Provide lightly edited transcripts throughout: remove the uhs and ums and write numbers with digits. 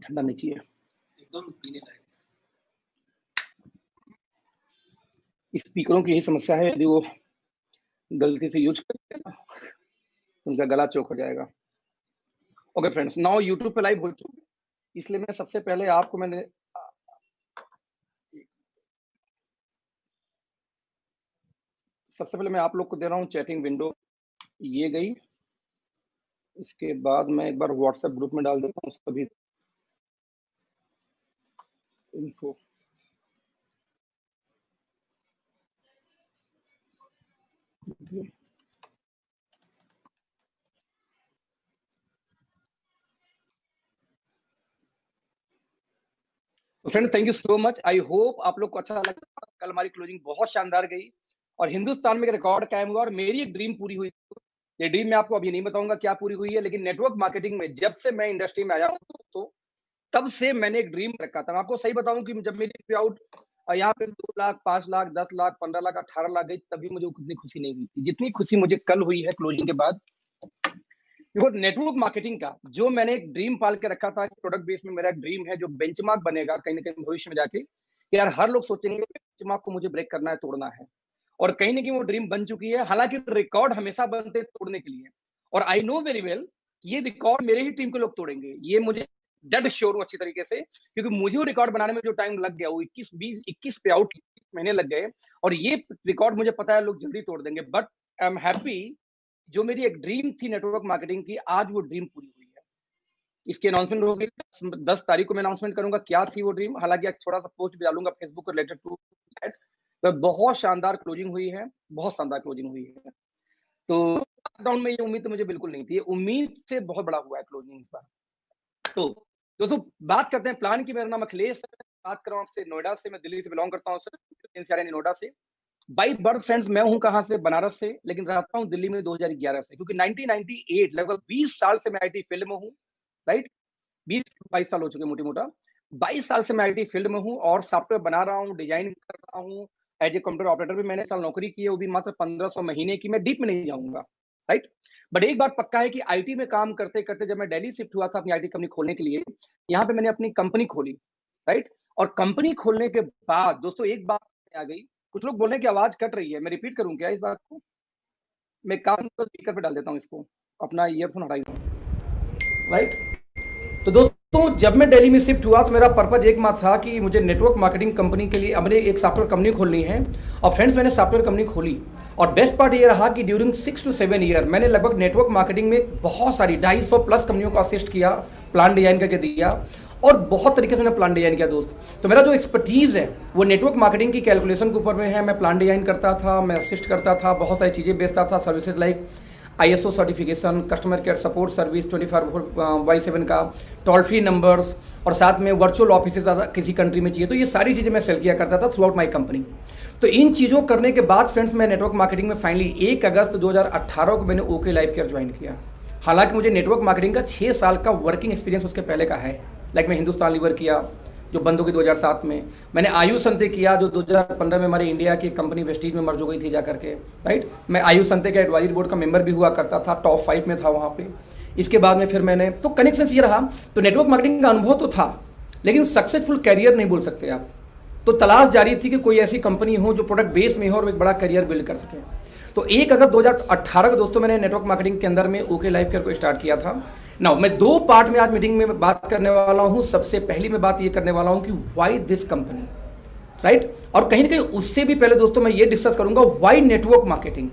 ठंडा नहीं चाहिए, एकदम पीने लायक। स्पीकरों की यही समस्या है, यदि वो गलती से यूज करते हैं ना तो उनका गला चौक हो जाएगा। ओके फ्रेंड्स, नाउ यूट्यूब पे लाइव हो चुके, इसलिए मैं सबसे पहले आपको मैं आप लोग को दे रहा हूँ चैटिंग विंडो, ये गई। इसके बाद मैं एक बार व्हाट्सएप ग्रुप में डाल देता हूँ सभी इन्फो। तो friend, thank you so much. I hope आप लोग को अच्छा लगा। कल हमारी क्लोजिंग बहुत शानदार गई और हिंदुस्तान में एक रिकॉर्ड कायम हुआ और मेरी एक ड्रीम पूरी हुई। ये ड्रीम मैं आपको अभी नहीं बताऊंगा क्या पूरी हुई है, लेकिन नेटवर्क मार्केटिंग में जब से मैं इंडस्ट्री में आया हूँ तो तब से मैंने एक ड्रीम रखा था। मैं आपको सही बताऊं कि जब मेरी पे आउट यहाँ पे 2 लाख, 5 लाख, 10 लाख, 15 लाख, 18 लाख गई, तभी मुझे उतनी खुशी नहीं हुई थी जितनी खुशी मुझे कल हुई है क्लोजिंग के बाद। देखो, नेटवर्क मार्केटिंग का जो मैंने एक ड्रीम पाल के रखा था, प्रोडक्ट बेस में मेरा एक ड्रीम है जो बेंचमार्क बनेगा कहीं ना कहीं भविष्य में जाके, यार हर लोग सोचेंगे बेंचमार्क को मुझे ब्रेक करना है, तोड़ना है। और कहीं ना कहीं वो ड्रीम बन चुकी है। हालांकि रिकॉर्ड हमेशा बनते हैं तोड़ने के लिए, और आई नो वेरी वेल ये रिकॉर्ड मेरे ही टीम के लोग तोड़ेंगे, ये मुझे डेड श्योर हूँ अच्छी तरीके से, क्योंकि मुझे वो रिकॉर्ड बनाने में जो टाइम लग गया वो 21 पे आउट 21 महीने लग गए, और ये रिकॉर्ड मुझे पता है लोग जल्दी तोड़ देंगे। बट आई एम हैप्पी, जो मेरी एक ड्रीम थी नेटवर्क मार्केटिंग की, आज वो ड्रीम पूरी हुई है। इसकी अनाउंसमेंट होगी 10 तारीख को। मैं अनाउंसमेंट करूंगा क्या थी वो ड्रीम। हालांकि थोड़ा सा पोस्ट भी डालूंगा फेसबुक को रिलेटेड टू दैट। तो बहुत शानदार क्लोजिंग हुई है, बहुत शानदार क्लोजिंग हुई है। तो लॉकडाउन में ये उम्मीद तो मुझे बिल्कुल नहीं थी, ये उम्मीद से बहुत बड़ा हुआ है क्लोजिंग इस बार। तो दोस्तों, बात करते हैं प्लान की। मेरा नाम अखिलेश है, बात कर रहा हूँ आपसे नोएडा से। मैं दिल्ली से बिलोंग करता हूँ सर, नोएडा से। बाई बर्थ फ्रेंड्स मैं हूँ कहाँ से, बनारस से, लेकिन रहता हूँ दिल्ली में 2011 से, क्योंकि 1998 लगभग 20 साल से मैं आईटी फील्ड में हूँ। राइट, 20-22 साल हो चुके मोटी मोटा। 22 साल से मैं आईटी फील्ड में हूँ और सॉफ्टवेयर बना रहा हूँ, डिजाइन कर रहा हूँ। एज ए कंप्यूटर ऑपरेटर भी मैंने साल नौकरी की है, वो भी मात्र 1500 महीने की। मैं डीप में नहीं जाऊंगा। राइट, बट एक बात पक्का है कि आईटी में काम करते करते जब मैं दिल्ली शिफ्ट हुआ था अपनी आईटी कंपनी खोलने के लिए, यहाँ पे मैंने अपनी कंपनी खोली। राइट, और कंपनी खोलने के बाद दोस्तों एक बात आ गई। कुछ लोग बोल रहे हैं कि आवाज कट रही है, मैं रिपीट करूं क्या इस बात को? मैं काम तो स्पीकर पे डाल देता हूँ इसको, अपना ईयरफोन हटाई दूँ। राइट, तो दोस्तों जब मैं दिल्ली में शिफ्ट हुआ तो मेरा पर्पज एक मात्र था कि मुझे नेटवर्क मार्केटिंग कंपनी के लिए अपने एक सॉफ्टवेयर कंपनी खोलनी है। और फ्रेंड्स, मैंने सॉफ्टवेयर कंपनी खोली और बेस्ट पार्ट ये रहा कि ड्यूरिंग 6 to 7 ईयर मैंने लगभग नेटवर्क मार्केटिंग में बहुत सारी 250 प्लस कंपनियों को असिस्ट किया, प्लान डिजाइन करके दिया और बहुत तरीके से मैंने प्लान डिजाइन किया दोस्त। तो मेरा जो एक्सपर्टीज है वो नेटवर्क मार्केटिंग की कैलकुलेशन के ऊपर में है। मैं प्लान डिजाइन करता था, मैं असिस्ट करता था, बहुत सारी चीज़ें बेचता था, services like ISO certification, customer care support service 24/7 का, टोल फ्री नंबर्स, और साथ में वर्चुअल ऑफिसेज किसी कंट्री में चाहिए तो ये सारी चीज़ें मैं सेल किया करता था थ्रू आउट माई कंपनी। तो इन चीज़ों करने के बाद फ्रेंड्स मैं नेटवर्क मार्केटिंग में फाइनली 1 अगस्त 2018 को मैंने OK लाइफ केयर ज्वाइन किया। हालांकि मुझे नेटवर्क मार्केटिंग का 6 साल का वर्किंग एक्सपीरियंस उसके पहले का है। लाइक मैं हिंदुस्तान लीवर किया जो बंद हो गई 2007 में, मैंने आयुष संते किया जो 2015 में हमारे इंडिया की कंपनी वेस्टीज में मर्ज हो गई थी जा करके। राइट, मैं आयुष संते का एडवाइजरी बोर्ड का मेंबर भी हुआ करता था, टॉप 5 में था वहाँ पे। इसके बाद में फिर मैंने तो कनेक्शन ये रहा। तो नेटवर्क मार्केटिंग का अनुभव तो था, लेकिन सक्सेसफुल कैरियर नहीं बोल सकते आप। तो तलाश जारी थी कि कोई ऐसी कंपनी हो जो प्रोडक्ट बेस में हो और एक बड़ा करियर बिल्ड कर सके। तो 1 अगस्त 2018 को दोस्तों मैंने नेटवर्क मार्केटिंग के अंदर में OK लाइफ केयर को स्टार्ट किया था। नाउ मैं 2 पार्ट में आज मीटिंग में बात करने वाला हूं। सबसे पहली मैं बात ये करने वाला हूं कि व्हाई दिस कंपनी, राइट, और कहीं ना कहीं उससे भी पहले दोस्तों मैं ये डिस्कस करूंगा व्हाई नेटवर्क मार्केटिंग।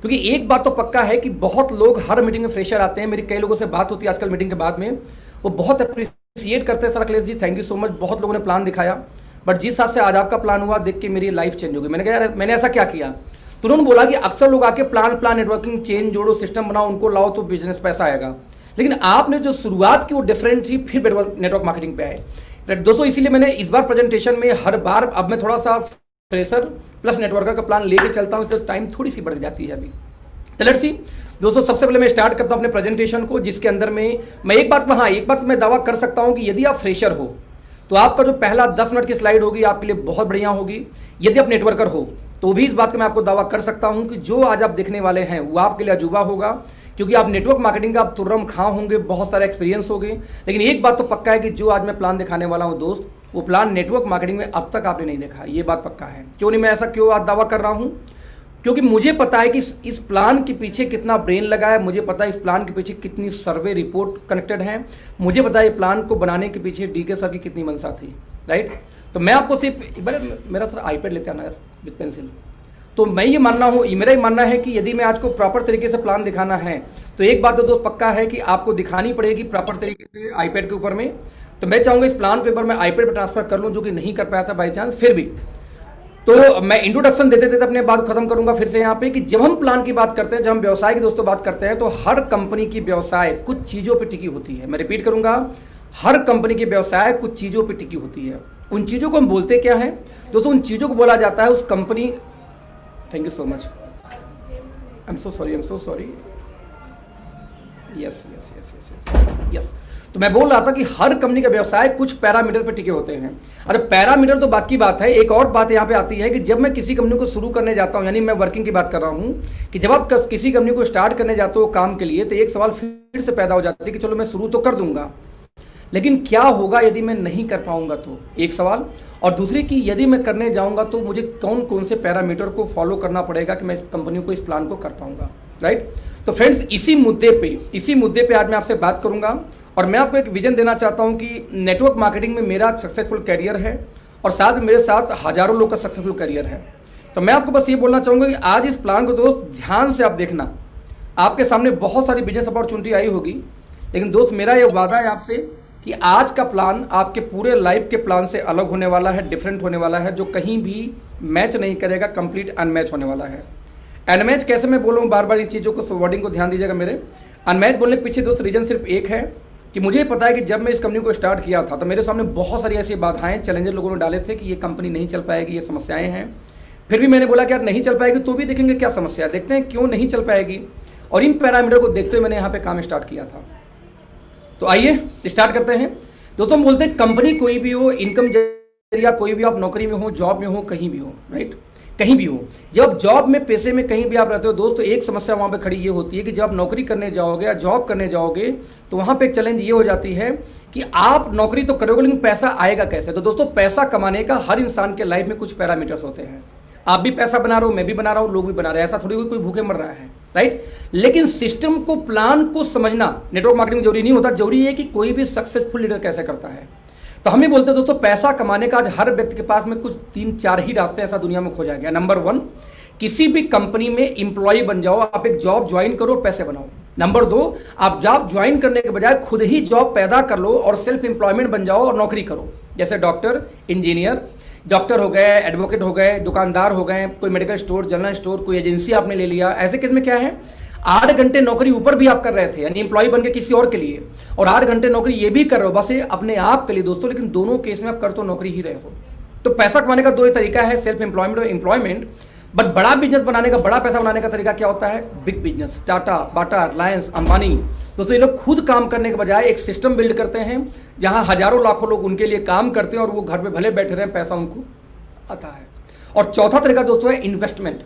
क्योंकि एक बात तो पक्का है कि बहुत लोग हर मीटिंग में फ्रेशर आते हैं, मेरी कई लोगों से बात होती है आजकल मीटिंग के बाद में, वो बहुत अप्रिशिएट करते हैं sir Akhilesh ji thank you so much, बहुत लोगों ने प्लान दिखाया, बट जिस हिसाब से आज आपका प्लान हुआ देख के मेरी लाइफ चेंज हो गई। मैंने कहा यार मैंने ऐसा क्या किया? तो उन्होंने बोला कि अक्सर लोग आके प्लान नेटवर्किंग चेन जोड़ो, सिस्टम बनाओ, उनको लाओ तो बिजनेस पैसा आएगा, लेकिन आपने जो शुरुआत की वो डिफरेंट थी, फिर नेटवर्क मार्केटिंग पे आए। दोस्तों इसीलिए मैंने इस बार प्रेजेंटेशन में हर बार अब मैं थोड़ा सा फ्रेशर प्लस नेटवर्कर का प्लान लेके चलता हूँ, तो टाइम थोड़ी सी बढ़ जाती है अभी। तो लेट्स सी दोस्तों, सबसे पहले मैं स्टार्ट करता हूँ अपने प्रेजेंटेशन को, जिसके अंदर में मैं एक बात मैं दावा कर सकता हूँ कि यदि आप फ्रेशर हो तो आपका जो पहला 10 मिनट की स्लाइड होगी आपके लिए बहुत बढ़िया होगी। यदि आप नेटवर्कर हो तो भी इस बात का मैं आपको दावा कर सकता हूं कि जो आज आप देखने वाले हैं वो आपके लिए अजूबा होगा, क्योंकि आप नेटवर्क मार्केटिंग का आप तुर्रम खां होंगे, बहुत सारे एक्सपीरियंस होंगे। लेकिन एक बात तो पक्का है कि जो आज मैं प्लान दिखाने वाला हूं दोस्त, वो प्लान नेटवर्क मार्केटिंग में अब तक आपने नहीं देखा, ये बात पक्का है। क्यों नहीं, मैं ऐसा क्यों आज दावा कर रहा हूं? क्योंकि मुझे पता है कि इस प्लान के पीछे कितना ब्रेन लगा है, मुझे पता है इस प्लान के पीछे कितनी सर्वे रिपोर्ट कनेक्टेड है, मुझे पता है ये प्लान को बनाने के पीछे डीके सर की कितनी मंशा थी, राइट। तो मैं आपको सिर्फ मेरा सर आईपैड लेते आना यार विद पेंसिल। तो मैं ये मानना हूँ, मेरा ये मानना है कि यदि मैं आज को प्रॉपर तरीके से प्लान दिखाना है तो एक बात तो दोस्त पक्का है कि आपको दिखानी पड़ेगी प्रॉपर तरीके से आईपैड के ऊपर में। तो मैं चाहूँगा इस प्लान को एक बार मैं आईपैड पर ट्रांसफर कर लूँ, जो कि नहीं कर पाया था बाई चांस। फिर भी तो मैं इंट्रोडक्शन देते देते अपने बात खत्म करूंगा फिर से यहाँ पे कि जब हम प्लान की बात करते हैं, जब हम व्यवसाय की दोस्तों बात करते हैं, तो हर कंपनी की व्यवसाय कुछ चीज़ों पर टिकी होती है। मैं रिपीट करूंगा, हर कंपनी की व्यवसाय कुछ चीज़ों पर टिकी होती है। उन चीज़ों को हम बोलते क्या है दोस्तों? उन चीज़ों को बोला जाता है उस company, thank you so much, I am so sorry, yes. तो मैं बोल रहा था कि हर कंपनी का व्यवसाय कुछ पैरामीटर पर टिके होते हैं। अरे पैरामीटर तो बात की बात है, एक और बात यहाँ पे आती है कि जब मैं किसी कंपनी को शुरू करने जाता हूँ, यानी मैं वर्किंग की बात कर रहा हूँ, कि जब आप किसी कंपनी को स्टार्ट करने जाते हो काम के लिए, तो एक सवाल फिर से पैदा हो जाता है कि चलो मैं शुरू तो कर दूंगा, लेकिन क्या होगा यदि मैं नहीं कर पाऊंगा? तो एक सवाल, और दूसरी कि यदि मैं करने जाऊंगा तो मुझे कौन कौन से पैरामीटर को फॉलो करना पड़ेगा कि मैं इस कंपनी को, इस प्लान को कर पाऊंगा, राइट। तो फ्रेंड्स, इसी मुद्दे पे आज मैं आपसे बात करूंगा, और मैं आपको एक विजन देना चाहता हूं कि नेटवर्क मार्केटिंग में मेरा सक्सेसफुल करियर है और साथ में मेरे साथ हजारों लोग का सक्सेसफुल करियर है। तो मैं आपको बस ये बोलना चाहूंगा कि आज इस प्लान को दोस्त ध्यान से आप देखना। आपके सामने बहुत सारी बिजनेस अपॉर्चुनिटी आई होगी, लेकिन दोस्त मेरा ये वादा है आपसे कि आज का प्लान आपके पूरे लाइफ के प्लान से अलग होने वाला है, डिफरेंट होने वाला है, जो कहीं भी मैच नहीं करेगा, कंप्लीट अनमैच होने वाला है। अनमैच कैसे मैं बोलूँ, बार बार इन चीज़ों को, वर्डिंग को ध्यान दीजिएगा मेरे। अनमैच बोलने के पीछे दोस्त रीजन सिर्फ एक है कि मुझे पता है कि जब मैं इस कंपनी को स्टार्ट किया था तो मेरे सामने बहुत सारी ऐसी बाधाएं, चैलेंजेस लोगों ने डाले थे कि ये कंपनी नहीं चल पाएगी, ये समस्याएं हैं। फिर भी मैंने बोला कि यार नहीं चल पाएगी तो भी देखेंगे क्या समस्या है, देखते हैं क्यों नहीं चल पाएगी, और इन पैरामीटर को देखते हुए मैंने यहाँ पे काम स्टार्ट किया था। तो आइए स्टार्ट करते हैं दोस्तों। हम बोलते हैं कंपनी कोई भी हो, इनकम जरिया कोई भी, आप नौकरी में हो, जॉब में हो, कहीं भी हो, राइट, कहीं भी हो। जब जॉब में, पैसे में कहीं भी आप रहते हो दोस्तों, एक समस्या वहां पे खड़ी ये होती है कि जब आप नौकरी करने जाओगे या जॉब करने जाओगे तो वहां पे एक चैलेंज ये हो जाती है कि आप नौकरी तो करोगे लेकिन पैसा आएगा कैसे? तो दोस्तों पैसा कमाने का हर इंसान के लाइफ में कुछ पैरामीटर्स होते हैं। आप भी पैसा बना रहे हो, मैं भी बना रहा हूं, लोग भी बना रहे हैं, ऐसा थोड़ी कोई भूखे मर रहा है, राइट। लेकिन सिस्टम को, प्लान को समझना नेटवर्क मार्केटिंग जरूरी नहीं होता, जरूरी है कि कोई भी सक्सेसफुल लीडर कैसे करता है। तो हम ही बोलते हैं दोस्तों, पैसा कमाने का आज हर व्यक्ति के पास में कुछ 3-4 ही रास्ते ऐसा दुनिया में खोजा गया। नंबर 1, किसी भी कंपनी में इंप्लॉय बन जाओ, आप एक जॉब ज्वाइन करो और पैसे बनाओ। नंबर 2, आप जॉब ज्वाइन करने के बजाय खुद ही जॉब पैदा कर लो और सेल्फ एम्प्लॉयमेंट बन जाओ और नौकरी करो, जैसे डॉक्टर, इंजीनियर, डॉक्टर हो गए, एडवोकेट हो गए, दुकानदार हो गए, कोई मेडिकल स्टोर, जनरल स्टोर, कोई एजेंसी आपने ले लिया। ऐसे केस में क्या है, 8 घंटे नौकरी ऊपर भी आप कर रहे थे, यानी एम्प्लॉय बन के किसी और के लिए, और 8 घंटे नौकरी ये भी कर रहे हो बस ये अपने आप के लिए दोस्तों, लेकिन दोनों केस में आप कर तो नौकरी ही रहे हो। तो पैसा कमाने का 2 ही तरीका है, सेल्फ एम्प्लॉयमेंट और एम्प्लॉयमेंट। बट बड़ा बिजनेस बनाने का, बड़ा पैसा बनाने का तरीका क्या होता है? बिग बिजनेस, टाटा, बाटा, रिलायंस, अंबानी। दोस्तों ये लोग खुद काम करने के बजाय एक सिस्टम बिल्ड करते हैं जहां हजारों लाखों लोग उनके लिए काम करते हैं और वो घर में भले बैठे रहे, पैसा उनको आता है। और चौथा तरीका दोस्तों है इन्वेस्टमेंट।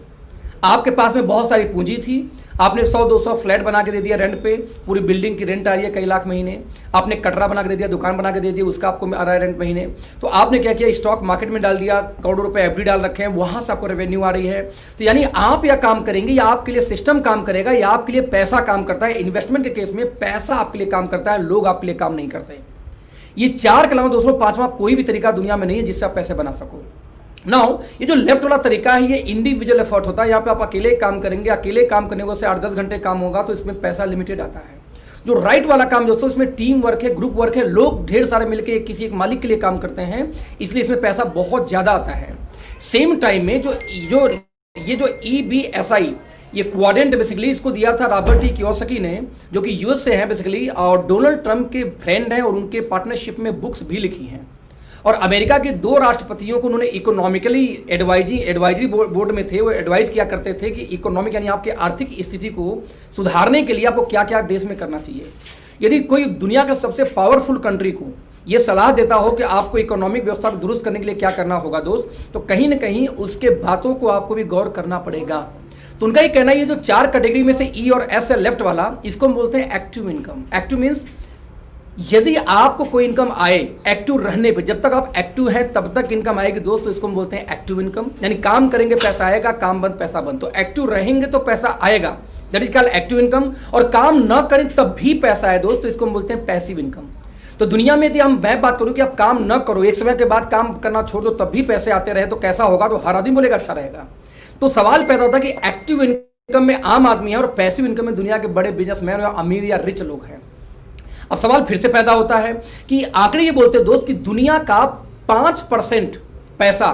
आपके पास में बहुत सारी पूंजी थी, आपने 100-200 फ्लैट बना के दे दिया रेंट पे, पूरी बिल्डिंग की रेंट आ रही है कई लाख महीने, आपने कटरा बना के दे दिया, दुकान बना के दे दिया, उसका आपको आ रहा है रेंट महीने। तो आपने क्या किया, स्टॉक मार्केट में डाल दिया, करोड़ों रुपए एफडी डाल रखे हैं, वहां से आपको रेवेन्यू आ रही है। तो यानी आप या काम करेंगे या आपके लिए सिस्टम काम करेगा या आपके लिए पैसा काम करता है। इन्वेस्टमेंट के केस में पैसा आपके लिए काम करता है, लोग आपके लिए काम नहीं करते। ये 4 के अलावा दोस्तों 5वां कोई भी तरीका दुनिया में नहीं है जिससे आप पैसे बना सको। नाउ ये जो लेफ्ट वाला तरीका है ये इंडिविजुअल एफर्ट होता है, यहाँ पे आप अकेले काम करेंगे, अकेले काम करने को से 8-10 घंटे काम होगा तो इसमें पैसा लिमिटेड आता है। जो राइट वाला काम दोस्तों इसमें टीम वर्क है, ग्रुप वर्क है, लोग ढेर सारे मिलकर किसी एक मालिक के लिए काम करते हैं, इसलिए इसमें पैसा बहुत ज्यादा आता है। सेम टाइम में जो EBSI, ये क्वाड्रेंट बेसिकली इसको दिया था रॉबर्ट टी कियोसाकी ने, जो कि यूएस से हैं बेसिकली और डोनाल्ड ट्रंप के फ्रेंड हैं और उनके पार्टनरशिप में बुक्स भी लिखी हैं। और अमेरिका के 2 राष्ट्रपतियों को उन्होंने इकोनॉमिकली एडवाइजरी बोर्ड में थे, वो एडवाइज किया करते थे कि इकोनॉमिक यानी आपके आर्थिक स्थिति को सुधारने के लिए आपको क्या क्या देश में करना चाहिए। यदि कोई दुनिया के सबसे पावरफुल कंट्री को ये सलाह देता हो कि आपको इकोनॉमिक व्यवस्था को दुरुस्त करने के लिए क्या करना होगा दोस्त, तो कहीं ना कहीं उसके बातों को आपको भी गौर करना पड़ेगा। तो उनका ये कहना है ये जो 4 कैटेगरी में से ई और एस है लेफ्ट वाला, इसको हम बोलते हैं एक्टिव इनकम। एक्टिव मीन्स यदि आपको कोई इनकम आए एक्टिव रहने पे, जब तक आप एक्टिव हैं तब तक इनकम आएगी दोस्त, तो इसको हम बोलते हैं एक्टिव इनकम। यानी काम करेंगे पैसा आएगा, काम बंद पैसा बंद। तो एक्टिव रहेंगे तो पैसा आएगा, that is called active income. और काम न करें तब भी पैसा आए दोस्त, तो इसको हम बोलते हैं पैसिव इनकम। तो दुनिया में यदि मैं बात करूं कि आप काम न करो, एक समय के बाद काम करना छोड़ दो, तब भी पैसे आते रहे, तो कैसा होगा? तो हर आदमी बोलेगा अच्छा रहेगा। तो सवाल पैदा होता है कि एक्टिव इनकम में आम आदमी है और पैसिव इनकम में दुनिया के बड़े बिजनेसमैन या अमीर या रिच लोग हैं। अब सवाल फिर से पैदा होता है कि आंकड़े ये बोलते हैं दोस्त कि दुनिया का 5% पैसा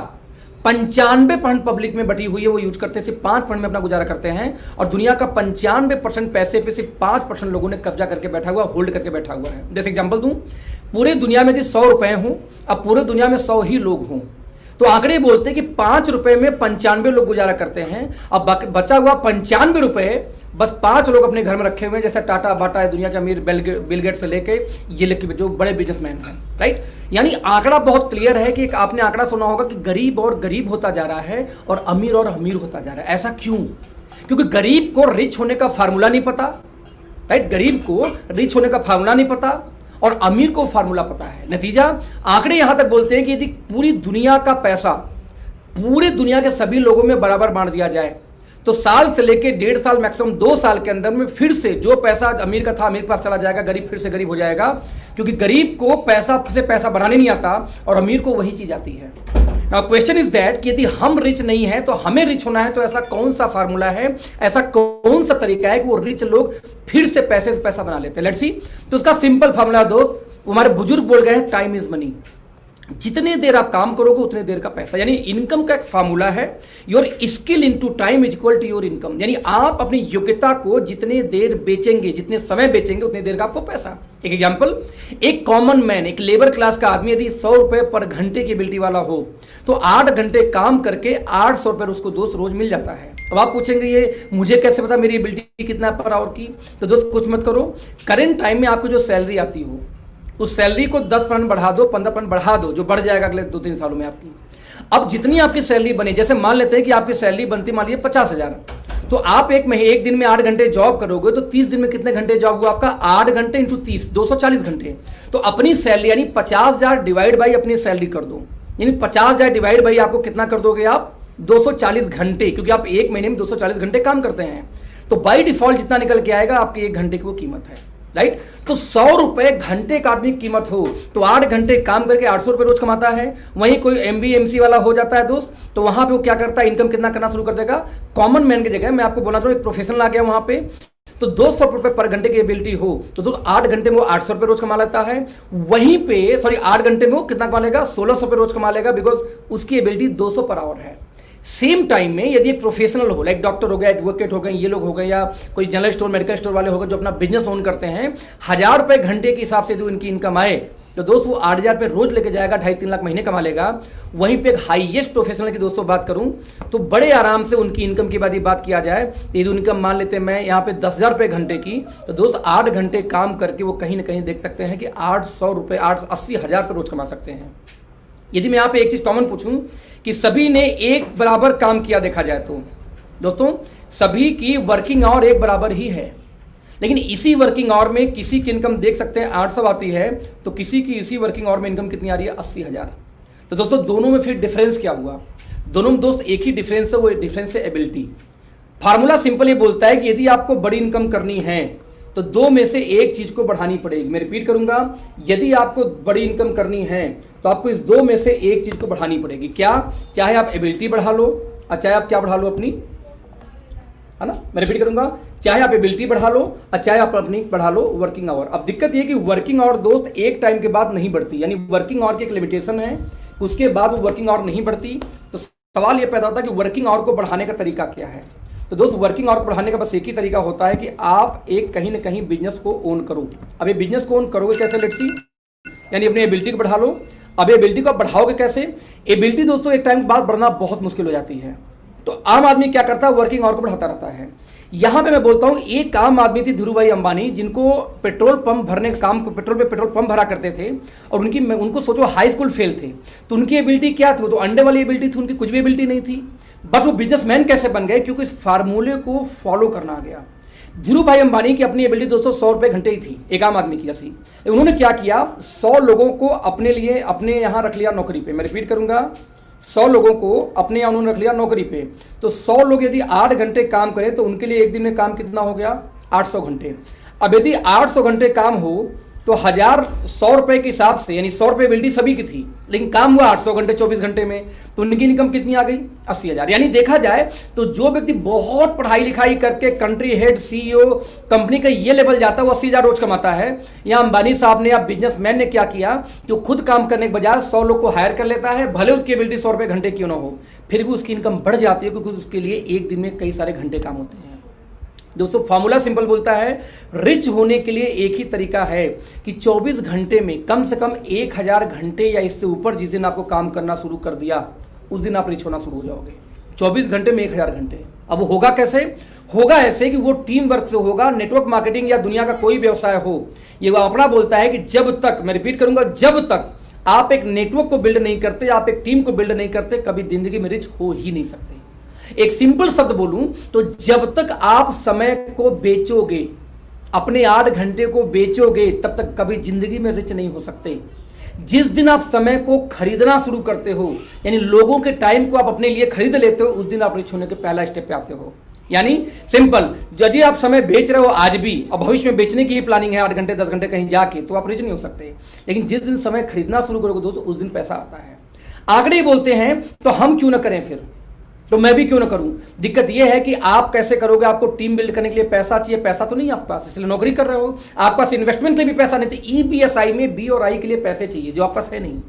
95% पब्लिक में बटी हुई है, वो यूज करते हैं, सिर्फ 5% में अपना गुजारा करते हैं। और दुनिया का 95% पैसे पे सिर्फ 5% लोगों ने कब्जा करके बैठा हुआ, होल्ड करके बैठा हुआ है। जैसे एग्जांपल दूं, पूरे दुनिया में यदि 100 रुपए हों, अब पूरे दुनिया में 100 ही लोग हों, तो आंकड़े बोलते हैं कि 5 रुपए में 95 लोग गुजारा करते हैं। अब बचा हुआ 95 रुपए बस 5 लोग अपने घर में रखे हुए हैं, जैसे टाटा बाटा है दुनिया के अमीर, बिल गेट्स से लेके ये लेके जो बड़े बिजनेसमैन हैं, राइट। यानी आंकड़ा बहुत क्लियर है कि एक आपने आंकड़ा सुना होगा कि गरीब और गरीब होता जा रहा है और अमीर होता जा रहा है। ऐसा क्यों? क्योंकि गरीब को रिच होने का फार्मूला नहीं पता, राइट। गरीब को रिच होने का फार्मूला नहीं पता और अमीर को फार्मूला पता है। नतीजा आंकड़े यहां तक बोलते हैं कि यदि पूरी दुनिया का पैसा पूरे दुनिया के सभी लोगों में बराबर बांट दिया जाए, तो साल से लेके 1.5 साल मैक्सिमम 2 साल के अंदर में फिर से जो पैसा अमीर का था अमीर के पास चला जाएगा, गरीब फिर से गरीब हो जाएगा। क्योंकि गरीब को पैसा से पैसा बनाने नहीं आता और अमीर को वही चीज आती है। नाउ क्वेश्चन इज दैट कि यदि हम रिच नहीं है तो हमें रिच होना है, तो ऐसा कौन सा फार्मूला है, ऐसा कौन सा तरीका है कि वो रिच लोग फिर से पैसे से पैसा बना लेते हैं? Let's see. तो उसका सिंपल फार्मूला दोस्त, हमारे बुजुर्ग बोल गए हैं, टाइम इज मनी। जितने देर आप काम करोगे उतने देर का पैसा। यानी इनकम का एक फार्मूला है, your skill into time is equal to your income. यानी आप अपनी योग्यता को जितने देर बेचेंगे, जितने समय बेचेंगे, उतने देर का आपको पैसा। एक एग्जांपल, एक कॉमन मैन, एक लेबर क्लास का आदमी यदि 100 रुपए पर घंटे की एबिलिटी वाला हो, तो 8 घंटे काम करके 800 रुपए उसको दोस्त रोज मिल जाता है। अब आप पूछेंगे ये मुझे कैसे पता मेरी एबिलिटी कितना पर आवर की? तो दोस्त कुछ मत करो, करेंट टाइम में आपको जो सैलरी आती हो उस सैलरी को 10% बढ़ा दो, 15% बढ़ा दो, जो बढ़ जाएगा अगले 2-3 सालों में आपकी। अब जितनी आपकी सैलरी बने, जैसे मान लेते हैं कि आपकी सैलरी बनती मान लीजिए 50,000, तो आप एक दिन में 8 घंटे जॉब करोगे, तो 30 दिन में कितने घंटे जॉब हुआ आपका? 8 घंटे इंटू 30, 240 घंटे। तो अपनी सैलरी यानी 50,000 डिवाइड बाई अपनी सैलरी कर दो, यानी 50,000 डिवाइड बाई आपको कितना कर दोगे आप? 240 घंटे, क्योंकि आप एक महीने में 240 घंटे काम करते हैं। तो बाई डिफॉल्ट जितना निकल के आएगा आपके 1 घंटे की वो कीमत है, राइट। तो 100 रुपए घंटे का आदमी कीमत हो, तो 8 घंटे काम करके 800 रुपए रोज कमाता है। वहीं कोई MBMC वाला हो जाता है दोस्त, तो वहां पे वो क्या करता है, इनकम कितना करना शुरू कर देगा? कॉमन मैन की जगह मैं आपको बोला था एक प्रोफेशनल आ गया वहां पे, तो 200 रुपए पर घंटे की एबिलिटी हो तो दोस्त 8 घंटे में वो 800 रुपए रोज कमा लेता है। वहीं पे 8 घंटे में वो कितना कमा लेगा? 1600 रुपए रोज कमा लेगा, बिकॉज उसकी एबिलिटी 200 पर आवर है। सेम टाइम में यदि एक प्रोफेशनल हो, लाइक डॉक्टर हो गए, एडवोकेट हो गए, ये लोग हो गए, या कोई जनरल स्टोर मेडिकल स्टोर वाले हो गए जो अपना बिजनेस ओन करते हैं, 1000 रुपए घंटे के हिसाब से जो इनकी इनकम आए, तो दोस्त वो 8,000 रुपए रोज लेके जाएगा, 2.5-3 लाख महीने कमा लेगा। वहीं पे एक हाईएस्ट प्रोफेशनल की दोस्तों बात करूं तो बड़े आराम से उनकी इनकम की बात किया जाए तो यदि इनकम मान लेते हैं मैं यहाँ पे 10,000 रुपए घंटे की, तो दोस्त 8 घंटे काम करके वो कहीं ना कहीं देख सकते हैं कि 800 रुपए 80,000 रुपए रोज कमा सकते हैं। यदि मैं यहाँ पे एक चीज कॉमन पूछूं कि सभी ने एक बराबर काम किया देखा जाए तो दोस्तों सभी की वर्किंग आवर एक बराबर ही है, लेकिन इसी वर्किंग आवर में किसी की इनकम देख सकते हैं 800 आती है, तो किसी की इसी वर्किंग आवर में इनकम कितनी आ रही है? 80,000। तो दोस्तों दोनों में फिर डिफरेंस क्या हुआ? दोनों में दोस्त एक ही डिफरेंस है, वो डिफरेंस है एबिलिटी। फार्मूला सिंपल ये बोलता है कि यदि आपको बड़ी इनकम करनी है तो 2 में से एक चीज को बढ़ानी पड़ेगी। मैं रिपीट करूंगा, यदि आपको बड़ी इनकम करनी है तो आपको इस 2 में से एक चीज को बढ़ानी पड़ेगी। क्या? चाहे आप एबिलिटी बढ़ा लो और चाहे आप क्या बढ़ा लो अपनी, है ना, मैं रिपीट करूंगा, चाहे आप एबिलिटी बढ़ा लो और चाहे आप अपनी बढ़ा लो वर्किंग आवर। अब दिक्कत ये कि वर्किंग आवर दोस्त एक टाइम के बाद नहीं बढ़ती, यानी वर्किंग आवर की एक लिमिटेशन है, उसके बाद वो वर्किंग आवर नहीं बढ़ती। तो सवाल ये पैदा होता है कि वर्किंग आवर को बढ़ाने का तरीका क्या है? तो दोस्त वर्किंग आवर को बढ़ाने का बस एक ही तरीका होता है कि आप एक कहीं ना कहीं बिजनेस को ओन करो। अब ये बिजनेस को ओन करोगे कैसे? लेट्स सी, यानी अपनी एबिलिटी को बढ़ा लो। अब एबिलिटी को आप बढ़ाओगे कैसे? एबिलिटी दोस्तों एक टाइम के बाद बढ़ना बहुत मुश्किल हो जाती है, तो आम आदमी क्या करता है, वर्किंग आवर को बढ़ाता रहता है। यहां पे मैं बोलता हूं, एक आम आदमी थी धीरूभाई अंबानी, जिनको पेट्रोल पंप भरने का काम, पेट्रोल पंप भरा करते थे, और उनको सोचो हाई स्कूल फेल थे, तो उनकी एबिलिटी क्या थी, तो अंडे वाली एबिलिटी थी, उनकी कुछ भी एबिलिटी नहीं थी। बट वो बिजनेसमैन कैसे बन गए, क्योंकि इस फार्मूले को फॉलो करना आ गया। धीरूभाई अंबानी की अपनी एबिलिटी दोस्तों 100 रुपए घंटे ही थी, एक आम आदमी की ऐसी। उन्होंने क्या किया, 100 लोगों को अपने लिए अपने यहां रख लिया नौकरी पे। मैं रिपीट करूंगा, 100 लोगों को अपने यहां उन्होंने रख लिया नौकरी पे। तो 100 लोग यदि 8 घंटे काम करें तो उनके लिए एक दिन में काम कितना हो गया, 800 घंटे। अब यदि 800 घंटे काम हो तो 1,100 रुपए के हिसाब से, यानी 100 रुपए एबिलिटी सभी की थी, लेकिन काम हुआ 800 घंटे 24 घंटे में, तो उनकी इनकम कितनी आ गई, 80,000। यानी देखा जाए तो जो व्यक्ति बहुत पढ़ाई लिखाई करके कंट्री हेड, सीईओ, कंपनी का ये लेवल जाता है, वो 80,000 रोज कमाता है। यहां अंबानी साहब ने या बिजनेसमैन ने क्या किया कि वो खुद काम करने के बजाय 100 लोग को हायर कर लेता है, भले उसकी एबिलिटी 100 रुपए घंटे क्यों ना हो, फिर भी उसकी इनकम बढ़ जाती है, क्योंकि उसके लिए एक दिन में कई सारे घंटे काम होते हैं। दोस्तों फॉर्मूला सिंपल बोलता है, रिच होने के लिए एक ही तरीका है कि 24 घंटे में कम से कम 1,000 घंटे या इससे ऊपर जिस दिन आपको काम करना शुरू कर दिया, उस दिन आप रिच होना शुरू हो जाओगे। 24 घंटे में 1,000 घंटे। अब होगा कैसे, होगा ऐसे कि वो टीम वर्क से होगा। नेटवर्क मार्केटिंग या दुनिया का कोई व्यवसाय हो, ये वो अपना बोलता है कि जब तक, मैं रिपीट करूंगा, जब तक आप एक नेटवर्क को बिल्ड नहीं करते, आप एक टीम को बिल्ड नहीं करते, कभी जिंदगी में रिच हो ही नहीं सकते। एक सिंपल शब्द बोलूं तो जब तक आप समय को बेचोगे, अपने 8 घंटे को बेचोगे, तब तक कभी जिंदगी में रिच नहीं हो सकते। जिस दिन आप समय को खरीदना शुरू करते हो, यानी लोगों के टाइम को आप अपने लिए खरीद लेते हो, उस दिन आप रिच होने के पहला स्टेप पे आते हो। यानी सिंपल, यदि आप समय बेच रहे हो आज भी और भविष्य में बेचने की ही प्लानिंग है 8 घंटे 10 घंटे कहीं जाके, तो आप रिच नहीं हो सकते। लेकिन जिस दिन समय खरीदना शुरू करोगे दोस्तों, उस दिन पैसा आता है। आंकड़े बोलते हैं, तो हम क्यों ना करें फिर, तो मैं भी क्यों ना करूं। दिक्कत यह है कि आप कैसे करोगे, आपको टीम बिल्ड करने के लिए पैसा चाहिए, पैसा तो नहीं आपके पास, इसलिए नौकरी कर रहे हो। आपके पास इन्वेस्टमेंट के लिए भी पैसा नहीं, तो ईबीएसआई में बी और आई के लिए पैसे चाहिए, जो आपके पास है नहीं।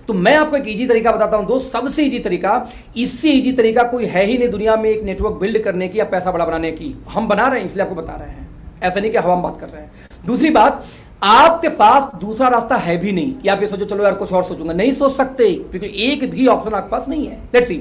तो मैं आपको एक इजी तरीका बताता हूं दोस्त, सबसे इजी तरीका, इससे इजी तरीका कोई है ही नहीं दुनिया में एक नेटवर्क बिल्ड करने की या पैसा बड़ा बनाने की। हम बना रहे हैं इसलिए आपको बता रहे हैं, ऐसा नहीं कि हवा में बात कर रहे हैं। दूसरी बात, आपके पास दूसरा रास्ता है भी नहीं कि आप ये सोचो चलो यार कुछ और सोचूंगा, नहीं सोच सकते, क्योंकि एक भी ऑप्शन आपके पास नहीं है। लेट्स सी,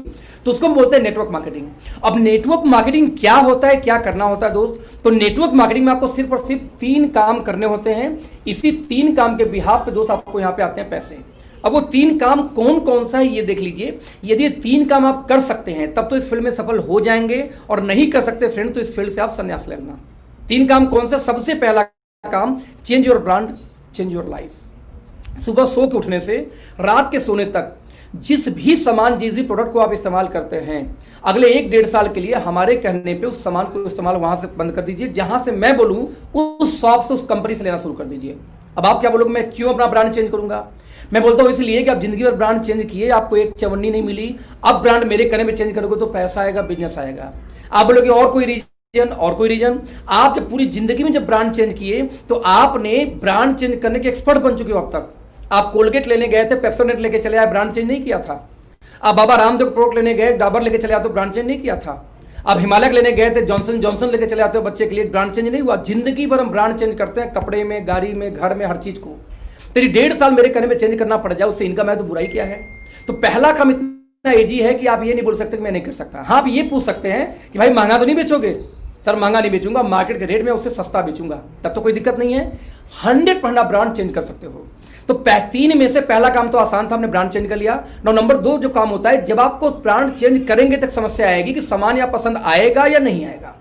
तो उसको हम बोलते हैं नेटवर्क मार्केटिंग। अब नेटवर्क मार्केटिंग क्या होता है, क्या करना होता है दोस्त, तो नेटवर्क मार्केटिंग में आपको सिर्फ और सिर्फ 3 काम करने होते हैं। इसी 3 काम के बिहाफ पे दोस्त आपको यहां पे आते हैं पैसे। अब वो 3 काम कौन कौन सा है ये देख लीजिए। यदि ये 3 काम आप कर सकते हैं तब तो इस फील्ड में सफल हो जाएंगे, और नहीं कर सकते फ्रेंड तो इस फील्ड से आप संन्यास ले लेना। 3 काम कौन सा, सबसे पहला काम, change your brand, change your life. सुबह सो के उठने से रात के सोने तक जिस भी सामान, जिस भी प्रोडक्ट को आप इस्तेमाल करते हैं, अगले 1-1.5 साल के लिए हमारे कहने पे उस सामान को इस्तेमाल वहां से बंद कर दीजिए जहां से मैं बोलूं, उस शॉप से, उस कंपनी से लेना शुरू कर दीजिए। अब आप क्या बोलोगे, मैं क्यों अपना ब्रांड चेंज करूंगा। मैं बोलता हूं इसलिए कि आप जिंदगी भर ब्रांड चेंज किए, आपको एक चवन्नी नहीं मिली, अब ब्रांड मेरे कहने में चेंज करोगे तो पैसा आएगा, बिजनेस आएगा। आप बोलोगे और कोई रीजन, और कोई रीजन, आप जब पूरी जिंदगी में जब ब्रांड चेंज किए तो आपने ब्रांड चेंज करने के एक्सपर्ट बन चुके हो। अब तक आप कोलगेट लेने गए थे, पेप्सोडेंट लेके चले आए, ब्रांड चेंज नहीं किया था। आप बाबा रामदेव प्रोडक्ट लेने गए, डाबर लेके चले आते हो, ब्रांड चेंज नहीं किया था। आप हिमालय लेने गए थे, जॉनसन जॉनसन लेके चले आते हो बच्चे के लिए, ब्रांड चेंज नहीं हुआ। जिंदगी भर हम ब्रांड चेंज करते हैं, कपड़े में, गाड़ी में, घर में, हर चीज को। तेरी 1.5 साल मेरे कहने में चेंज करना पड़ जाए, उससे इनका मैं तो बुराई क्या है। तो पहला काम इतना इजी है कि आप ये नहीं बोल सकते कि मैं नहीं कर सकता। हाँ, आप ये पूछ सकते हैं कि भाई महंगा तो नहीं बेचोगे। सर महंगा नहीं बेचूंगा, मार्केट के रेट में उससे सस्ता बेचूंगा, तब तो कोई दिक्कत नहीं है। 100% आप ब्रांड चेंज कर सकते हो। तो 3 में से पहला काम तो आसान था, हमने ब्रांड चेंज कर लिया। नंबर 2 जो काम होता है, जब आपको ब्रांड चेंज करेंगे तक समस्या आएगी कि सामान या पसंद आएगा या नहीं आएगा।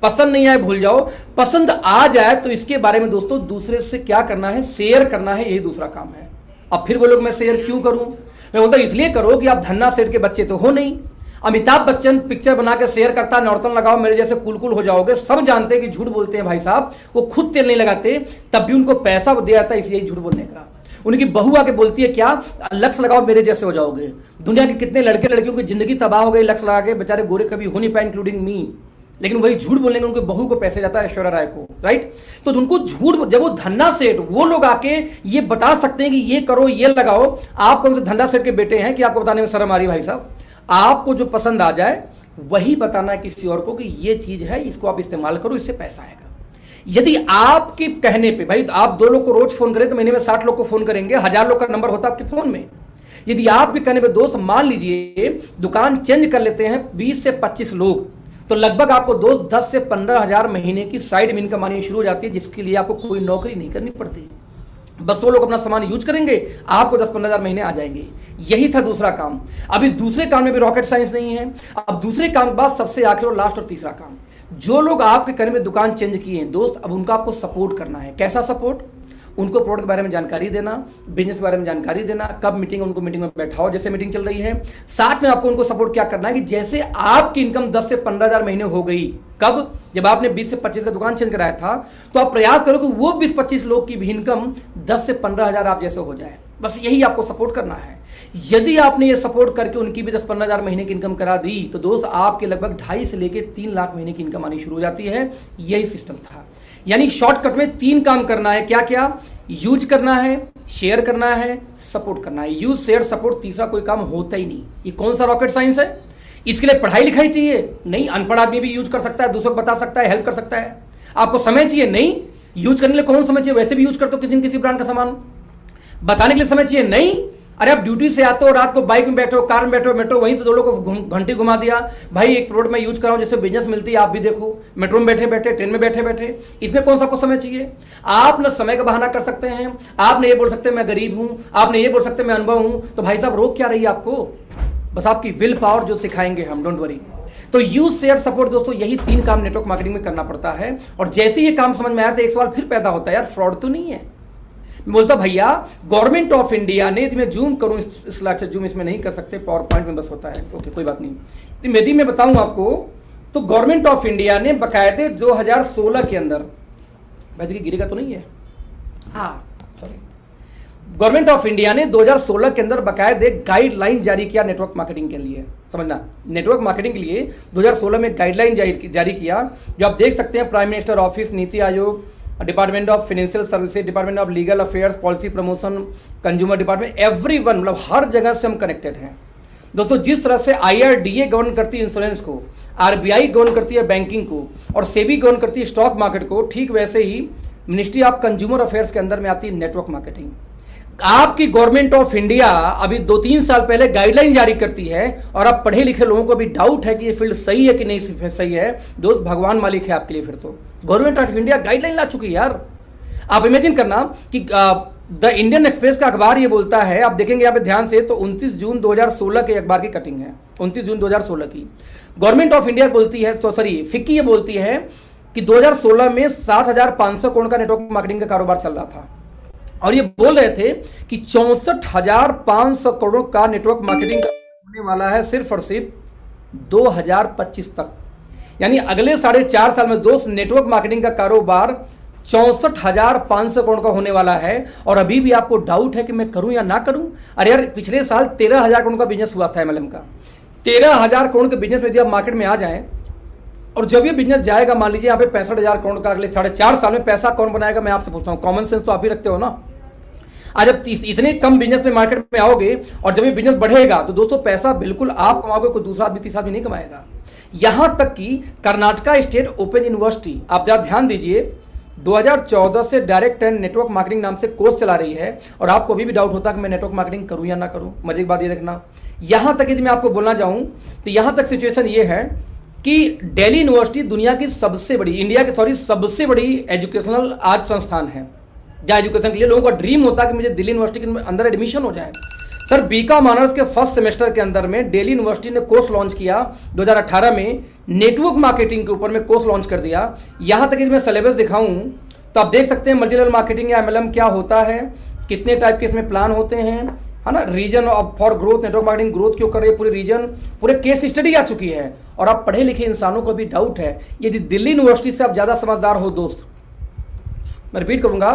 पसंद नहीं आए भूल जाओ, पसंद आ जाए तो इसके बारे में दोस्तों दूसरे से क्या करना है, शेयर करना है, यही दूसरा काम है। अब फिर वो लोग मैं शेयर क्यों करूं, मैं बोलता इसलिए करो कि आप धन्ना सेठ के बच्चे तो हो नहीं। अमिताभ बच्चन पिक्चर बना के शेयर करता है, नॉर्तन लगाओ मेरे जैसे कुल हो जाओगे। सब जानते हैं कि झूठ बोलते हैं भाई साहब, वो खुद तेल नहीं लगाते, तब भी उनको पैसा दे जाता है इसलिए झूठ बोलने का। उनकी बहू आके बोलती है क्या, लक्स लगाओ मेरे जैसे हो जाओगे। दुनिया के कितने लड़के लड़कियों की जिंदगी तबाह हो गई लक्स लगा के, बेचारे गोरे कभी हो नहीं पाए, इंक्लूडिंग मी। लेकिन वही झूठ बोलने में उनके बहू को पैसे जाता है, ऐश्वर्या राय को, राइट। तो उनको झूठ, जब वो धन्ना सेठ, वो लोग आके ये बता सकते हैं कि ये करो, ये लगाओ। आप कौन से धन्ना सेठ के बेटे हैं कि आपको बताने में शर्म आ रही भाई साहब। आपको जो पसंद आ जाए वही बताना है किसी और को कि ये चीज है, इसको आप इस्तेमाल करो, इससे पैसा आएगा। यदि आपके कहने पे, भाई तो आप 2 लोग को रोज फोन करें तो महीने में 60 लोग को फोन करेंगे, 1000 लोग का नंबर होता है आपके फोन में। यदि आपके कहने पे दोस्त मान लीजिए दुकान चेंज कर लेते हैं 20 से 25 लोग, तो लगभग आपको दोस्त 10 से 15,000 महीने की साइड में इनकम आनी शुरू हो जाती है, जिसके लिए आपको कोई नौकरी नहीं करनी पड़ती। बस वो लोग अपना सामान यूज करेंगे, आपको 10-15,000 महीने आ जाएंगे। यही था दूसरा काम। अब इस दूसरे काम में भी रॉकेट साइंस नहीं है। अब दूसरे काम के बाद सबसे आखिर और लास्ट और तीसरा काम, जो लोग आपके कहने में दुकान चेंज किए हैं दोस्त, अब उनका आपको सपोर्ट करना है। कैसा सपोर्ट? उनको प्रोडक्ट के बारे में जानकारी देना, बिजनेस के बारे में जानकारी देना, कब मीटिंग, उनको मीटिंग में बैठाओ जैसे मीटिंग चल रही है। साथ में आपको उनको सपोर्ट क्या करना है कि जैसे आपकी इनकम 10 से 15,000 महीने हो गई, कब? जब आपने 20 से 25 का दुकान चेंज कराया था, तो आप प्रयास करो कि वो 20-25 लोग की भी इनकम 10 से 15,000 आप जैसे हो जाए। बस यही आपको सपोर्ट करना है। यदि आपने ये सपोर्ट करके उनकी भी 10-15,000 महीने की इनकम करा दी, तो दोस्त आपके लगभग 2.5 से लेकर 3 लाख महीने की इनकम आनी शुरू हो जाती है। यही सिस्टम था। यानी शॉर्टकट में 3 काम करना है। क्या क्या? यूज करना है, शेयर करना है, सपोर्ट करना है। यूज, शेयर, सपोर्ट, तीसरा कोई काम होता ही नहीं। ये कौन सा रॉकेट साइंस है? इसके लिए पढ़ाई लिखाई चाहिए? नहीं। अनपढ़ आदमी भी यूज कर सकता है, दूसरों को बता सकता है, हेल्प कर सकता है। आपको समय चाहिए? नहीं। यूज करने के लिए कौन समय चाहिए? वैसे भी यूज करते हो किसी न किसी ब्रांड का सामान। बताने के लिए समय चाहिए? नहीं। अरे आप ड्यूटी से आते हो, रात को बाइक में बैठो, कार में बैठो, मेट्रो, वहीं से 2 लोग को घंटी घुमा दिया, भाई एक प्रोडक्ट मैं यूज कर रहा हूं जिससे बिजनेस मिलती है, आप भी देखो, मेट्रो में बैठे बैठे, ट्रेन में बैठे बैठे। इसमें कौन सा आपको समय चाहिए? आप न समय का बहाना कर सकते हैं, आपने ये बोल सकते हैं मैं गरीब हूं, आपने ये बोल सकते हैं मैं अनुभव हूं। तो भाई साहब रोक क्या रही है आपको? बस आपकी विल पावर जो सिखाएंगे हम, डोंट वरी। तो यूज, शेयर, सपोर्ट दोस्तों, यही 3 काम नेटवर्क मार्केटिंग में करना पड़ता है। और जैसे ये काम समझ में आया तो एक सवाल फिर पैदा होता है, यार फ्रॉड तो नहीं है? मैं बोलता भैया गवर्नमेंट ऑफ इंडिया ने, मैं जूम करूं इस स्लाइड से, जूम इसमें नहीं कर सकते, पावर पॉइंट में बस होता है, ओके कोई बात नहीं। यदि मैं बताऊं आपको तो गवर्नमेंट ऑफ इंडिया ने बकायदे 2016 के अंदर, भाई देखिए गिरेगा तो नहीं है, हाँ सॉरी, गवर्नमेंट ऑफ इंडिया ने 2016 के अंदर बकायदे गाइडलाइन जारी किया नेटवर्क मार्केटिंग के लिए। समझना, नेटवर्क मार्केटिंग के लिए 2016 में गाइडलाइन जारी किया, जो आप देख सकते हैं prime minister office, NITI Aayog, department of financial services, department of legal affairs, policy promotion, consumer department, everyone, मतलब हर जगह से हम कनेक्टेड हैं दोस्तों। जिस तरह से IRDA गवर्न करती है इंश्योरेंस को, RBI गवर्न करती है बैंकिंग को, और सेबी गवर्न करती है स्टॉक मार्केट को, ठीक वैसे ही मिनिस्ट्री ऑफ कंज्यूमर अफेयर्स के अंदर में आती है नेटवर्क मार्केटिंग। आपकी गवर्नमेंट ऑफ इंडिया अभी 2-3 साल पहले गाइडलाइन जारी करती है, और आप पढ़े लिखे लोगों को भी डाउट है कि ये फील्ड सही है कि नहीं सही है, दोस्त भगवान मालिक है आपके लिए। फिर तो गवर्नमेंट ऑफ इंडिया गाइडलाइन ला चुकी है यार। आप इमेजिन करना कि द इंडियन एक्सप्रेस का अखबार ये बोलता है, आप देखेंगे यहाँ पे ध्यान से, तो 29 जून 2016 के अखबार की कटिंग है, 29 जून 2016 की। गवर्नमेंट ऑफ इंडिया बोलती है, तो सॉरी फिक्की ये बोलती है कि 2016 में 7,500 करोड़ का नेटवर्क मार्केटिंग का कारोबार चल रहा था, और ये बोल रहे थे कि 64,500 करोड़ का नेटवर्क मार्केटिंग होने वाला है सिर्फ और सिर्फ 2025 तक। यानी अगले 4.5 साल में दोस्त नेटवर्क मार्केटिंग का कारोबार 64,500 करोड़ का होने वाला है। और अभी भी आपको डाउट है कि मैं करूं या ना करूं? अरे यार पिछले साल 13,000 करोड़ का बिजनेस हुआ था MLM का। 13,000 करोड़ के बिजनेस में यदि आप मार्केट में आ जाएं, और जब ये बिजनेस जाएगा, मान लीजिए यहाँ पे 65,000 करोड़ का, अगले 4.5 साल में पैसा कौन बनाएगा? मैं आपसे पूछता हूँ, कॉमन सेंस तो आप ही रखते हो ना। आज जब इतने कम बिजनेस में मार्केट में आओगे, और जब ये बिजनेस बढ़ेगा, तो दोस्तों पैसा बिल्कुल आप कमाओगे, कोई दूसरा आदमी तीसरा आदमी नहीं कमाएगा। यहां तक कि कर्नाटका स्टेट ओपन यूनिवर्सिटी, आप जरा ध्यान दीजिए, 2014 से डायरेक्ट एंड नेटवर्क मार्केटिंग नाम से कोर्स चला रही है। और आपको अभी भी डाउट होता है कि मैं नेटवर्क मार्केटिंग करूं या ना करूं। मजे की बात ये देखना, यहां तक यदि मैं आपको बोलना चाहूं तो यहां तक सिचुएशन ये है कि दिल्ली यूनिवर्सिटी दुनिया की सबसे बड़ी, इंडिया की सॉरी सबसे बड़ी एजुकेशनल आज संस्थान है, जहाँ एजुकेशन के लिए लोगों का ड्रीम होता है कि मुझे दिल्ली यूनिवर्सिटी के अंदर एडमिशन हो जाए। सर बीकॉम ऑनर्स के फर्स्ट सेमेस्टर के अंदर में दिल्ली यूनिवर्सिटी ने कोर्स लॉन्च किया 2018 में, नेटवर्क मार्केटिंग के ऊपर में कोर्स लॉन्च कर दिया। यहां तक कि मैं सिलेबस दिखाऊं तो आप देख सकते हैं मल्टी लेवल मार्केटिंग या MLM क्या होता है, कितने टाइप के इसमें प्लान होते हैं, है ना, reason of for growth, network marketing growth क्यों कर रही है, पूरे रीजन, पूरे केस स्टडी आ चुकी है। और आप पढ़े लिखे इंसानों को भी डाउट है, यदि दिल्ली यूनिवर्सिटी से आप ज्यादा समझदार हो दोस्त, मैं रिपीट करूंगा,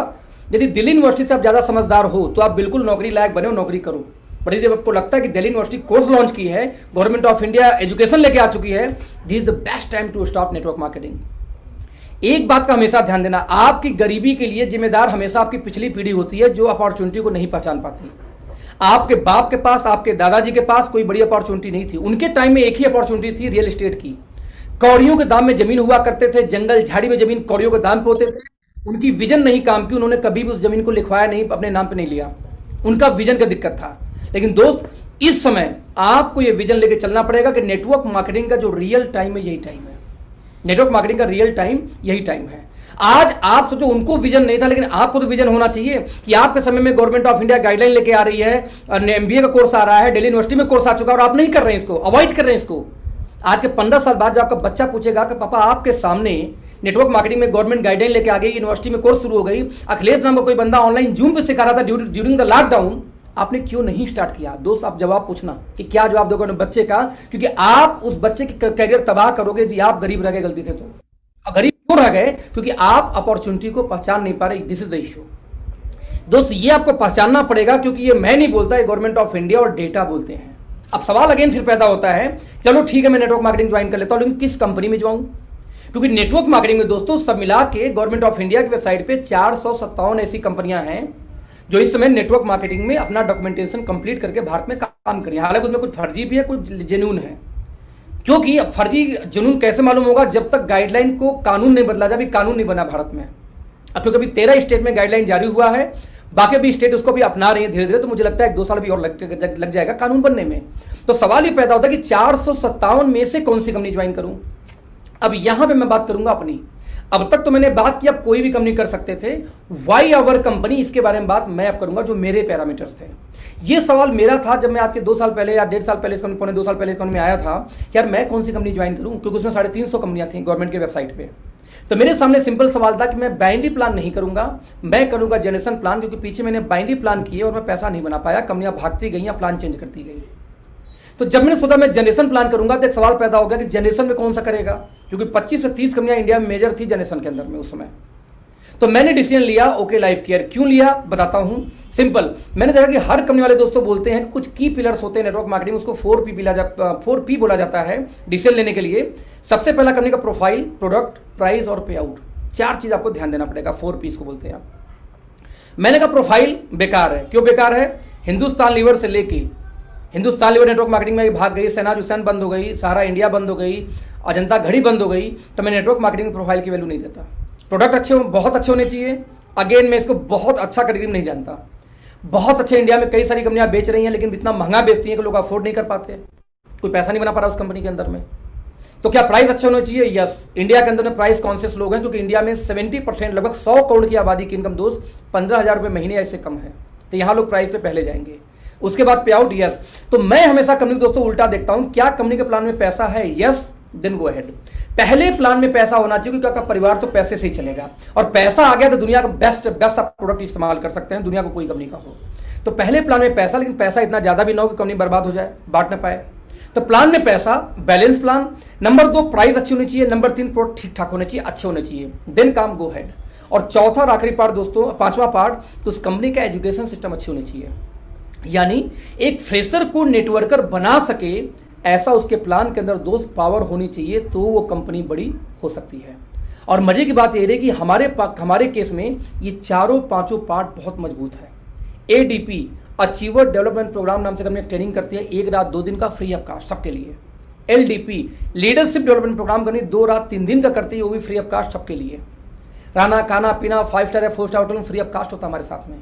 यदि दिल्ली यूनिवर्सिटी से आप ज्यादा समझदार हो तो आप बिल्कुल नौकरी लायक बने हो, नौकरी करो। पर यदि आपको लगता है कि दिल्ली यूनिवर्सिटी कोर्स लॉन्च की है, गवर्नमेंट ऑफ इंडिया एजुकेशन लेके आ चुकी है, this is the best time to start network marketing. एक बात का हमेशा ध्यान देना, आपकी गरीबी के लिए जिम्मेदार हमेशा आपकी पिछली पीढ़ी होती है, जो अपॉर्चुनिटी को नहीं पहचान पाती। आपके बाप के पास, आपके दादाजी के पास कोई बड़ी अपॉर्चुनिटी नहीं थी। उनके टाइम में एक ही अपॉर्चुनिटी थी, रियल एस्टेट की। कौड़ियों के दाम में जमीन हुआ करते थे, जंगल झाड़ी में जमीन कौड़ियों के दाम पे होते थे। उनकी विजन नहीं काम की, उन्होंने कभी भी उस जमीन को लिखवाया नहीं, अपने नाम पे नहीं लिया, उनका विजन का दिक्कत था। लेकिन दोस्त इस समय आपको यह विजन लेके चलना पड़ेगा कि नेटवर्क मार्केटिंग का जो रियल टाइम है यही टाइम है। नेटवर्क मार्केटिंग का रियल टाइम यही टाइम है। आज आप सोचो उनको विजन नहीं था, लेकिन आपको तो विजन होना चाहिए कि आपके समय में गवर्नमेंट ऑफ इंडिया गाइडलाइन लेके आ रही है, एमबीए का कोर्स आ रहा है, दिल्ली यूनिवर्सिटी में कोर्स आ चुका है और आप नहीं कर रहे हैं इसको, अवॉइड कर रहे हैं इसको। आज के 15 साल बाद जब आपका बच्चा पूछेगा कि पापा आपके सामने नेटवर्क मार्केटिंग में गवर्नमेंट गाइडलाइन लेके आ गई, यूनिवर्सिटी में कोर्स शुरू हो गई, अखिलेश नाम का कोई बंदा ऑनलाइन जूम पे सिखा रहा था ड्यूरिंग द लॉकडाउन, आपने क्यों नहीं स्टार्ट किया? दोस्त आप जवाब पूछना कि क्या जवाब दोगे बच्चे का, क्योंकि आप उस बच्चे की करियर तबाह करोगे यदि आप गरीब रह गए गलती से। तो गरीब क्यों रह गए? क्योंकि आप अपॉर्चुनिटी को पहचान नहीं पा रहे। दिस इज द इशू दोस्त, ये आपको पहचानना पड़ेगा, क्योंकि ये मैं नहीं बोलता, ये गवर्नमेंट ऑफ इंडिया और डेटा बोलते हैं। अब सवाल अगेन फिर पैदा होता है, चलो ठीक है मैं नेटवर्क मार्केटिंग ज्वाइन कर लेता हूं, लेकिन किस कंपनी में ज्वाइन? क्योंकि नेटवर्क मार्केटिंग में दोस्तों सब मिला के गवर्नमेंट ऑफ इंडिया की वेबसाइट पे 457 ऐसी कंपनियां हैं जो इस समय नेटवर्क मार्केटिंग में अपना डॉक्यूमेंटेशन कंप्लीट करके भारत में काम कर रही है। हालांकि उसमें कुछ फर्जी भी है, कुछ जेन्युइन है। क्योंकि फर्जी जुनून कैसे मालूम होगा? जब तक गाइडलाइन को कानून नहीं बदला जाए। अभी कानून नहीं बना भारत में। अब क्योंकि अभी 13 स्टेट में गाइडलाइन जारी हुआ है, बाकी भी स्टेट उसको भी अपना रही है धीरे धीरे, तो मुझे लगता है 1-2 साल भी और लग जाएगा कानून बनने में। तो सवाल ये पैदा होता है कि 457 में से कौन सी कंपनी ज्वाइन करूं? अब यहां पे मैं बात करूंगा अपनी। अब तक तो मैंने बात की अब कोई भी कंपनी कर सकते थे, वाई आवर कंपनी, इसके बारे में बात मैं अब करूंगा जो मेरे पैरामीटर्स थे। ये सवाल मेरा था जब मैं आज के 2 साल पहले या 1.5 साल पहले, पौने 2 साल पहले इस कंपनी में आया था कि यार मैं कौन सी कंपनी ज्वाइन करूं, क्योंकि उसमें 350 कंपनियां थी गवर्नमेंट के वेबसाइट पे। तो मेरे सामने सिंपल सवाल था कि मैं बाइनरी प्लान नहीं करूंगा, मैं करूंगा जनरेशन प्लान, क्योंकि पीछे मैंने बाइनरी प्लान किए और मैं पैसा नहीं बना पाया, कंपनियां भागती गई या प्लान चेंज करती गई। तो जब मैंने सोचा मैं जनरेशन प्लान करूंगा तो एक सवाल पैदा हो गया कि जनरेशन में कौन सा करेगा, क्योंकि 25 से 30 कंपनियां इंडिया में मेजर थी जनरेशन के अंदर में उस समय। तो मैंने डिसीजन लिया ओके लाइफ केयर। क्यों लिया बताता हूं, सिंपल। मैंने देखा कि हर कंपनी वाले दोस्तों बोलते हैं कि कुछ की पिलर्स होते हैं नेटवर्क मार्केटिंग, उसको 4P बोला जाता है डिसीजन लेने के लिए। सबसे पहला कंपनी का प्रोफाइल, प्रोडक्ट, प्राइस और पे आउट। 4 चीज आपको ध्यान देना पड़ेगा, 4P को बोलते हैं। मैंने कहा प्रोफाइल बेकार है। क्यों बेकार है? हिंदुस्तान लीवर से लेके हिंदुस्तान लीवर नेटवर्क मार्केटिंग में भाग गई, शहनाज हुसैन बंद हो गई, सारा इंडिया बंद हो गई, अजंता घड़ी बंद हो गई, तो मैं नेटवर्क मार्केटिंग प्रोफाइल की वैल्यू नहीं देता। प्रोडक्ट अच्छे बहुत अच्छे होने चाहिए। अगेन मैं इसको बहुत अच्छा कैटेगरी नहीं जानता। बहुत अच्छे इंडिया में कई सारी कंपनियां बेच रही हैं, लेकिन इतना महंगा बेचती हैं कि लोग अफोर्ड नहीं कर पाते, कोई पैसा नहीं बना पा रहा उस कंपनी के अंदर में। तो क्या प्राइस अच्छा होना चाहिए? यस। इंडिया के अंदर में प्राइस कॉन्शियस लोग हैं, क्योंकि इंडिया में 70% लगभग 100 करोड़ की आबादी की इनकम दोस्त 15,000 रुपये महीने ऐसे कम है, तो यहाँ लोग प्राइस पे पहले जाएंगे। उसके बाद पे आउट, यस। तो मैं हमेशा कंपनी दोस्तों उल्टा देखता हूं, क्या कंपनी के प्लान में पैसा है? Yes, then go ahead. पहले प्लान में पैसा होना चाहिए, क्योंकि आपका परिवार तो पैसे से ही चलेगा, और पैसा आ गया तो दुनिया का बेस्ट आप प्रोडक्ट इस्तेमाल कर सकते हैं, दुनिया को कोई कंपनी का हो। तो पहले प्लान में पैसा, लेकिन पैसा इतना ज्यादा भी ना हो कि कंपनी बर्बाद हो जाए, बांट ना पाए। तो प्लान में पैसा, बैलेंस प्लान। नंबर 2 प्राइस अच्छी होनी चाहिए। नंबर 3 प्रोडक्ट ठीक ठाक होने चाहिए, अच्छे होने चाहिए, देन काम गो हेड। और चौथा और आखिरी पार्ट दोस्तों, 5वां पार्ट, तो उस कंपनी का एजुकेशन सिस्टम अच्छी होनी चाहिए, यानी एक फ्रेशर को नेटवर्कर बना सके ऐसा उसके प्लान के अंदर दोस्त पावर होनी चाहिए, तो वो कंपनी बड़ी हो सकती है। और मजे की बात यह है कि हमारे केस में ये 4-5 पार्ट बहुत मजबूत है। ADP, अचीवर डेवलपमेंट प्रोग्राम नाम से कंपनी ट्रेनिंग करती है, 1 रात 2 दिन का फ्री ऑफ कास्ट सबके लिए। LDP, लीडरशिप डेवलपमेंट प्रोग्राम करनी 2 रात 3 दिन का करती है, वो भी फ्री ऑफ कास्ट सबके लिए। रहना खाना पीना 5 स्टार या 4 स्टार होटल में फ्री ऑफ कास्ट होता है हमारे साथ में।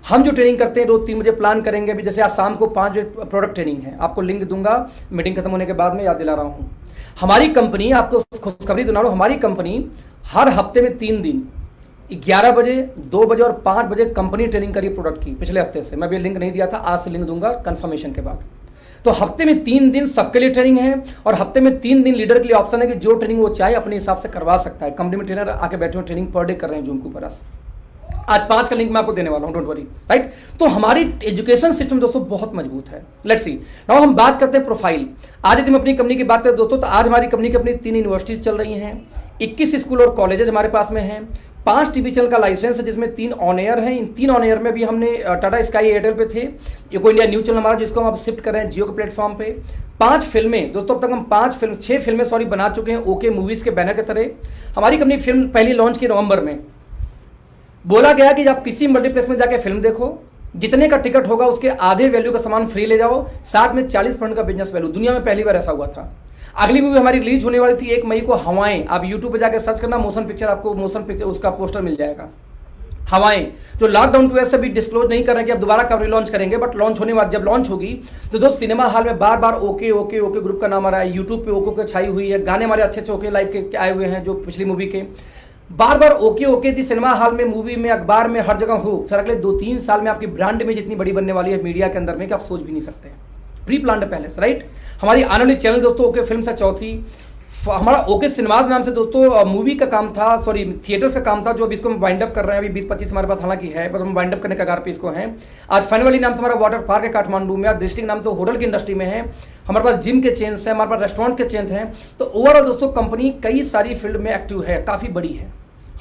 हम जो ट्रेनिंग करते हैं रोज 3 बजे प्लान करेंगे, अभी जैसे आज शाम को 5 बजे प्रोडक्ट ट्रेनिंग है, आपको लिंक दूंगा मीटिंग खत्म होने के बाद में, याद दिला रहा हूं। हमारी कंपनी, आपको खुशखबरी दिला रहा हूं, हमारी कंपनी हर हफ्ते में 3 दिन 11 बजे, 2 बजे और 5 बजे कंपनी ट्रेनिंग करी प्रोडक्ट की। पिछले हफ्ते से मैं भी लिंक नहीं दिया था, आज से लिंक दूंगा कंफर्मेशन के बाद। तो हफ्ते में 3 दिन सबके लिए ट्रेनिंग है, और हफ्ते में 3 दिन लीडर के लिए ऑप्शन है कि जो ट्रेनिंग वो चाहे अपने हिसाब से करवा सकता है। कंपनी में ट्रेनर आके बैठे हुए ट्रेनिंग पर डे कर रहे हैं जूम के ऊपर। आज 5 का लिंक मैं आपको देने वाला हूं, डोंट वरी, राइट। तो हमारी एजुकेशन सिस्टम दोस्तों बहुत मजबूत है। लेट्स सी नाउ हम बात करते हैं प्रोफाइल। आज यदि हम अपनी कंपनी की बात करें दोस्तों, तो आज हमारी कंपनी की अपनी 3 यूनिवर्सिटीज चल रही हैं, 21 स्कूल और कॉलेजेस हमारे पास में हैं, 5 टीवी चैनल का लाइसेंस है, जिसमें 3 ऑन एयर हैं। इन 3 ऑन एयर में भी हमने टाटा स्काई एयरटेल पे थे, इको इंडिया न्यूज चैनल हमारा जिसको हम अब शिफ्ट कर रहे हैं जियो के प्लेटफॉर्म पे। 5 फिल्में दोस्तों, अब तक हम 6 फिल्में बना चुके हैं ओके मूवीज के बैनर के तरह। हमारी कंपनी फिल्म पहली लॉन्च की नवंबर में। बोला गया कि आप किसी मल्टीप्लेक्स में जाके फिल्म देखो, जितने का टिकट होगा उसके आधे वैल्यू का सामान फ्री ले जाओ, साथ में 40% का बिजनेस वैल्यू। दुनिया में पहली बार ऐसा हुआ था। अगली मूवी हमारी रिलीज होने वाली थी 1 मई को, हवाएं। आप यूट्यूब पे जाकर सर्च करना, मोशन पिक्चर, आपको मोशन पिक्चर उसका पोस्टर मिल जाएगा। हवाएं जो लॉकडाउन की वजह से भी डिस्क्लोज नहीं कर रहे हैं कि अब दोबारा कब रिलॉन्च करेंगे, बट लॉन्च होने बाद जब लॉन्च होगी तो दोस्त सिनेमा हॉल में बार बार ओके ओके ओके ग्रुप का नाम आ रहा है, यूट्यूब पे ओके के छाई हुई है, गाने हमारे अच्छे अच्छे ओके लाइव के आए हुए हैं जो पिछली मूवी के, बार बार ओके ओके थी सिनेमा हॉल में, मूवी में, अखबार में, हर जगह हो। सर अगले 2-3 साल में आपकी ब्रांड में जितनी बड़ी बनने वाली है मीडिया के अंदर में कि आप सोच भी नहीं सकते, प्री प्लान्ड पहले से, राइट। हमारी आने वाली चैनल दोस्तों ओके फिल्म से चौथी, हमारा ओके सिनेमाज नाम से दोस्तों मूवी का काम था, सॉरी थिएटर्स का काम था, जो अभी इसको हम वाइंड अप कर रहे हैं, अभी 20-25 हमारे पास हालांकि है, बस हम वाइंड अप करने का कगार पे इसको हैं। आज फन वैली नाम से हमारा वाटर पार्क है काठमांडू में, आज डिस्ट्रिक्ट नाम से होटल की इंडस्ट्री में है, हमारे पास जिम के चेन्स हैं, हमारे पास रेस्टोरेंट के चेन्स हैं। तो ओवरऑल दोस्तों कंपनी कई सारी फील्ड में एक्टिव है, काफ़ी बड़ी है।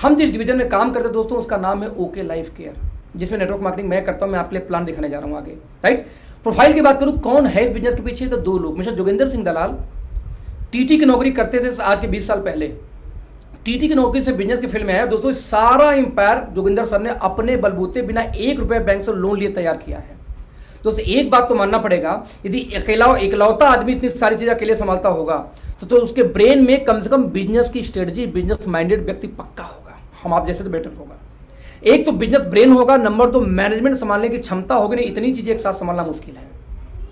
हम जिस डिवीजन में काम करते हैं दोस्तों उसका नाम है ओके लाइफ केयर, जिसमें नेटवर्क मार्केटिंग मैं करता हूँ। मैं आपके लिए प्लान दिखाने जा रहा हूँ आगे, राइट। प्रोफाइल की बात करूँ कौन है इस बिजनेस के पीछे, तो 2 लोग। मिस्टर जोगिंदर सिंह दलाल टीटी की नौकरी करते थे आज के 20 साल पहले, टीटी की नौकरी से बिजनेस की फील्ड में आया दोस्तों। सारा इंपायर जोगिंदर सर ने अपने बलबूते बिना 1 रुपए बैंक से लोन लिए तैयार किया है। दोस्तों एक बात तो मानना पड़ेगा, यदि इकलौता आदमी इतनी सारी चीजें अकेले संभालता होगा तो उसके ब्रेन में कम से कम बिजनेस की स्ट्रेटजी, बिजनेस माइंडेड व्यक्ति पक्का होगा। हम आप जैसे तो बेटर होगा। एक तो बिजनेस ब्रेन होगा, नंबर 2 मैनेजमेंट संभालने की क्षमता होगी। नहीं, इतनी चीजें एक साथ संभालना मुश्किल है।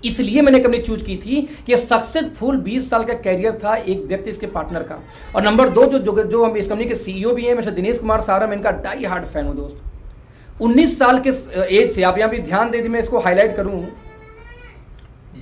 इसलिए मैंने कंपनी चूज की थी कि सक्सेसफुल 20 साल का कैरियर था एक व्यक्ति इसके पार्टनर का। और नंबर 2 जो हम इस कंपनी के सीईओ भी हैं मिस्टर दिनेश कुमार सारा, मैं इनका डाई हार्ड फैन हूं दोस्त। 19 साल के एज से, आप यहां भी ध्यान दें, मैं इसको हाईलाइट करूं,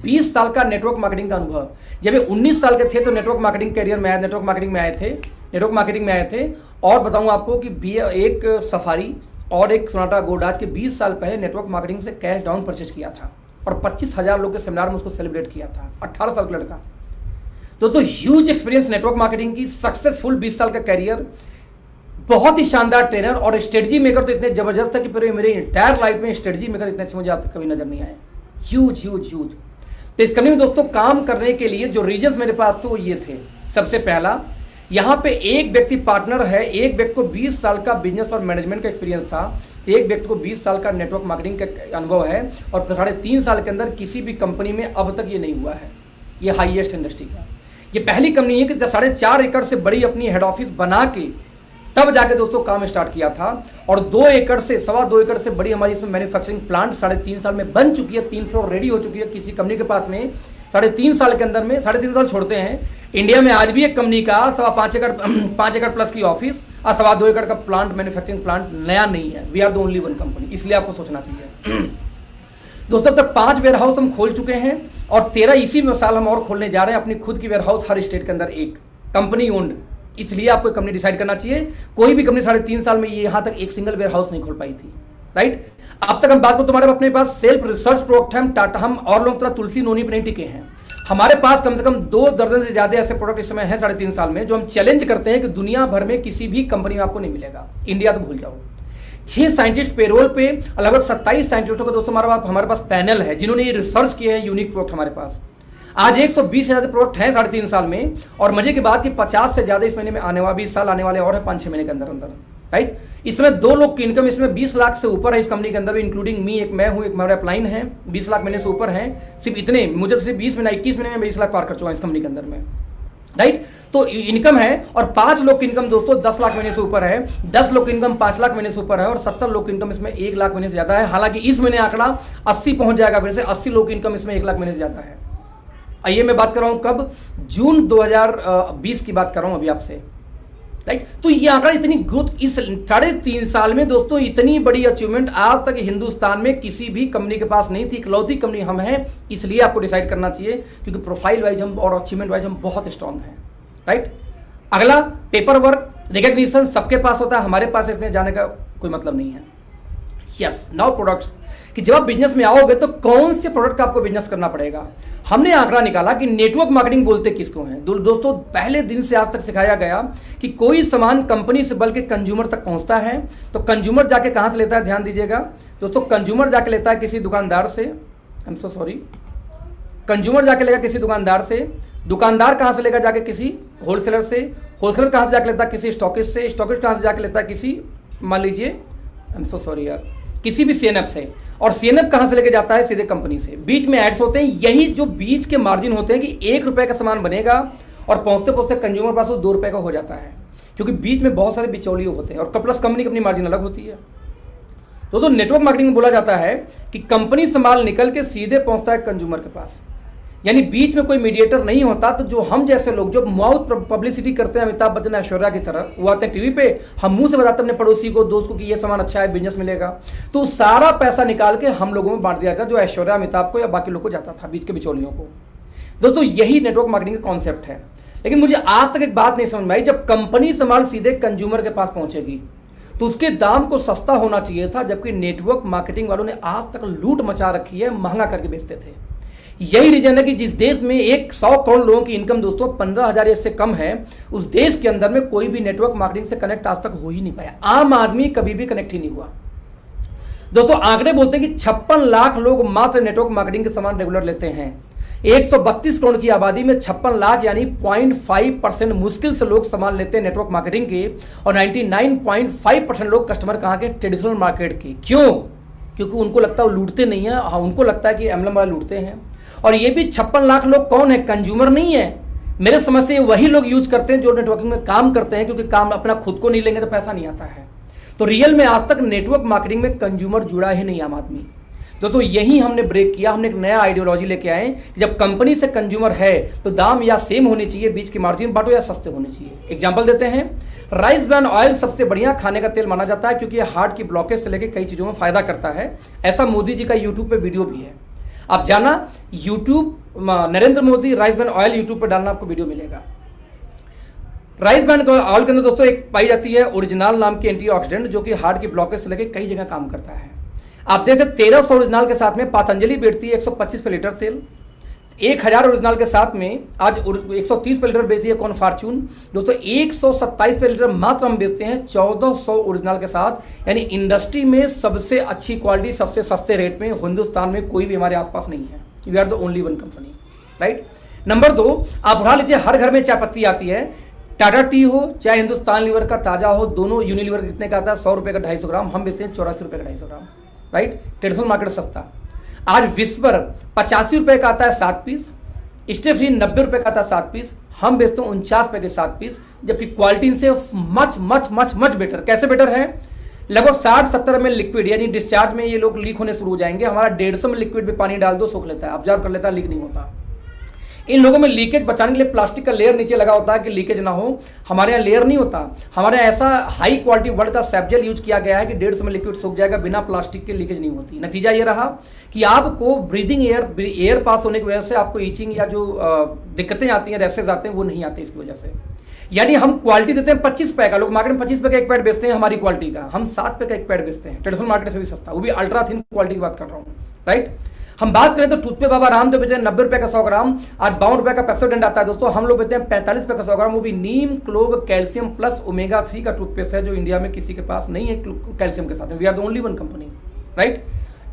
20 साल का नेटवर्क मार्केटिंग का अनुभव। जब ये 19 साल के थे तो नेटवर्क मार्केटिंग कैरियर में आए, नेटवर्क मार्केटिंग में आए थे। और बताऊं आपको कि एक सफारी और एक सोनाटा गोल्ड आज के 20 साल पहले नेटवर्क मार्केटिंग से कैश डाउन परचेज किया था और 25,000 लोग के सेमिनार में उसको सेलिब्रेट किया था। 18 साल का लड़का दोस्तों, ह्यूज एक्सपीरियंस नेटवर्क मार्केटिंग की, सक्सेसफुल 20 साल का कैरियर, बहुत ही शानदार ट्रेनर और स्ट्रेटजी मेकर तो इतने जबरदस्त था कि पूरे मेरे इंटायर लाइफ में स्ट्रेटजी मेकर इतने अच्छे मुझे आज तक कभी नजर नहीं आए। Huge huge huge. तो इस कंपनी में दोस्तों काम करने के लिए जो रीजंस मेरे पास थे वो ये थे। सबसे पहला, यहाँ पे एक व्यक्ति पार्टनर है, एक व्यक्ति को 20 साल का बिजनेस और मैनेजमेंट का एक्सपीरियंस था, एक व्यक्ति को 20 साल का नेटवर्क मार्केटिंग का अनुभव है और 3.5 साल के अंदर किसी भी कंपनी में अब तक ये नहीं हुआ है। ये हाईएस्ट इंडस्ट्री का ये पहली कंपनी है कि 4.5 एकड़ से बड़ी अपनी हेड ऑफिस बना के तब जाके दोस्तों काम स्टार्ट किया था। और 2 एकड़ से 2.25 एकड़ से बड़ी हमारी इसमें मैन्युफैक्चरिंग प्लांट 3.5 साल में बन चुकी है। 3 फ्लोर रेडी हो चुकी है किसी कंपनी के पास में 3.5 साल के अंदर में। 3.5 साल छोड़ते हैं, इंडिया में आज भी एक कंपनी का 5 एकड़ प्लस की ऑफिस और 2.25 एकड़ का प्लांट, मैन्युफैक्चरिंग प्लांट नया नहीं है। We are the only one company, इसलिए आपको सोचना चाहिए। दोस्तों अब तक 5 वेयर हाउस हम खोल चुके हैं और 13 इसी साल हम और खोलने जा रहे हैं। अपनी खुद की वेयर हाउस हर स्टेट के अंदर एक कंपनी ओन्ड, इसलिए आपको कंपनी डिसाइड करना चाहिए। कोई भी कंपनी 3.5 साल में ये यहां तक एक सिंगल वेयर हाउस नहीं खोल पाई थी, राइट। अब तक हम बात करें तुम्हारे अपने पास सेल्फ रिसर्च प्रोडक्ट है, टाटा हम और लोग तरह तुलसी नोनी पर नहीं टिके हैं। हमारे पास कम से कम 2 दर्जन से ज्यादा ऐसे प्रोडक्ट इस समय है 3.5 साल में, जो हम चैलेंज करते हैं कि दुनिया भर में किसी भी कंपनी में आपको नहीं मिलेगा। इंडिया तो भूल जाओ। 6 साइंटिस्ट पेरोल पे, लगभग 27 साइंटिस्टों का दोस्तों हमारे पास पैनल है जिन्होंने ये रिसर्च किया है यूनिक प्रोडक्ट हमारे पास। आज 120 से ज्यादा प्रोडक्ट हैं 3.5 साल में। और मजे की बात कि 50 से ज्यादा इस महीने में आने वाले, 20 साल आने वाले और है 5-6 महीने के अंदर अंदर, राइट। इसमें 2 लोग की इनकम इसमें 20 लाख से ऊपर है इस कंपनी के अंदर, इंक्लूडिंग मी, एक मैं हूं, एक मेरा अपलाइन है। 20 लाख महीने से ऊपर है। सिर्फ इतने मुझे सिर्फ 20 महीने 21 महीने में 20 लाख पार कर चुका हूं इस कंपनी के अंदर में, राइट। तो इनकम है और 5 लोग की इनकम दोस्तों 10 लाख महीने से ऊपर है, 10 लोग की इनकम 5 लाख महीने से ऊपर है और 70 लोग की इनकम इसमें 1 लाख महीने से ज्यादा है। हालांकि इस महीने आंकड़ा 80 पहुंच जाएगा, फिर से 80 लोग की इनकम इसमें 1 लाख महीने से ज्यादा है। आइए मैं बात कर रहा हूं कब, जून 2020 की बात कर रहा हूं अभी आपसे, राइट। तो ये आंकड़ा, इतनी ग्रोथ इस 3.5 साल में दोस्तों, इतनी बड़ी अचीवमेंट आज तक हिंदुस्तान में किसी भी कंपनी के पास नहीं थी। इकलौती कंपनी हम हैं, इसलिए आपको डिसाइड करना चाहिए क्योंकि प्रोफाइल वाइज हम और अचीवमेंट वाइज हम बहुत स्ट्रांग हैं, राइट। अगला, पेपर वर्क रिकॉग्निशन सबके पास होता है, हमारे पास इसमें जाने का कोई मतलब नहीं है। यस, नाउ प्रोडक्ट, कि जब आप बिजनेस में आओगे तो कौन से प्रोडक्ट का आपको बिजनेस करना पड़ेगा। हमने आंकड़ा निकाला कि नेटवर्क मार्केटिंग बोलते किसको हैं। दोस्तों पहले दिन से आज तक सिखाया गया कि कोई सामान कंपनी से बल्कि कंज्यूमर तक पहुंचता है तो कंज्यूमर जाके कहां से लेता है, ध्यान दीजिएगा दोस्तों। कंज्यूमर जाके लेता है किसी दुकानदार से, I am so sorry, consumer जाके लेगा किसी दुकानदार से, दुकानदार कहां से लेगा जाके किसी होलसेलर से, होलसेलर कहां से जाके लेता है किसी स्टॉकिस्ट से, स्टॉकिस्ट कहां से जाके लेता है किसी, मान लीजिए, आई एम सो सॉरी यार, किसी भी सीएनएफ से, और सीएनएफ कहां से लेके जाता है सीधे कंपनी से। बीच में एड्स होते हैं, यही जो बीच के मार्जिन होते हैं कि 1 रुपए का सामान बनेगा और पहुंचते पहुंचते कंज्यूमर पास वो 2 रुपए का हो जाता है, क्योंकि बीच में बहुत सारे बिचौलिए होते हैं। और प्लस कंपनी की अपनी मार्जिन अलग होती है, दोस्तों नेटवर्क मार्केटिंग में बोला जाता है कि कंपनी से माल निकल के सीधे पहुंचता है कंज्यूमर के पास, यानी बीच में कोई मीडिएटर नहीं होता। तो जो हम जैसे लोग जो माउथ पब्लिसिटी करते हैं अमिताभ बच्चन ऐश्वर्या की तरह, वो आते हैं टीवी पे, हम मुंह से बताते हैं अपने पड़ोसी को, दोस्त को कि ये सामान अच्छा है, बिजनेस मिलेगा, तो सारा पैसा निकाल के हम लोगों में बांट दिया जाता है, जो ऐश्वर्या अमिताभ को या बाकी लोग को जाता था, बीच के बिचौलियों को। दोस्तों यही नेटवर्क मार्केटिंग का कॉन्सेप्ट है। लेकिन मुझे आज तक एक बात नहीं समझ में आई, जब कंपनी से माल सीधे कंज्यूमर के पास पहुंचेगी तो उसके दाम को सस्ता होना चाहिए था, जबकि नेटवर्क मार्केटिंग वालों ने आज तक लूट मचा रखी है, महंगा करके बेचते थे। यही रीजन है कि जिस देश में 100 करोड़ लोगों की इनकम दोस्तों 15,000 से कम है, उस देश के अंदर में कोई भी नेटवर्क मार्केटिंग से कनेक्ट आज तक हो ही नहीं पाया। आम आदमी कभी भी कनेक्ट ही नहीं हुआ। दोस्तों आंकड़े बोलते हैं कि 56 लाख लोग मात्र नेटवर्क मार्केटिंग के सामान रेगुलर लेते हैं। 132 करोड़ की आबादी में 56 लाख यानी 0.5% मुश्किल से लोग सामान लेते हैं नेटवर्क मार्केटिंग के, और 99.5% लोग कस्टमर कहाँ के, ट्रेडिशनल मार्केट के। क्यों? क्योंकि उनको लगता है वो लूटते नहीं है। हाँ, उनको लगता है कि एमएलएम वाले लूटते हैं। और ये भी 56 लाख लोग कौन है? कंज्यूमर नहीं है। मेरे समझ से वही लोग यूज करते हैं जो नेटवर्किंग में काम करते हैं, क्योंकि काम अपना खुद को नहीं लेंगे तो पैसा नहीं आता है। तो रियल में आज तक नेटवर्क मार्केटिंग में कंज्यूमर जुड़ा ही नहीं आम आदमी। दोस्तों यही हमने ब्रेक किया। हमने एक नया आइडियोलॉजी लेके आए कि जब कंपनी से कंज्यूमर है तो दाम या सेम होने चाहिए, बीच की मार्जिन बांटो, या सस्ते होने चाहिए। एग्जांपल देते हैं, राइस ब्रान ऑयल सबसे बढ़िया खाने का तेल माना जाता है, क्योंकि ये हार्ट की ब्लॉकेज से लेकर कई चीजों में फायदा करता है। ऐसा मोदी जी का यूट्यूब पे वीडियो भी है, आप जाना YouTube Narendra Modi rice bran oil YouTube पर डालना, आपको वीडियो मिलेगा। राइस ब्रान ऑयल के अंदर दोस्तों एक पाई जाती है ओरिजिनल नाम की एंटीऑक्सीडेंट, जो कि हार्ट की ब्लॉकेज से लेकर कई जगह काम करता है। आप देख सकते 1300 ओरिजिनल के साथ में पतंजलि बेचती है 125 पे लीटर तेल। 1000 ओरिजिनल के साथ में आज 130 पे लीटर बेचती है कौन, फॉर्च्यून। दोस्तों 127 पे लीटर मात्र हम बेचते हैं 1400 ओरिजिनल के साथ। यानी इंडस्ट्री में सबसे अच्छी क्वालिटी सबसे सस्ते रेट में हिंदुस्तान में कोई भी हमारे आसपास नहीं है। We are the only one company, right. Number 2, आप उठा लीजिए, हर घर में चाय पत्ती आती है। टाटा टी हो चाहे हिंदुस्तान लीवर का ताजा हो, दोनों यूनिलीवर कितने का आता है? 100 रुपए का 250 ग्राम, हम बेचते हैं 84 रुपए का 250 ग्राम, राइट। ट्रेडिशनल मार्केट सस्ता। आज विस्पर 85 रुपए का आता है 7 पीस, स्टेफ्री 90 रुपए का आता है 7 पीस, हम बेचते हैं 49 रुपए के 7 पीस, जबकि क्वालिटी इनसे much much much much better. कैसे बेटर है? लगभग 60-70 ml लिक्विड, यानी डिस्चार्ज में ये लोग लीक होने शुरू हो जाएंगे। हमारा 150 ml लिक्विड में पानी डाल दो, सोख लेता है, ऑब्जर्व कर लेता है, लीक नहीं होता। इन लोगों में लीकेज बचाने के लिए प्लास्टिक का लेयर नीचे लगा होता है कि लीकेज ना हो। हमारे यहाँ लेयर नहीं होता। हमारे यहाँ ऐसा हाई क्वालिटी वर्ल्ड का सैपजेल यूज किया गया है कि 150 में लिक्विड सूख जाएगा, बिना प्लास्टिक के लीकेज नहीं होती। नतीजा ये रहा कि आपको ब्रीदिंग एयर पास होने की वजह से आपको ईचिंग या जो दिक्कतें आती हैं, रैसेज आते हैं, वो नहीं आते इसकी वजह से। यानी हम क्वालिटी देते हैं 25 रुपए का, लोग मार्केट में 25 रुपए का एक पैड बेचते हैं, हमारी क्वालिटी का हम 7 रुपए का एक पैड बेचते हैं, ट्रेडिशनल मार्केट से भी सस्ता, वो भी अल्ट्रा थिन क्वालिटी की बात कर रहा हूँ, राइट। हम बात करें तो टूथपे बाबा रामदेव बेचते हैं 90 रुपए का 100 ग्राम, आज 52 रुपए का पेप्सोडेंट आता है दोस्तों, हम लोग बेचते हैं 45 रुपए का 100 ग्राम, वो भी नीम क्लोव कैल्शियम प्लस ओमेगा 3 का टूथपेस्ट है, जो इंडिया में किसी के पास नहीं है कैल्शियम के साथ। We are the only one company, right.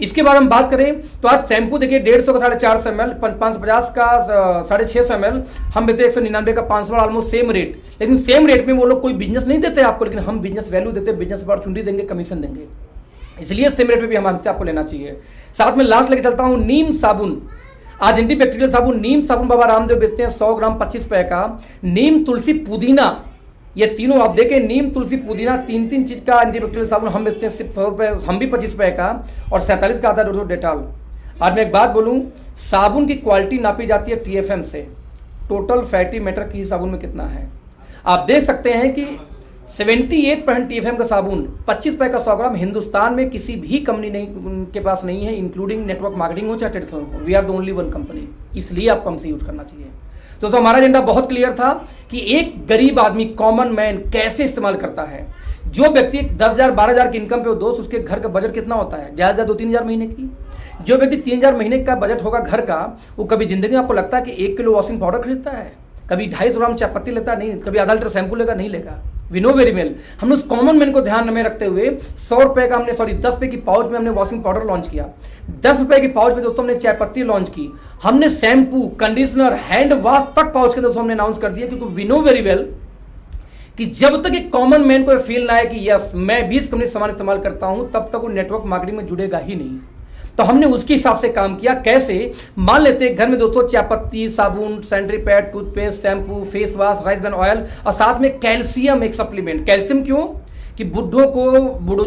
इसके बाद हम बात करें तो आज शैम्पू देखिए 150 का 450 ml, 550 का 650 ml, हम बेचते हैं 199 का 500, ऑलमोस्ट सेम रेट। लेकिन सेम रेट में वो लोग कोई बिजनेस नहीं देते आपको, लेकिन हम बिजनेस वैल्यू देते हैं, बिजनेस अपॉर्चुनिटी देंगे, कमीशन देंगे, इसलिए सेम रेट पे भी हमसे आपको लेना चाहिए। साथ में लास्ट लेके चलता हूं नीम साबुन। आज एंटीबैक्टीरियल साबुन नीम साबुन बाबा रामदेव बेचते हैं 100 ग्राम 25 रुपए का। नीम तुलसी पुदीना, ये तीनों आप देखें, नीम तुलसी पुदीना, 3 चीज का एंटीबैक्टीरियल साबुन हम बेचते हैं सिर्फ 100 रुपए, हम भी 25 रुपए का, और 47 का आता है दोस्तों डेटॉल। आज मैं एक बात बोलूं, साबुन की क्वालिटी नापी जाती है TFM से, टोटल फैटी मैटर की साबुन में कितना है। आप देख सकते हैं कि 78% TFM का साबुन 25 रुपए का 100 ग्राम हिंदुस्तान में किसी भी कंपनी नहीं के पास नहीं है, इंक्लूडिंग नेटवर्क मार्केटिंग हो चाहे ट्रेडिशनल हो। We are the only one company, इसलिए आपको हमसे यूज करना चाहिए। तो हमारा एजेंडा बहुत क्लियर था कि एक गरीब आदमी, कॉमन मैन कैसे इस्तेमाल करता है। जो व्यक्ति 10,000 12,000 की इनकम पे हो दोस्त, उसके घर का बजट कितना होता है? ज्यादा 2-3 हज़ार महीने की। जो व्यक्ति 3,000 महीने का बजट होगा घर का, वो कभी जिंदगी में आपको लगता है कि 1 किलो वॉशिंग पाउडर खरीदता है, कभी 250 ग्राम चाय पत्ती लेता नहीं, कभी आधा लीटर शैम्पू लेगा, नहीं लेगा। We know very well. हमने उस कॉमन मैन को ध्यान में रखते हुए 100 रुपए का 10 रुपए की पाउच में हमने वॉशिंग पाउडर लॉन्च किया, 10 रुपए की पाउच में दोस्तों हमने चाय पत्ती लॉन्च की, हमने शैम्पू, कंडीशनर, हैंड वॉश तक पाउच के दोस्तों हमने अनाउंस कर दिया, क्योंकि वी नो वेरी वेल कि जब तक एक कॉमन मैन को फील ना है कि यस मैं भी इस कंपनी सामान इस्तेमाल करता हूं, तब तक वो नेटवर्क मार्केटिंग में जुड़ेगा ही नहीं। तो हमने उसके हिसाब से काम किया। कैसे? मान लेते हैं घर में दोस्तों चाय पत्ती, साबुन, sanitary pad, toothpaste, shampoo, face wash, rice bran oil, और साथ में कैल्शियम एक सप्लीमेंट। कैल्शियम क्यों? कि बुढ़ों को,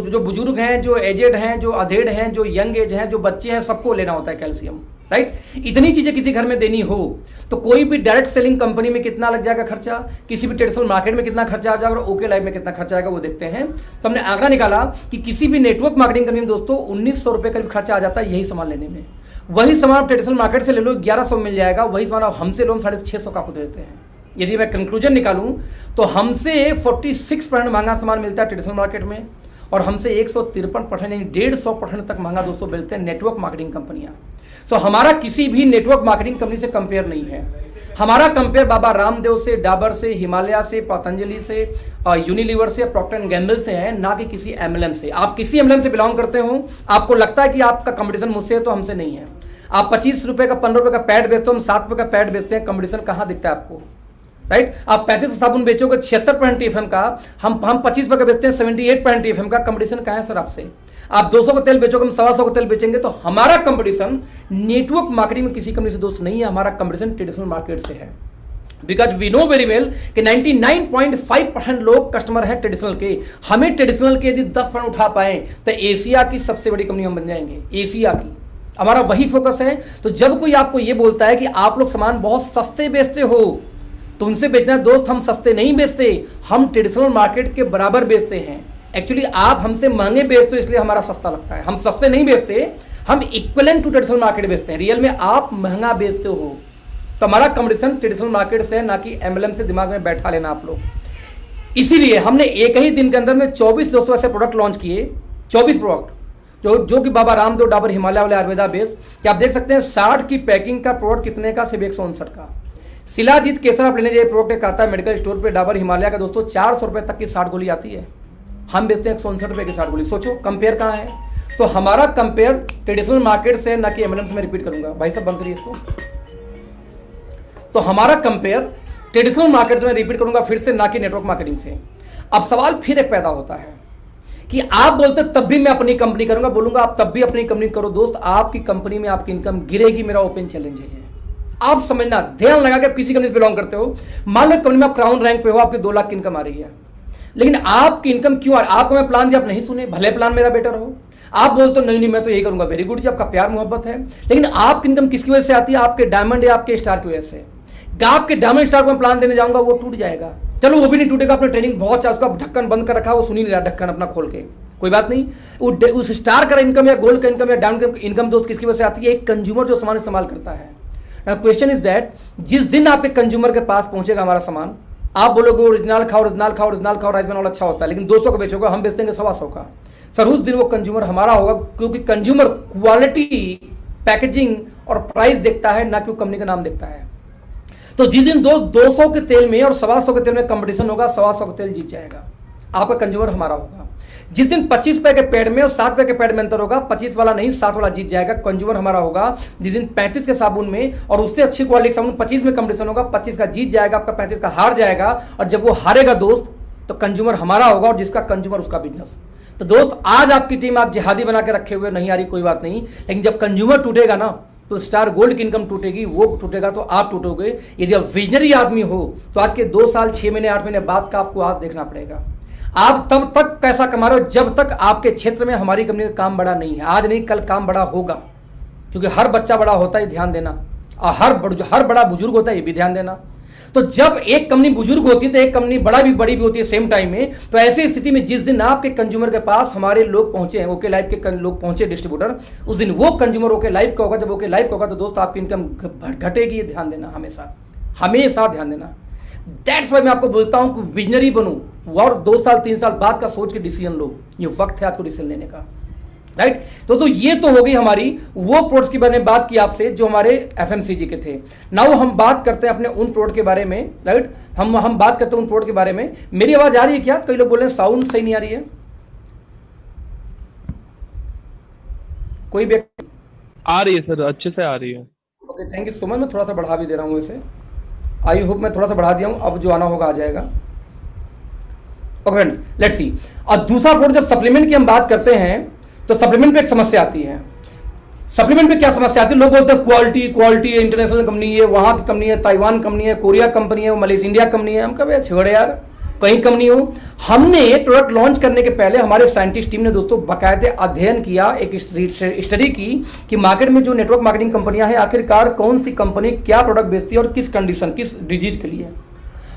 जो बुजुर्ग हैं, जो एजेड हैं, जो अधेड़ हैं, जो यंग एज हैं, जो बच्चे हैं, सबको लेना होता है कैल्शियम, राइट। इतनी चीजें किसी घर में देनी हो तो कोई भी डायरेक्ट सेलिंग कंपनी में कितना लग जाएगा खर्चा, किसी भी ट्रेडिशनल मार्केट में कितना खर्चा आ जाएगा और ओके लाइफ में कितना खर्चा आएगा वो देखते हैं। तो हमने आंकड़ा निकाला कि किसी भी नेटवर्क मार्केटिंग कंपनी में दोस्तों 1900 रुपए करीब खर्चा आ जाता है यही सामान लेने में। वही सामान आप ट्रेडिशनल मार्केट से ले लो 1100 मिल जाएगा, वही सामान आप हमसे लो 650 का आपको देते हैं। यदि मैं कंक्लूजन निकालूं तो हमसे 46% महंगा सामान मिलता है ट्रेडिशनल मार्केट में और हमसे 153% यानी 150% तक महंगा दोस्तों मिलते हैं नेटवर्क मार्केटिंग कंपनियां। सो हमारा किसी भी नेटवर्क मार्केटिंग कंपनी से कंपेयर नहीं है। हमारा कंपेयर बाबा रामदेव से, डाबर से, हिमालय से, पतंजलि से, यूनिलीवर से, प्रॉक्टर एंड गैम्बल से है, ना कि किसी एमएलएम से। आप किसी एमएलएम से बिलोंग करते हो, आपको लगता है कि आपका कंपटीशन मुझसे है, तो हमसे नहीं है। आप 25 रुपए का 15 रुपए का पैड बेचते हो, हम 7 रुपए का पैड बेचते हैं, कंपटीशन कहां दिखता है आपको, राइट। आप 35 का साबुन बेचोगे 76% टीएफएम का, हम 25 रुपए का बेचते हैं 78% टीएफएम का, कंपटीशन कहां है सर आपसे। आप 200 का तेल बेचोगे, हम 125 का तेल बेचेंगे, तो हमारा कंपटीशन नेटवर्क मार्केटिंग में किसी कंपनी से दोस्त नहीं है, हमारा कंपटीशन ट्रेडिशनल मार्केट से है। Because we know very well कि 99.5% लोग कस्टमर हैं ट्रेडिशनल के। हमें ट्रेडिशनल के यदि 10% उठा पाए तो एशिया की सबसे बड़ी कंपनी हम बन जाएंगे, एशिया की। हमारा वही फोकस है। तो जब कोई आपको यह बोलता है कि आप लोग सामान बहुत सस्ते बेचते हो, तो उनसे बेचना है दोस्त, हम सस्ते नहीं बेचते, हम ट्रेडिशनल मार्केट के बराबर बेचते हैं। एक्चुअली आप हमसे महंगे बेचते हो इसलिए हमारा सस्ता लगता है। हम सस्ते नहीं बेचते, हम इक्विवेलेंट टू ट्रेडिशनल मार्केट बेचते हैं। रियल में आप महंगा बेचते हो। तो हमारा कंपटीशन ट्रेडिशनल मार्केट से है, ना कि एमएलएम से। दिमाग में बैठा लेना आप लोग। इसीलिए हमने एक ही दिन के अंदर में 24 दोस्तों ऐसे प्रोडक्ट लॉन्च किए, 24 प्रोडक्ट जो कि बाबा रामदेव, डाबर, हिमालय वाले आयुर्वेदा बेस कि आप देख सकते हैं 60 की पैकिंग का प्रोडक्ट कितने का, सिर्फ 159 का। शिलाजीत केसर आप लेने जाइए, प्रोडक्ट एक आता है मेडिकल स्टोर पे, डाबर हिमालय का दोस्तों 400 रुपए तक की 60 गोली आती है, हम बेचते हैं 159 रुपए की 60 गोली। सोचो कंपेयर कहाँ है। तो हमारा कंपेयर ट्रेडिशनल मार्केट से, ना कि एमएलएम से। मैं रिपीट करूंगा, भाई साहब बंद करिए इसको। तो हमारा कंपेयर ट्रेडिशनल मार्केट से, मैं रिपीट करूंगा फिर से, ना कि नेटवर्क मार्केटिंग से। अब सवाल फिर एक पैदा होता है कि आप बोलते तब भी मैं अपनी कंपनी करूंगा, बोलूंगा आप तब भी अपनी कंपनी करो। दोस्त, आपकी कंपनी में आपकी इनकम गिरेगी, मेरा ओपन चैलेंज है। आप समझना, ध्यान लगा के आप किसी कंपनी से बिलोंग करते हो, मान लो कंपनी में आप क्राउन रैंक पे हो, आपकी 2 लाख की इनकम आ रही है, लेकिन आपकी इनकम क्यों आ रही है? आपको मैं प्लान दिया, आप नहीं सुने, भले प्लान मेरा बेटर हो, आप बोलते हो नहीं नहीं मैं तो यही करूंगा, वेरी गुड जी, आपका प्यार मोहब्बत है। लेकिन आपकी इनकम किसकी वजह से आती है? आपके डायमंड या आपके स्टार की वजह से। आपके डायमंड स्टार को मैं प्लान देने जाऊंगा, वो टूट जाएगा। चलो वो भी नहीं टूटेगा, आपने ट्रेनिंग बहुत चाह, उसका ढक्कन बंद कर रखा, वो सुन ही नहीं रहा ढक्कन अपना खोल के, कोई बात नहीं। उस स्टार का इनकम या गोल्ड का इनकम या डायमंड का इनकम दोस्त किसकी वजह से आती है? एक कंज्यूमर जो सामान इस्तेमाल करता है। क्वेश्चन इज दैट, जिस दिन आपके कंज्यूमर के पास पहुंचेगा हमारा सामान, आप बोलोगे ओरिजिनल खाओ, ओरिजिनल खाओ, ओरिजिनल खाओ, राइस बनाओ अच्छा होता है, लेकिन 200 का बेचोगे, हम बेचते हैं 125 का। सर उस दिन वो कंज्यूमर हमारा होगा, क्योंकि कंज्यूमर क्वालिटी, पैकेजिंग और प्राइस देखता है, ना कि कंपनी का नाम देखता है। तो जिस दिन 200 के तेल में और 125 के तेल में कंपटीशन होगा, 125 का तेल जीत जाएगा, आपका कंज्यूमर हमारा होगा। जिस दिन 25 रुपए के पैड में और 7 रुपए के पैड में अंतर होगा, 25 वाला नहीं 7 वाला जीत जाएगा, कंज्यूमर हमारा होगा। जिस दिन 35 के साबुन में और उससे अच्छी क्वालिटी साबुन 25 में कंपटीशन होगा, 25 का जीत जाएगा, आपका 35 का हार जाएगा। और जब वो हारेगा दोस्त, तो कंज्यूमर हमारा होगा, और जिसका कंज्यूमर उसका बिजनेस। तो दोस्त, आज आपकी टीम आप जिहादी बना के रखे हुए नहीं आ रही, कोई बात नहीं, लेकिन जब कंज्यूमर टूटेगा ना, तो स्टार गोल्ड की इनकम टूटेगी, वो टूटेगा तो आप टूटोगे। यदि आप विजनरी आदमी हो तो आज के 2 साल 6 महीने 8 महीने बाद का आपको आज देखना पड़ेगा। आप तब तक पैसा कमा रहे हो जब तक आपके क्षेत्र में हमारी कंपनी का काम बड़ा नहीं है। आज नहीं कल काम बड़ा होगा, क्योंकि हर बच्चा बड़ा होता है, ध्यान देना, और हर बड़ा बुजुर्ग होता है, ये भी ध्यान देना। तो जब एक कंपनी बुजुर्ग होती है तो एक कंपनी बड़ी भी होती है सेम टाइम में। तो ऐसी स्थिति में जिस दिन आपके कंज्यूमर के पास हमारे लोग पहुंचे हैं, ओके लाइफ के लोग पहुंचे डिस्ट्रीब्यूटर, उस दिन वो कंज्यूमर ओके लाइफ का होगा। जब ओके लाइफ का होगा तो दोस्त आपकी इनकम घटेगी, ये ध्यान देना, हमेशा हमेशा ध्यान देना। दैट्स वाई मैं आपको बोलता हूं कि विजनरी बनो और 2 साल 3 साल बाद का सोच के डिसीजन लो। ये वक्त है आपको डिसीजन लेने का, राइट। तो ये तो हो गई हमारी वो प्रोडक्ट्स की मैंने बात की आपसे जो हमारे एफएमसीजी के थे। नाउ हम बात करते हैं अपने उन प्रोडक्ट के बारे में, राइट। हम बात करते हैं उन प्रोडक्ट के बारे में। मेरी आवाज आ रही है क्या? कई लोग बोल रहे हैं साउंड सही नहीं आ रही है, कोई व्यक्ति? आ रही है सर, अच्छे से आ रही है। Okay, thank you so much. मैं थोड़ा सा बढ़ा भी दे रहा हूँ इसे, आई होप मैं थोड़ा सा बढ़ा दिया हूं, अब जो आना होगा आ जाएगा। Okay friends, let's see. और दूसरा प्रोडक्ट, जब सप्लीमेंट की हम बात करते हैं तो सप्लीमेंट पे एक समस्या आती है। सप्लीमेंट पे क्या समस्या आती है? लोग बोलते हैं क्वालिटी है, इंटरनेशनल कंपनी है, वहां की कंपनी है, ताइवान कंपनी है, कोरिया कंपनी है, मलेशिया इंडिया कंपनी है। हम कभी छोड़े यार, कहीं कम नहीं हो। हमने प्रोडक्ट लॉन्च करने के पहले हमारे साइंटिस्ट टीम ने दोस्तों बाकायदे अध्ययन किया, एक स्टडी की कि मार्केट में जो नेटवर्क मार्केटिंग कंपनियां हैं आखिरकार कौन सी कंपनी क्या प्रोडक्ट बेचती है और किस कंडीशन, किस डिजीज के लिए।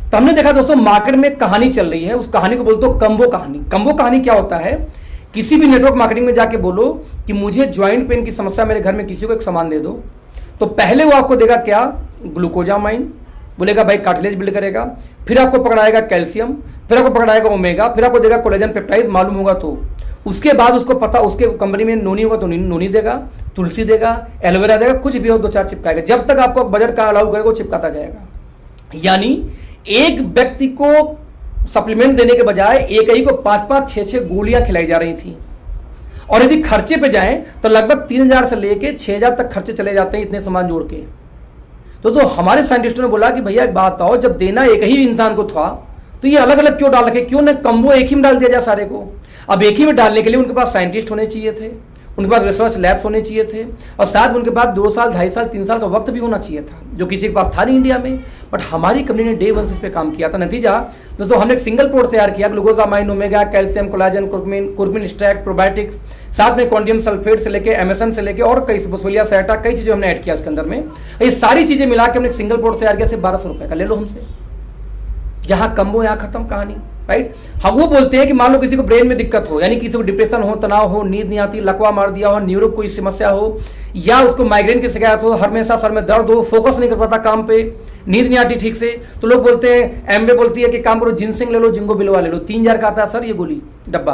तो हमने देखा दोस्तों मार्केट में कहानी चल रही है, उस कहानी को बोलते हो कम्बो कहानी। कम्बो कहानी क्या होता है, किसी भी नेटवर्क मार्केटिंग में जाके बोलो कि मुझे ज्वाइंट पेन की समस्या, मेरे घर में किसी को एक सामान दे दो, तो पहले वो आपको देगा क्या, ग्लूकोजामाइन, बोलेगा भाई कार्टिलेज बिल्ड करेगा, फिर आपको पकड़ाएगा कैल्शियम, फिर आपको पकड़ाएगा ओमेगा, फिर आपको देगा कोलेजन पेप्टाइड, मालूम होगा तो उसके बाद उसको पता, उसके कंपनी में नोनी होगा तो नोनी देगा, तुलसी देगा, एलोवेरा देगा, कुछ भी हो 2-4 चिपकाएगा, जब तक आपको बजट का अलाउ करेगा वो चिपकाता जाएगा। यानी एक व्यक्ति को सप्लीमेंट देने के बजाय एक ही को 5-5, 6-6 गोलियां खिलाई जा रही थी। और यदि खर्चे पे जाएं तो लगभग 3000 से लेके 6000 तक खर्चे चले जाते हैं इतने सामान जोड़ के। तो हमारे साइंटिस्टों ने बोला कि भैया एक बात आओ, जब देना एक ही इंसान को था तो ये अलग अलग क्यों डाल रखे, क्यों ना कम्बो एक ही में डाल दिया जाए सारे को। अब एक ही में डालने के लिए उनके पास साइंटिस्ट होने चाहिए थे, उनके पास रिसर्च लैब्स होने चाहिए थे, और साथ में उनके पास 2 साल, 2.5 साल, 3 साल का वक्त भी होना चाहिए था, जो किसी के पास था नहीं इंडिया में। बट हमारी कंपनी ने डे 1 से इस पे काम किया था। नतीजा दोस्तों, हमने एक सिंगल प्रोडक्ट तैयार किया, glucosamine, omega, calcium, collagen, curcumin extract, probiotics, साथ में कॉन्डियम सल्फेट से लेके एमएसएन से लेके और कई बोसोलिया सैटा, कई चीजें हमने ऐड किया इसके अंदर में। ये सारी चीजें मिला के हमने एक सिंगल प्रोडक्ट तैयार किया, सिर्फ 1200 रुपए का। ले लो हमसे, जहां कम्बो यहां खत्म कहानी, राइट। हम वो बोलते हैं कि मान लो किसी को ब्रेन में दिक्कत हो, यानी किसी को डिप्रेशन हो, तनाव हो, नींद नहीं आती, लकवा मार दिया हो, न्यूरो कोई समस्या हो, या उसको माइग्रेन की शिकायत हो, हमेशा सर में दर्द हो, फोकस नहीं कर पाता काम पे, नींद नहीं आती ठीक से, तो लोग बोलते हैं, एमवे बोलती है कि काम करो जिनसिंग ले लो, जिंगो बिलवा ले लो। 3000 का आता है सर ये गोली डब्बा,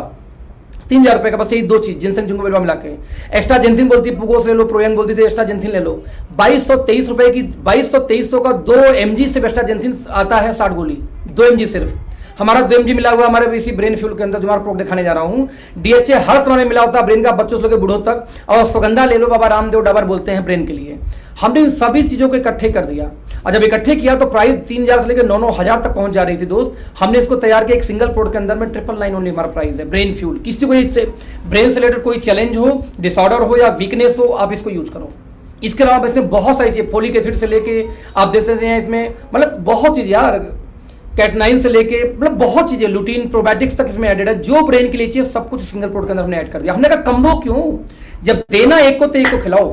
3000 रुपए का, बस यही 2 चीज, जिनसिंग जिंगो बिलवा मिला के। एक्स्ट्रा जेंथिन बोलती है पुगोस ले लो, प्रोयंग बोलती थी एक्स्ट्रा जेंथिन ले लो। 2223 रुपए की, 2200 का 2 mg से एक्स्ट्रा जेंथिन आता है 60 गोली, 2 mg सिर्फ। हमारा 2 mg मिला हुआ हमारे इसी ब्रेन फ्यूल के अंदर, जो हमारा प्रोडक्ट दिखाने जा रहा हूं। DHA हर समय में मिला होता है ब्रेन का, बच्चों से लेकर बूढ़ों तक। और सुगंधा ले लो, बाबा रामदेव डाबर बोलते हैं ब्रेन के लिए। हमने इन सभी चीजों को इकट्ठे कर दिया, और जब इकट्ठे किया तो प्राइस 3000 से लेकर 9-9 तक पहुंच जा रही थी दोस्त। हमने इसको तैयार किया एक सिंगल प्रोडक्ट के अंदर में, 999 ओनली हमारा प्राइस है। ब्रेन फ्यूल, किसी को ब्रेन से रिलेटेड कोई चैलेंज हो, डिसऑर्डर हो या वीकनेस हो, आप इसको यूज करो। इसके अलावा इसमें बहुत सारी चीजें, फोलिक एसिड से लेके आप देख सकते हैं इसमें, मतलब बहुत चीज यार, कैटनाइन से लेके मतलब बहुत चीजें, लुटीन, प्रोबायोटिक्स तक इसमें एडेड है। जो ब्रेन के लिए चाहिए सब कुछ सिंगल प्रोडक्ट के अंदर हमने ऐड कर दिया। हमने कहा कम्बो क्यों, जब देना एक को तो एक को खिलाओ।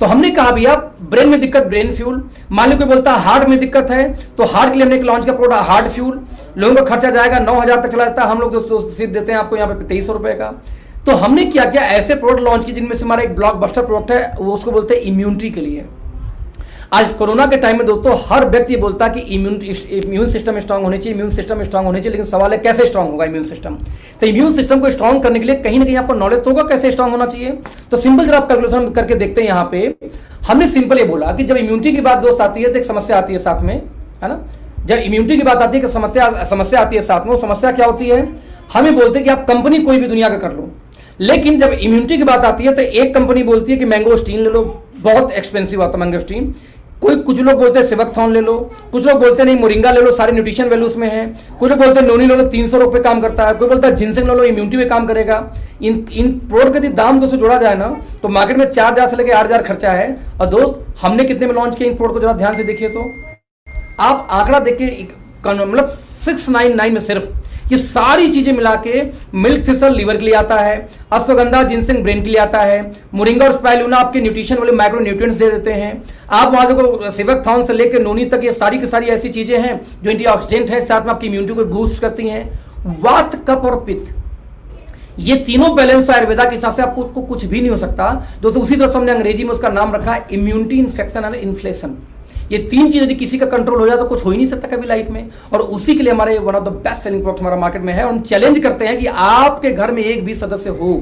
तो हमने कहा भैया ब्रेन में दिक्कत, ब्रेन फ्यूल। मान लो कोई बोलता है हार्ट में दिक्कत है, तो हार्ट के लिए हमने एक लॉन्च किया प्रोडक्ट हार्ट फ्यूल। लोगों का खर्चा जाएगा 9000 तक चला जाता है, हम लोग तो सिर्फ देते हैं आपको यहाँ पे 2300 रुपए का। तो हमने क्या किया, ऐसे प्रोडक्ट लॉन्च किए जिनमें से हमारा एक ब्लॉकबस्टर प्रोडक्ट है, वो उसको बोलते हैं इम्यूनिटी के लिए। आज कोरोना के टाइम में दोस्तों हर व्यक्ति बोलता है कि इम्यून सिस्टम स्ट्रांग होनी चाहिए, इम्यून सिस्टम स्ट्रांग होनी चाहिए, लेकिन सवाल है कैसे स्ट्रांग होगा इम्यून सिस्टम। तो इम्यून सिस्टम को स्ट्रांग करने के लिए कहीं ना कहीं आपको नॉलेज तो होगा कैसे स्ट्रांग होना चाहिए। तो सिंपल जरा आप कैलकुलेशन करके देखते हैं। यहाँ पे हमने सिंपल ये बोला कि जब इम्यूनिटी की बात दोस्त आती है तो एक समस्या आती है साथ में, है ना। जब इम्यूनिटी की बात आती है कि समस्या आती है साथ में, वो समस्या क्या होती है, हमें बोलते हैं कि आप कंपनी कोई भी दुनिया का कर लो, लेकिन जब इम्यूनिटी की बात आती है तो एक कंपनी बोलती है कि मैंगोस्टीन ले लो, बहुत एक्सपेंसिव आता है मैंगोस्टीन। कुछ लोग बोलते हैं सिवकथॉर्न ले लो, कुछ लोग बोलते हैं नहीं मोरिंगा ले लो, सारे न्यूट्रिशन वैल्यू उसमें है। कुछ लोग बोलते हैं नोनी ले लो, 300 रुपए काम करता है। कोई बोलता है जिनसिंग ले लो, इम्यूनिटी में काम करेगा। इन प्रोडक्ट का यदि दाम दोस्तों जोड़ा जाए ना तो मार्केट में 4000 से लेकर 8000 खर्चा है। और दोस्त हमने कितने में लॉन्च किया इन प्रोडक्ट को जरा ध्यान से देखिए तो आप आंकड़ा देखिए, मतलब 699 में सिर्फ ये सारी चीजें मिला के मिल्क थिसल लीवर के लिए आता है, अश्वगंधा जिनसिंग ब्रेन के लिए आता है, मोरिंगा और स्पाइरुलिना आपके न्यूट्रिशन वाले माइक्रो न्यूट्रिएंट्स दे देते हैं। आप वहां देखो सिवकथॉर्न से लेकर नोनी तक ये सारी की सारी ऐसी चीजें हैं जो एंटीऑक्सीडेंट है, साथ में आपकी इम्यूनिटी को बूस्ट करती हैं। वात, कफ और पित्त, ये तीनों बैलेंस आयुर्वेदा के हिसाब से आपको कुछ भी नहीं हो सकता दोस्तों। उसी तरह हमने अंग्रेजी में उसका नाम रखा है इम्यूनिटी, इन्फेक्शन एंड इन्फ्लेशन। ये 3 चीज यदि किसी का कंट्रोल हो जाए तो कुछ हो ही नहीं सकता कभी लाइफ में। और उसी के लिए हमारे one of the best selling product हमारा मार्केट में है। और हम चैलेंज करते हैं कि आपके घर में एक भी सदस्य हो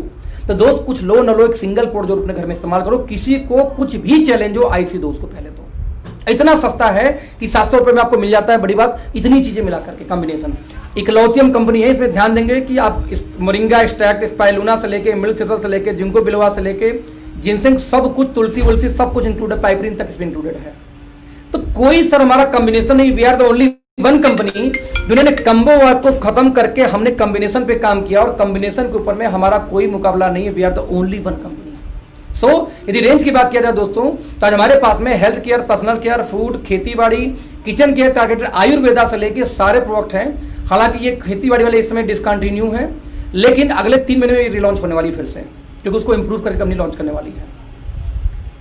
तो दोस्त कुछ लो न लो, एक सिंगल प्रोडक्ट जो अपने घर में इस्तेमाल करो। किसी को कुछ भी चैलेंज हो, आई थी दोस्त को पहले तो इतना सस्ता है कि 700 रुपए में आपको मिल जाता है। बड़ी बात, इतनी चीजें मिला करके कॉम्बिनेशन। इकलौती कंपनी है, इसमें ध्यान देंगे कि आप इस मोरिंगा एक्सट्रैक्ट, स्पाइरुलिना से लेके मिल्क थिसल से लेके जिंको बिलवा से लेके जिनसिंग, सब कुछ, तुलसी वुलसी सब कुछ इंक्लूडेड, पाइपरीन तक इसमें इंक्लूडेड है। तो कोई सर हमारा कॉम्बिनेशन नहीं, we are the only one company जिन्होंने कम्बो वर्क को खत्म करके हमने कॉम्बिनेशन पे काम किया। और कॉम्बिनेशन के ऊपर में हमारा कोई मुकाबला नहीं है, we are the only one company. So यदि रेंज की बात किया जाए दोस्तों तो आज हमारे पास में health care, personal care, food, खेती बाड़ी, किचन केयर टारगेटेड, आयुर्वेदा से लेके सारे प्रोडक्ट हैं। हालांकि ये खेतीबाड़ी वाले इस समय डिसकंटिन्यू है, लेकिन अगले 3 महीने में रिलॉन्च होने वाली फिर से, क्योंकि उसको इंप्रूव करके कंपनी लॉन्च करने वाली है।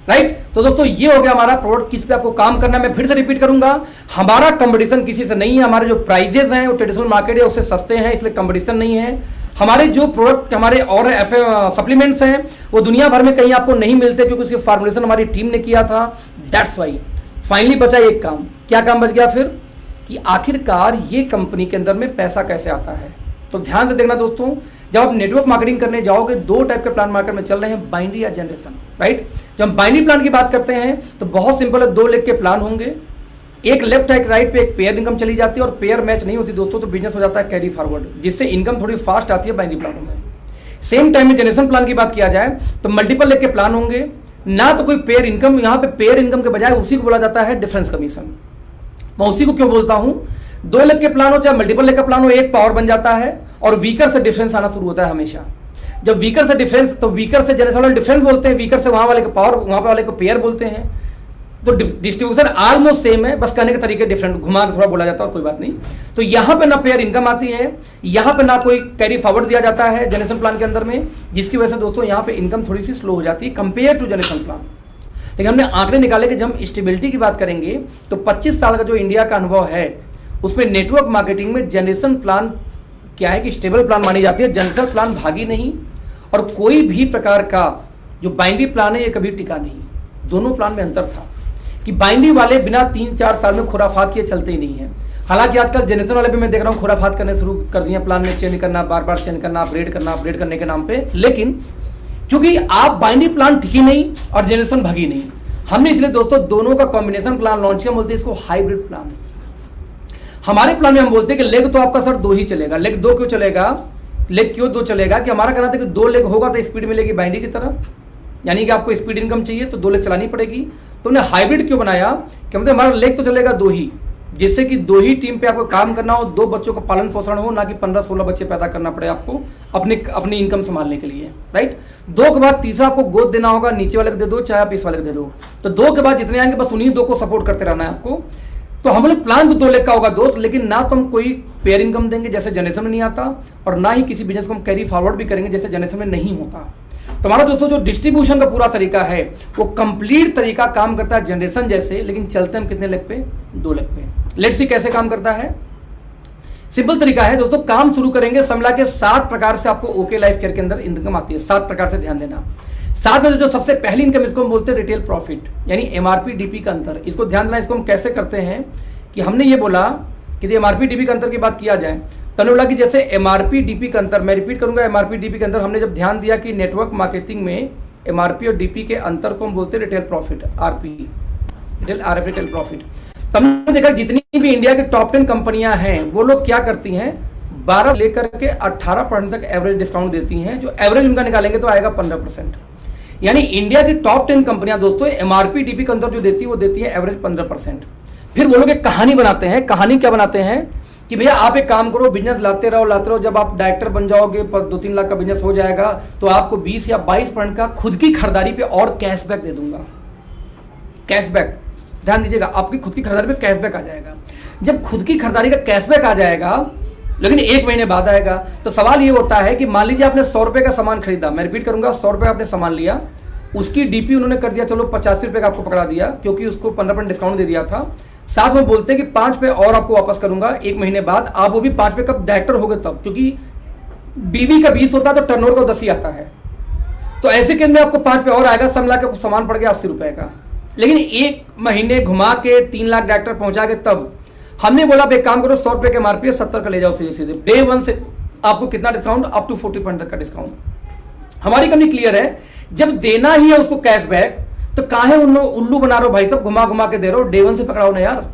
राइट, तो दोस्तों ये हो गया हमारा प्रोडक्ट किस पे आपको काम करना है। मैं फिर से रिपीट करूंगा, हमारा कंपटीशन किसी से नहीं है। हमारे जो प्राइजेस हैं वो ट्रेडिशनल मार्केट है उससे सस्ते हैं, इसलिए कंपटीशन नहीं है। हमारे जो प्रोडक्ट हमारे और सप्लीमेंट्स हैं वो दुनिया भर में कहीं आपको नहीं मिलते, क्योंकि उसकी फॉर्मुलेशन हमारी टीम ने किया था। दैट्स वाई फाइनली बचा एक काम। क्या काम बच गया फिर? कि आखिरकार ये कंपनी के अंदर में पैसा कैसे आता है। तो ध्यान से देखना दोस्तों, जब आप नेटवर्क मार्केटिंग करने जाओगे 2 टाइप के प्लान मार्केट में चल रहे हैं, बाइनरी या जनरेशन। राइट, जब हम बाइनरी प्लान की बात करते हैं तो बहुत सिंपल है, 2 लेग के प्लान होंगे, एक लेफ्ट एक राइट पे एक पेयर इनकम चली जाती है, और पेयर मैच नहीं होती दोस्तों तो बिजनेस हो जाता है कैरी फॉरवर्ड, जिससे इनकम थोड़ी फास्ट आती है बाइनरी प्लानों में। सेम टाइम में जनरेशन प्लान की बात किया जाए तो मल्टीपल लेग के प्लान होंगे, ना तो कोई पेयर इनकम, यहां पे पेयर इनकम के बजाय उसी को बोला जाता है डिफरेंस कमीशन। मैं उसी को क्यों बोलता हूं, 2 लेग के प्लान हो चाहे मल्टीपल लेग का प्लान हो, एक पावर बन जाता है और वीकर से डिफरेंस आना शुरू होता है हमेशा। जब वीकर से डिफरेंस, तो वीकर से जनरेशन वाले डिफरेंस बोलते हैं, वीकर से वहां वाले को पावर, वहां वाले को पेयर बोलते हैं। तो डिस्ट्रीब्यूशन ऑलमोस्ट सेम है, बस कहने के तरीके डिफरेंट, घुमा के थोड़ा बोला जाता है और कोई बात नहीं। तो यहां पे ना पेयर इनकम आती है, यहां पे ना कोई कैरी फॉरवर्ड दिया जाता है जनरेशन प्लान के अंदर में, जिसकी वजह से दोस्तों यहां पे इनकम थोड़ी सी स्लो हो जाती है कंपेयर टू जनरेशन प्लान। लेकिन हमने आंकड़े निकाले कि जब हम स्टेबिलिटी की बात करेंगे तो 25 साल का जो इंडिया का अनुभव है उसमें नेटवर्क मार्केटिंग में जनरेशन प्लान क्या है कि स्टेबल प्लान मानी जाती है, जनरेशन प्लान भागी नहीं, और कोई भी प्रकार का जो बाइनरी प्लान है ये कभी टिका नहीं। दोनों प्लान में अंतर था कि बाइनरी वाले बिना 3-4 साल में खुराफात किए चलते ही नहीं है। हालांकि आजकल जनरेशन वाले भी मैं देख रहा हूँ खुराफात करने शुरू कर दिए, प्लान में चेंज करना, बार बार चेंज करना, अपग्रेड करने के नाम पे। लेकिन क्योंकि आप बाइनरी प्लान टिकी नहीं और जनरेशन भागी नहीं, हमने इसलिए दोस्तों दोनों का कॉम्बिनेशन प्लान लॉन्च किया, बोलते हैं इसको हाइब्रिड प्लान। हमारे प्लान में हम बोलते हैं कि लेग तो आपका सर 2 ही चलेगा। लेग 2 क्यों चलेगा? लेग क्यों 2 चलेगा कि हमारा कहना था कि 2 लेग होगा तो स्पीड मिलेगी बाइनरी की तरह, यानी कि आपको स्पीड इनकम चाहिए तो 2 लेग चलानी पड़ेगी। तो हमने हाइब्रिड क्यों बनाया कि मतलब हमारा लेग तो चलेगा 2 ही, जिससे कि 2 ही टीम पे आपको काम करना हो, 2 बच्चों का पालन पोषण हो, ना कि 15-16 बच्चे पैदा करना पड़े आपको अपनी इनकम संभालने के लिए। राइट, 2 के बाद तीसरा आपको गोद देना होगा, नीचे वाले को दे दो चाहे आप इस वाले को दे दो। तो 2 के बाद जितने आएंगे बस उन्हीं 2 को सपोर्ट करते रहना है आपको। तो हम लोग प्लान तो 2 लेग का होगा दोस्त, लेकिन ना तो हम कोई पेयर इनकम देंगे जैसे जनरेशन में नहीं आता, और ना ही किसी बिजनेस को हम कैरी फॉरवर्ड भी करेंगे जैसे जनरेशन में नहीं होता। तो हमारा दोस्तों जो डिस्ट्रीब्यूशन का पूरा तरीका है वो कंप्लीट तरीका काम करता है जनरेशन जैसे, लेकिन चलते हम कितने लेग पे? 2 लेग पे। लेट्स सी कैसे काम करता है। सिंपल तरीका है दोस्तों, काम शुरू करेंगे समला के 7 प्रकार से आपको ओके लाइफ केयर के अंदर इनकम आती है। 7 प्रकार से ध्यान देना। 7 में जो सबसे पहली इनकम, इसको हम बोलते हैं रिटेल प्रॉफिट, यानी एमआरपी डीपी का अंतर। इसको ध्यान देना, इसको हम कैसे करते हैं कि हमने ये बोला कि एमआरपी डीपी का अंतर की बात किया जाए तो हमने बोला कि जैसे एमआरपी डीपी का अंतर, मैं रिपीट करूंगा, एमआरपी डीपी के अंदर हमने जब ध्यान दिया कि नेटवर्क मार्केटिंग में एमआरपी और डीपी के अंतर को हम बोलते हैं retail profit, RP, retail profit. तो हमने देखा जितनी भी इंडिया के टॉप 10 कंपनियां हैं वो लोग क्या करती हैं, 12 लेकर के 18% तक एवरेज डिस्काउंट देती हैं, जो एवरेज उनका निकालेंगे तो आएगा 15%। यानी इंडिया की टॉप 10 कंपनियां दोस्तों एमआरपी डीपी के अंदर जो देती है वो देती है एवरेज 15%। फिर वो लोग एक कहानी बनाते हैं। कहानी क्या बनाते हैं कि भैया आप एक काम करो, बिजनेस लाते रहो, जब आप डायरेक्टर बन जाओगे 2-3 लाख का बिजनेस हो जाएगा तो आपको 20 या 22% का खुद की खरीदारी पे और कैशबैक दे दूंगा। कैशबैक, ध्यान दीजिएगा, आपकी खुद की खरीदारी पे कैशबैक आ जाएगा। जब खुद की खरीदारी का कैशबैक आ जाएगा, लेकिन 1 महीने बाद आएगा, तो सवाल ये होता है कि मान लीजिए आपने 100 रुपए का सामान खरीदा, मैं रिपीट करूंगा, 100 रुपए आपने सामान लिया, उसकी डीपी उन्होंने कर दिया चलो 85 रुपए का आपको पकड़ा दिया, क्योंकि उसको 15% डिस्काउंट दे दिया था। साथ में बोलते हैं कि 5 रुपए और आपको वापस करूंगा 1 महीने बाद। आप वो भी 5 रुपए कब डायरेक्टर हो गए तब, क्योंकि बीवी का 20 होता है तो टर्नओवर का 10 ही आता है। तो ऐसे के अंदर आपको 5 रुपए और आएगा, सब मिला के सामान पड़ गया 80 रुपए का। लेकिन 1 महीने घुमा के 3 लाख डायरेक्टर पहुंचा के तब हमने बोला एक काम करो, 100 रुपए के एमआरपी 70 का ले जाओ सीधे सीधे। डे 1 से आपको कितना डिस्काउंट? अप टू 40% तक का डिस्काउंट। हमारी कंपनी क्लियर है, जब देना ही है उसको कैशबैक तो काहे उल्लू बना रहे हो भाई, सब घुमा घुमा के दे रहे हो, डे 1 से पकड़ाओ ना यार।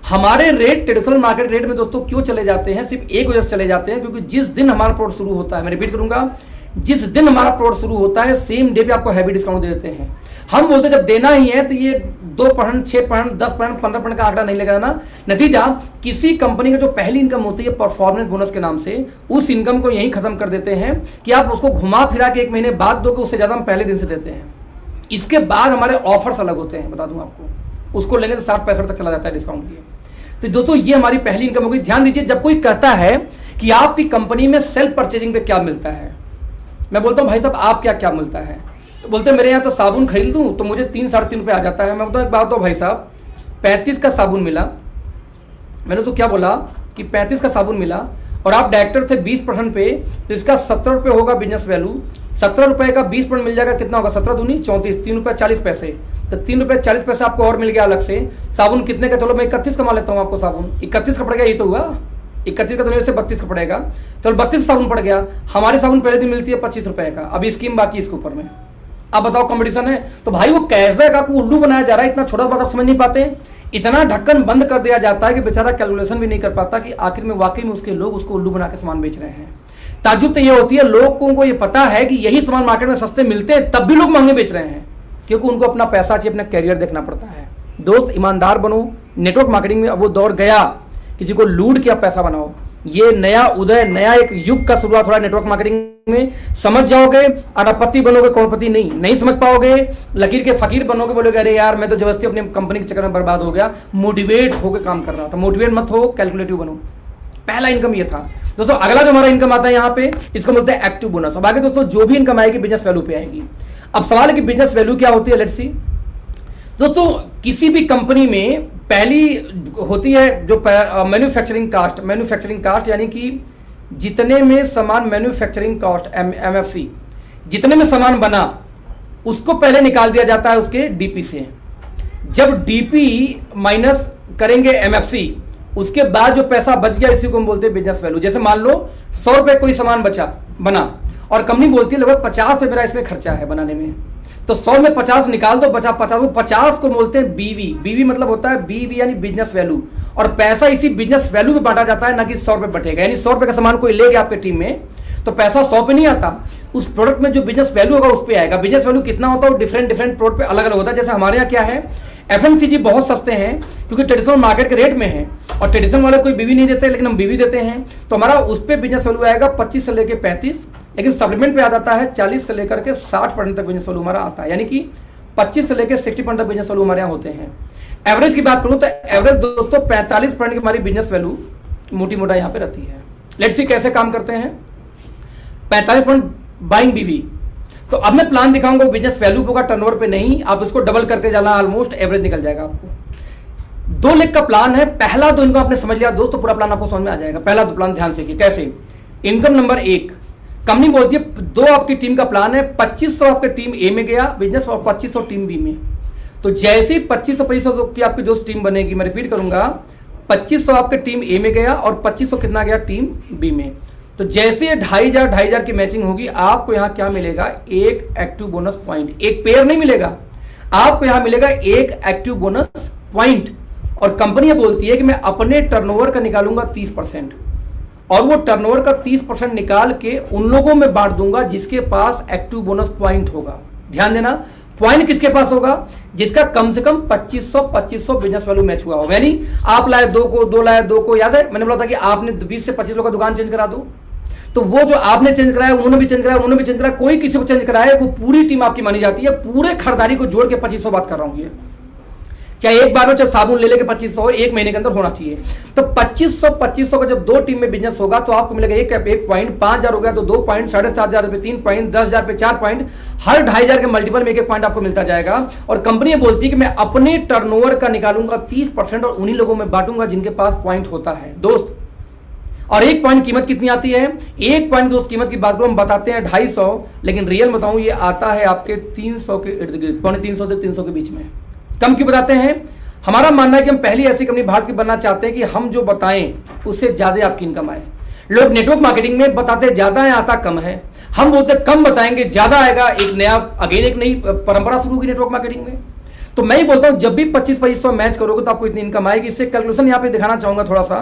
हमारे रेट ट्रेडिशनल मार्केट रेट में दोस्तों क्यों चले जाते हैं? सिर्फ एक वजह से चले जाते हैं, क्योंकि जिस दिन हमारा प्रोडक्ट शुरू होता है, मैं रिपीट करूंगा, जिस दिन हमारा प्रोडक्ट शुरू होता है सेम डे पे आपको हैवी डिस्काउंट दे देते हैं। हम बोलते हैं जब देना ही है तो ये 2%, 6%, 10%, 15% का आंकड़ा नहीं लगाना। नतीजा, किसी कंपनी का जो पहली इनकम होती है परफॉर्मेंस बोनस के नाम से, उस इनकम को यहीं खत्म कर देते हैं कि आप उसको घुमा फिरा के 1 महीने बाद दोगे, उससे ज्यादा हम पहले दिन से देते हैं। इसके बाद हमारे ऑफर्स अलग होते हैं, बता दूं आपको, उसको लेंगे तो 60-65 तक चला जाता है डिस्काउंट लिए। तो दोस्तों ये हमारी पहली इनकम होगी। ध्यान दीजिए, जब कोई कहता है कि आपकी कंपनी में सेल्फ परचेजिंग पे क्या मिलता है, मैं बोलता हूं भाई साहब आप क्या क्या मिलता है, तो बोलते हैं मेरे यहाँ तो साबुन खरीद दूं तो मुझे 3-3.5 रुपये आ जाता है। मैं बोलता हूँ एक बात, तो भाई साहब 35 का साबुन मिला, मैंने तो क्या बोला कि 35 का साबुन मिला और आप डायरेक्टर थे 20% पे, तो इसका 17 रुपये होगा बिजनेस वैल्यू। 17 रुपये का 20% मिल जाएगा, कितना होगा, 17 दूनी 34, 3 रुपये 40 पैसे, तो 3 रुपये 40 पैसे आपको और मिल गया अलग से। साबुन कितने का, चलो मैं 31 कमा लेता हूँ आपको साबुन, 31 का पड़ेगा, ये तो हुआ 31 का, तो नहीं से 32 का पड़ेगा, चलो 32 साबुन पड़ गया। हमारी साबुन पहले दिन मिलती है 25 रुपये का, अभी स्कीम बाकी इसके ऊपर में। अब बताओ कंपटीशन है, तो भाई वो कैशबैक आपको उल्लू बनाया जा रहा है, इतना छोटा बात आप समझ नहीं पाते। इतना ढक्कन बंद कर दिया जाता है कि बेचारा कैलकुलेशन भी नहीं कर पाता कि आखिर में वाकई में उसके लोग उसको उल्लू बना के सामान बेच रहे हैं। ताज्जुब तो ये होती है, लोगों को ये पता है कि यही सामान मार्केट में सस्ते मिलते हैं, तब भी लोग महंगे बेच रहे हैं, क्योंकि उनको अपना पैसा चाहिए, अपना कैरियर देखना पड़ता है। दोस्त ईमानदार बनो, नेटवर्क मार्केटिंग में अब वो दौर गया, किसी को लूट के आप पैसा बनाओ। ये नया उदय, नया एक युग का शुरुआत हो रहा है नेटवर्क मार्केटिंग में। समझ जाओगे अरबपति बनोगे, करोड़पति नहीं समझ पाओगे, लकीर के फकीर बनोगे, बोलोगे अरे यार मैं तो जबरदस्ती अपनी कंपनी के चक्कर में बर्बाद हो गया। मोटिवेट होकर काम कर रहा था, मोटिवेट मत हो, कैलकुलेटिव बनो। पहला इनकम ये था दोस्तों। अगला जो हमारा इनकम आता है यहाँ पे, इसको बोलते हैं एक्टिव बोनस। अब आगे दोस्तों जो भी इनकम आएगी बिजनेस वैल्यू पे आएगी। अब सवाल है कि बिजनेस वैल्यू क्या होती है, लेट्स सी। दोस्तों किसी भी कंपनी में पहली होती है जो मैन्युफैक्चरिंग कास्ट। मैन्युफैक्चरिंग कास्ट यानी कि जितने में सामान, मैन्युफैक्चरिंग कॉस्ट एमएफसी, जितने में सामान बना उसको पहले निकाल दिया जाता है उसके डीपी से। जब डीपी माइनस करेंगे एमएफसी, उसके बाद जो पैसा बच गया इसी को हम बोलते हैं बिजनेस वैल्यू। जैसे मान लो 100 रुपए कोई सामान बना और कंपनी बोलती है लगभग 50 रुपए मेरा इसमें खर्चा है बनाने में, तो 100 में 50 निकाल दो, बचा 50। वो 50 को बोलते हैं बीवी। बीवी मतलब होता है बीवी यानी बिजनेस वैल्यू, और पैसा इसी बिजनेस वैल्यू में बांटा जाता है, ना कि 100 रुपए बटेगा। यानी 100 रुपए का सामान कोई ले गया आपके टीम में तो पैसा 100 पे नहीं आता, उस प्रोडक्ट में जो बिजनेस वैल्यू होगा उस पे आएगा। बिजनेस वैल्यू कितना होता है वो डिफरेंट प्रोडक्ट पे अलग अलग होता है। जैसे हमारे यहाँ क्या है, एफएमसीजी बहुत सस्ते हैं क्योंकि ट्रेडिशनल मार्केट के रेट में है, और ट्रेडिशनल वाले कोई बीवी नहीं देते लेकिन हम बीवी देते हैं, तो हमारा उस पर बिजनेस वैल्यू आएगा 25 से लेकर 35, लेकिन सप्लीमेंट पे आ जाता है 40 से लेकर के 60% तक बिजनेस वैल्यू हमारा आता है। यानी कि 25 से लेकर 60% तक बिजनेस वैल्यू हमारे यहाँ होते हैं। एवरेज की बात करूं तो एवरेज दोस्तों 45% की हमारी बिजनेस वैल्यू मोटी मोटा यहाँ पे रहती है। लेट्स सी कैसे काम करते हैं। 45% बाइंग बीवी, तो अब मैं प्लान दिखाऊंगा बिजनेस वैल्यू होगा, टर्नओवर पे नहीं। आप इसको डबल करते जाना, ऑलमोस्ट एवरेज निकल जाएगा आपको। 2 लाख का प्लान है, पहला 2 इनकम आपने समझ लिया दोस्त, तो पूरा प्लान आपको समझ में आ जाएगा। पहला 2 प्लान ध्यान से कि कैसे। इनकम नंबर 1, कंपनी बोलती है 2 आपकी टीम का प्लान है, 2500 आपके टीम ए में गया बिजनेस और 2500 टीम बी में। तो जैसे ही 2500 की आपकी दोस्त टीम बनेगी, मैं रिपीट करूंगा, 2500 आपके टीम ए में गया और 2500 कितना गया टीम बी में। तो जैसे 2500 की मैचिंग होगी, आपको यहां क्या मिलेगा, एक एक्टिव बोनस पॉइंट। एक पेयर नहीं मिलेगा आपको, यहां मिलेगा एक एक्टिव बोनस पॉइंट। और कंपनी बोलती है कि मैं अपने टर्नओवर का निकालूंगा 30%, और वो टर्नओवर का 30% निकाल के उन लोगों में बांट दूंगा जिसके पास एक्टिव बोनस पॉइंट होगा। ध्यान देना, पॉइंट किसके पास होगा, जिसका कम से कम 2500 बिजनेस वैल्यू मैच हुआ हो। यानी आप लाए 2 को, 2 लाए 2 को, याद है मैंने बोला था कि आपने 20 से 25 लोगों का दुकान चेंज करा दो, तो वो जो आपने चेंज कराया उन्होंने भी चेंज कराया, उन्होंने भी चेंज कराया, कोई किसी को चेंज कराया, वो पूरी टीम आपकी मानी जाती है। पूरे खरीदारी को जोड़ के 2500 बात कर रहा हूं, ये क्या एक बार में चाहे साबुन ले लेके 2500 एक महीने के अंदर होना चाहिए। तो 2500 का जब 2 टीम में बिजनेस होगा तो आपको मिलेगा एक पॉइंट, 5000 हो गया तो 2 पॉइंट, 7500 पे 3 पॉइंट, 10,000 पे 4 पॉइंट, हर 2500 के मल्टीपल में एक पॉइंट आपको मिलता जाएगा। और कंपनी बोलती है कि मैं अपने टर्नओवर का निकालूंगा 30% और उन्हीं लोगों में बांटूंगा जिनके पास पॉइंट होता है दोस्त। और एक पॉइंट कीमत कितनी आती है, एक पॉइंट दोस्त कीमत की बात करो हम बताते हैं 250, लेकिन रियल बताऊं ये आता है आपके 300 के इर्द गिर्द, 350 से 300 के बीच में। कम क्यों बताते हैं, हमारा मानना है कि हम पहली ऐसी कंपनी भारत की बनना चाहते हैं कि हम जो बताएं उससे ज्यादा आपकी इनकम आए। लोग नेटवर्क मार्केटिंग में बताते ज्यादा है, आता कम है, हम बोलते कम बताएंगे ज्यादा आएगा। एक नई परंपरा शुरू होगी नेटवर्क मार्केटिंग में। तो मैं ही बोलता हूं जब भी 2500 मैच करोगे तो आपको इतनी इनकम आएगी। इससे कैलकुलेशन यहां पे दिखाना चाहूंगा थोड़ा सा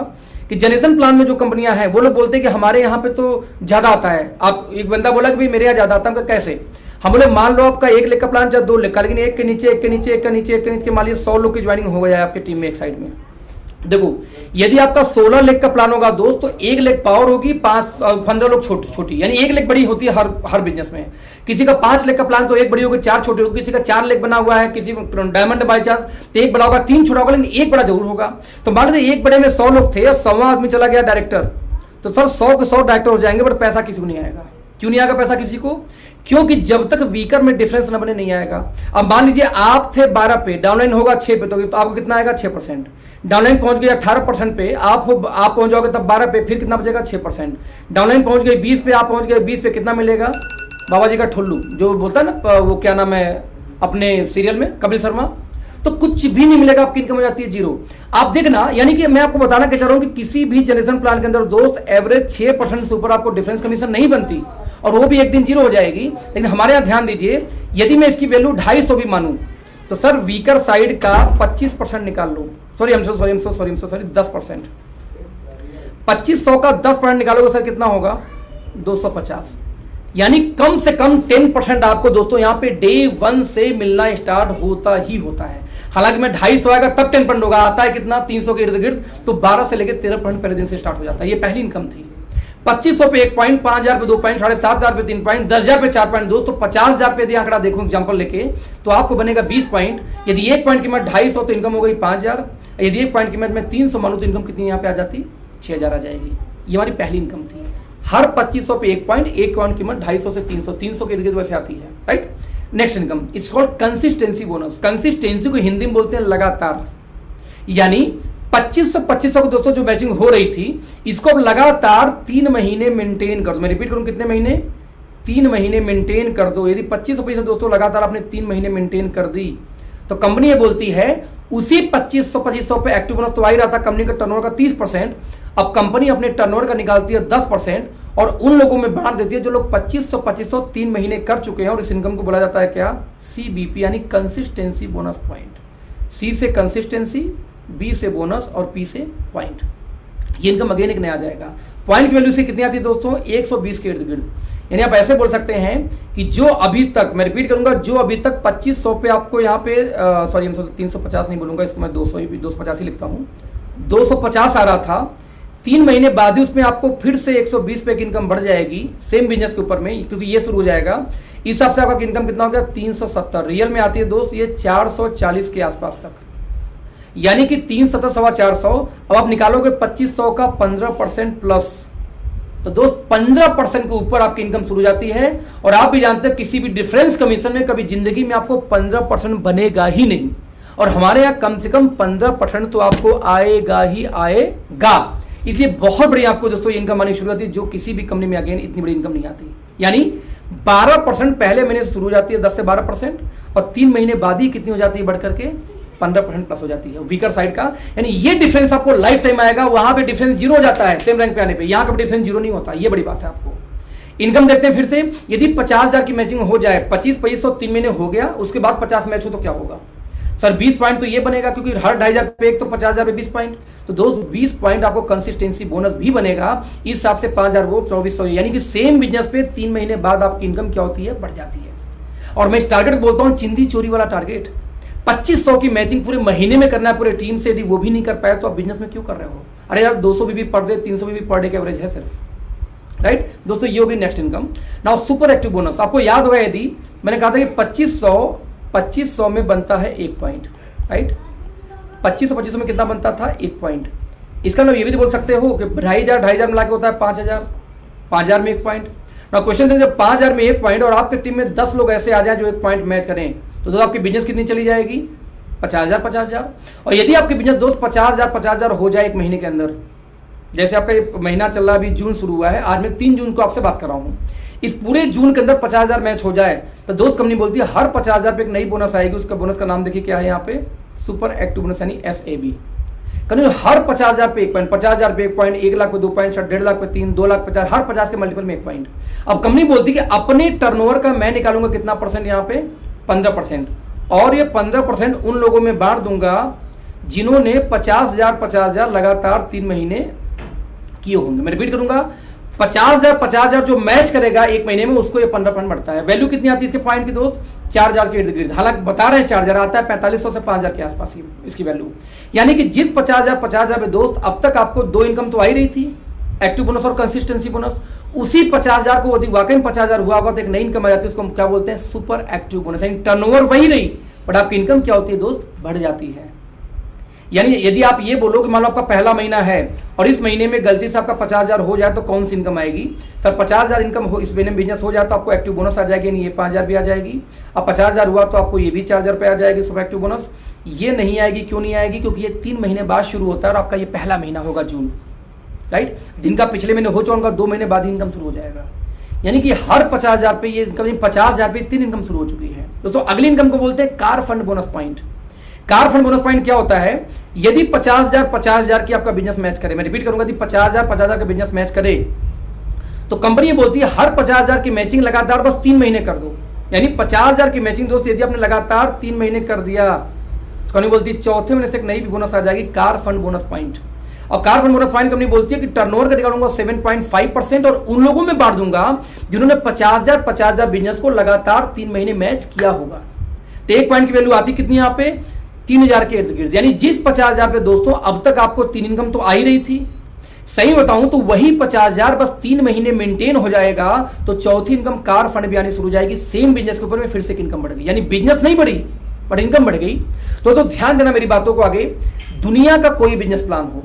कि जनरेशन प्लान में जो कंपनियां हैं वो लोग बोलते हैं कि हमारे यहाँ पे तो ज्यादा आता है। आप एक बंदा बोला कि भाई मेरे यहाँ ज्यादा आता है, कैसे, हम बोले मान लो आपका 1 लाख का प्लान चाहे 2 लाख का, लेकिन एक के नीचे मान लीजिए 100 लोग की ज्वाइनिंग हो गया है आपकी टीम में एक साइड में, देखो, यदि आपका 16 लेग का प्लान होगा दोस्त, तो 1 लेग पावर होगी, 15 लोग छोटी, यानी 1 लेग बड़ी होती है हर बिजनेस में। किसी का 5 लेग का प्लान तो 1 बड़ी होगी, 4 छोटी होगी। किसी का 4 लेग बना हुआ है, किसी डायमंड बाई चांस तो 1 बड़ा होगा, 3 छोटा होगा, लेकिन 1 बड़ा जरूर होगा। तो मान लीजिए 1 बड़े में 100 लोग थे और 100वां आदमी चला गया डायरेक्टर, तो सर 100 के 100 डायरेक्टर हो जाएंगे, बट पैसा किसी को नहीं आएगा। क्यों नहीं आएगा पैसा किसी को? क्योंकि जब तक वीकर में डिफरेंस न बने नहीं आएगा। अब मान लीजिए आप थे 12 पे, डाउनलाइन होगा 6 पे, तो आपको कितना आएगा? 6%। डाउनलाइन पहुंच गए 18% पे, आप पहुंच जाओगे तब 12 पे, फिर कितना बचेगा? 6%। डाउनलाइन पहुंच गए 20 पे, आप पहुंच गए 20 पे, कितना मिलेगा? बाबा जी का ठुल्लू जो बोलता है ना, वो क्या नाम है अपने सीरियल में, कपिल शर्मा, तो कुछ भी नहीं मिलेगा, आपकी इनकम हो जाती है 0। आप देखना, यानी कि मैं आपको बताना क्या चाह रहा हूं कि किसी भी जनरेशन प्लान के अंदर दोस्त एवरेज 6% से ऊपर आपको डिफरेंस कमीशन नहीं बनती, और वो भी एक दिन 0 हो जाएगी। लेकिन हमारे यहां ध्यान दीजिए, यदि मैं इसकी वैल्यू 250 भी मानूं, तो सर वीकर साइड का 25% निकाल लो, सॉरी 10%। 2500 का 10% निकालोगे सर कितना होगा? 250। यानी कम से कम 10% आपको दोस्तों यहां पे डे 1 से मिलना स्टार्ट होता ही होता है। हालांकि मैं 250 आएगा तब 10% होगा, आता है कितना? 300 के इर्द गिर्द, तो 12 से लेकर 13% पहले दिन से स्टार्ट हो जाता है। ये पहली इनकम थी। 2500 पे 1 पॉइंट, 5000 पे 2 पॉइंट, 7500 पे 3 पॉइंट, 10000 पे 4 पॉइंट 2, तो 50000 पे यदि आंकड़ा देखो एग्जांपल लेके, तो आपको बनेगा 20 पॉइंट। यदि 1 पॉइंट कीमत 250 तो इनकम हो गई 5000। यदि 1 पॉइंट कीमत में 300 मानू तो इनकम कितनी यहाँ पे आ जाती? 6000 आ जाएगी। ये हमारी पहली इनकम थी। हर 2500 पे 1 पॉइंट, 1 पॉइंट कीमत 250 से 300, 300 के इर्द गिर्द वैसे आती है, right. Next income it's called consistency bonus. Consistency को हिंदी में बोलते हैं लगातार। यानी 2500 को दोस्तों जो मैचिंग हो रही थी, इसको अब लगातार 3 महीने मेंटेन कर दो। मैं रिपीट करूं, कितने महीने? 3 महीने मेंटेन कर दो। यदि 2500 दोस्तों लगातार आपने 3 महीने मेंटेन कर दी, तो कंपनी ये बोलती है उसी 2500 पे एक्टिव बोनस तो आ ही रहा था कंपनी का टर्नओवर का 30%। अब कंपनी अपने टर्नओवर का निकालती है 10% और उन लोगों में बांट देती है जो लोग 2500 3 महीने कर चुके हैं, और इस इनकम को बोला जाता है क्या? CBP, यानी कंसिस्टेंसी बोनस पॉइंट। C से कंसिस्टेंसी, B से बोनस और P से पॉइंट। ये इनकम अगेन एक नया आ जाएगा। पॉइंट की वैल्यू से कितनी आती है दोस्तों? 120 के इर्द गिर्द। यानी आप ऐसे बोल सकते हैं कि जो अभी तक, मैं रिपीट करूंगा, जो अभी तक 2500 पे आपको यहाँ पे सॉरी 350 नहीं बोलूंगा, इसको मैं 250 ही लिखता हूं, 250 आ रहा था, 3 महीने बाद ही उसमें आपको फिर से 120 पे की इनकम बढ़ जाएगी सेम बिजनेस के ऊपर में, क्योंकि ये शुरू हो जाएगा। इस हिसाब से आपका इनकम कितना हो गया? 370। रियल में आती है दोस्त ये 440 के आसपास तक, यानी कि 370 सवा 400। अब आप निकालोगे 2500 का 15% प्लस, तो दोस्त 15% के ऊपर आपकी इनकम शुरू हो जाती है। और आप भी जानते हैं किसी भी डिफरेंस कमीशन में कभी जिंदगी में आपको 15% बनेगा ही नहीं, और हमारे यहाँ कम से कम 15% तो आपको आएगा ही आएगा। इसलिए बहुत बड़ी आपको दोस्तों ये इनकम आनी शुरू होती है, जो किसी भी कंपनी में अगेन इतनी बड़ी इनकम नहीं आती। यानी 12% पहले महीने से शुरू हो जाती है, 10 से 12%, और 3 महीने बाद ही कितनी हो जाती है? बढ़कर के 15% प्लस हो जाती है वीकर साइड का। यानी ये डिफरेंस आपको लाइफ टाइम आएगा। वहां पे डिफरेंस 0 हो जाता है सेम रैंक पे आने पे, यहां का डिफरेंस 0 नहीं होता। ये बड़ी बात है आपको। इनकम देखते हैं फिर से। यदि 50,000 की मैचिंग हो जाए, 2500 3 महीने हो गया, उसके बाद 50 मैच हो तो क्या होगा? सर 20 पॉइंट तो ये बनेगा, क्योंकि हर 2500 पे एक, तो 50,000 पे 20 पॉइंट, तो दोस्त 20 पॉइंट आपको कंसिस्टेंसी बोनस भी बनेगा। इस हिसाब से 5000 वो 2400, यानी कि सेम बिजनेस पे 3 महीने बाद आपकी इनकम क्या होती है? बढ़ जाती है। और मैं इस टारगेट बोलता हूं चिंदी चोरी वाला टारगेट। 2500 की मैचिंग पूरे महीने में करना है पूरे टीम से। यदि वो भी नहीं कर पाए तो आप बिजनेस में क्यों कर रहे हो? अरे यार 200 भी पर डे, 300 भी पर डे के एवरेज है सिर्फ, राइट दोस्तों। ये होगी next income. Now super active bonus. आपको याद होगा, यदि मैंने कहा था कि 2500 में बनता है 1 पॉइंट, राइट। 2500 में कितना बनता था? 1 पॉइंट। इसका मतलब ये भी तो बोल सकते हो कि 2500 मिला के होता है 5000, 5000 में 1 पॉइंट। ना क्वेश्चन है, जब 5000 में 1 पॉइंट और आपकी टीम में 10 लोग ऐसे आ जाए जो 1 पॉइंट मैच करें, तो आपकी बिजनेस कितनी चली जाएगी? 50,000। और यदि आपकी बिजनेस दोस्त 50,000 हो जाए 1 महीने के अंदर, जैसे आपका ये महीना चल रहा है, अभी जून शुरू हुआ है, आज मैं 3 जून को आपसे बात कर रहा हूं, इस पूरे जून के अंदर 50,000 मैच हो जाए, तो दोस्त कंपनी बोलती है हर 50,000 पे एक नई बोनस आएगी। उसका बोनस का नाम देखिए क्या है यहाँ पे? सुपर एक्टिव बोनस, यानी SAB। हर 50,000 पे 1 पॉइंट, 50,000 पे 1 पॉइंट, 1 लाख पे 2 पॉइंट, 1.5 लाख पे 3, 2 लाख 50, हर 50 के मल्टीपल में 1 पॉइंट। अब कंपनी बोलती है कि अपने टर्नओवर का मैं निकालूंगा कितना परसेंट? यहाँ पे 15%, और ये 15% उन लोगों में बांट दूंगा जिन्होंने 50,000 लगातार 3 महीने किए होंगे। मैं रिपीट करूंगा, 50,000 जो मैच करेगा एक महीने में उसको ये 15% बढ़ता है। वैल्यू कितनी आती है इसके पॉइंट की दोस्त? 4,000 के इर्द गिर्द। हालांकि बता रहे हैं 4,000 आता है, 4500 से 5,000 के आसपास ही इसकी वैल्यू। यानी कि जिस 50,000 पे दोस्त अब तक आपको 2 इनकम तो आ ही रही थी, एक्टिव बोनस और कंसिस्टेंसी बोनस, उसी 50,000 को यदि वाकई में 50,000 हुआ होगा तो एक नई इनकम आ जाती है, उसको हम क्या बोलते हैं? Super active bonus. यानी टर्नओवर वही रही बट आपकी इनकम क्या होती है दोस्त? बढ़ जाती है। यानी यदि आप ये बोलो कि मान लो आपका पहला महीना है और इस महीने में गलती से आपका 50,000 हो जाए तो कौन सी इनकम आएगी? सर 50,000 इनकम हो, इस महीने में बिजनेस हो जाए तो आपको एक्टिव बोनस आ जाएगी, नहीं ये 5,000 भी आ जाएगी। अब 50,000 हुआ तो आपको ये भी 4,000 रुपये आ जाएगी सुपर एक्टिव बोनस। ये नहीं आएगी, क्यों नहीं आएगी? क्योंकि ये 3 महीने बाद शुरू होता है और आपका ये पहला महीना होगा जून, राइट? जिनका पिछले महीने हो चुका उनका 2 महीने बाद ही इनकम शुरू हो जाएगा। यानी कि हर 50,000 पे ये इनकम, 50,000 पे 3 इनकम शुरू हो चुकी है दोस्तों। अगली इनकम को बोलते हैं car fund bonus point. Car fund bonus point क्या होता है? यदि 50,000 की आपका बिजनेस मैच करे, मैं रिपीट करूंगा, यदि 50,000 का बिजनेस मैच करे तो कंपनी ये बोलती है हर 50,000 की मैचिंग लगातार बस 3 महीने कर दो। यानी 50,000 की मैचिंग दोस्त यदि आपने लगातार 3 महीने कर दिया तो कंपनी बोलती है चौथे महीने से एक नई भी बोनस आ जाएगी, कार फंड बोनस पॉइंट। और car fund bonus point company बोलती है कि टर्नओवर का निकालूंगा 7.5% और उन लोगों में बांट दूंगा जिन्होंने 50,000 बिजनेस को लगातार 3 महीने मैच किया होगा। तो एक पॉइंट की वैल्यू आती कितनी यहाँ पे? 3,000 के इर्द गिर्द। यानी जिस 50,000 पे दोस्तों अब तक आपको 3 इनकम तो आ ही रही थी, सही बताऊं तो वही 50,000 बस 3 महीने मेंटेन हो जाएगा तो चौथी इनकम कार फंड भी आनी शुरू हो जाएगी। सेम बिजनेस के ऊपर में फिर से इनकम बढ़ गई, यानी बिजनेस नहीं बढ़ी बट इनकम बढ़ गई। तो ध्यान देना मेरी बातों को आगे। दुनिया का कोई बिजनेस प्लान हो,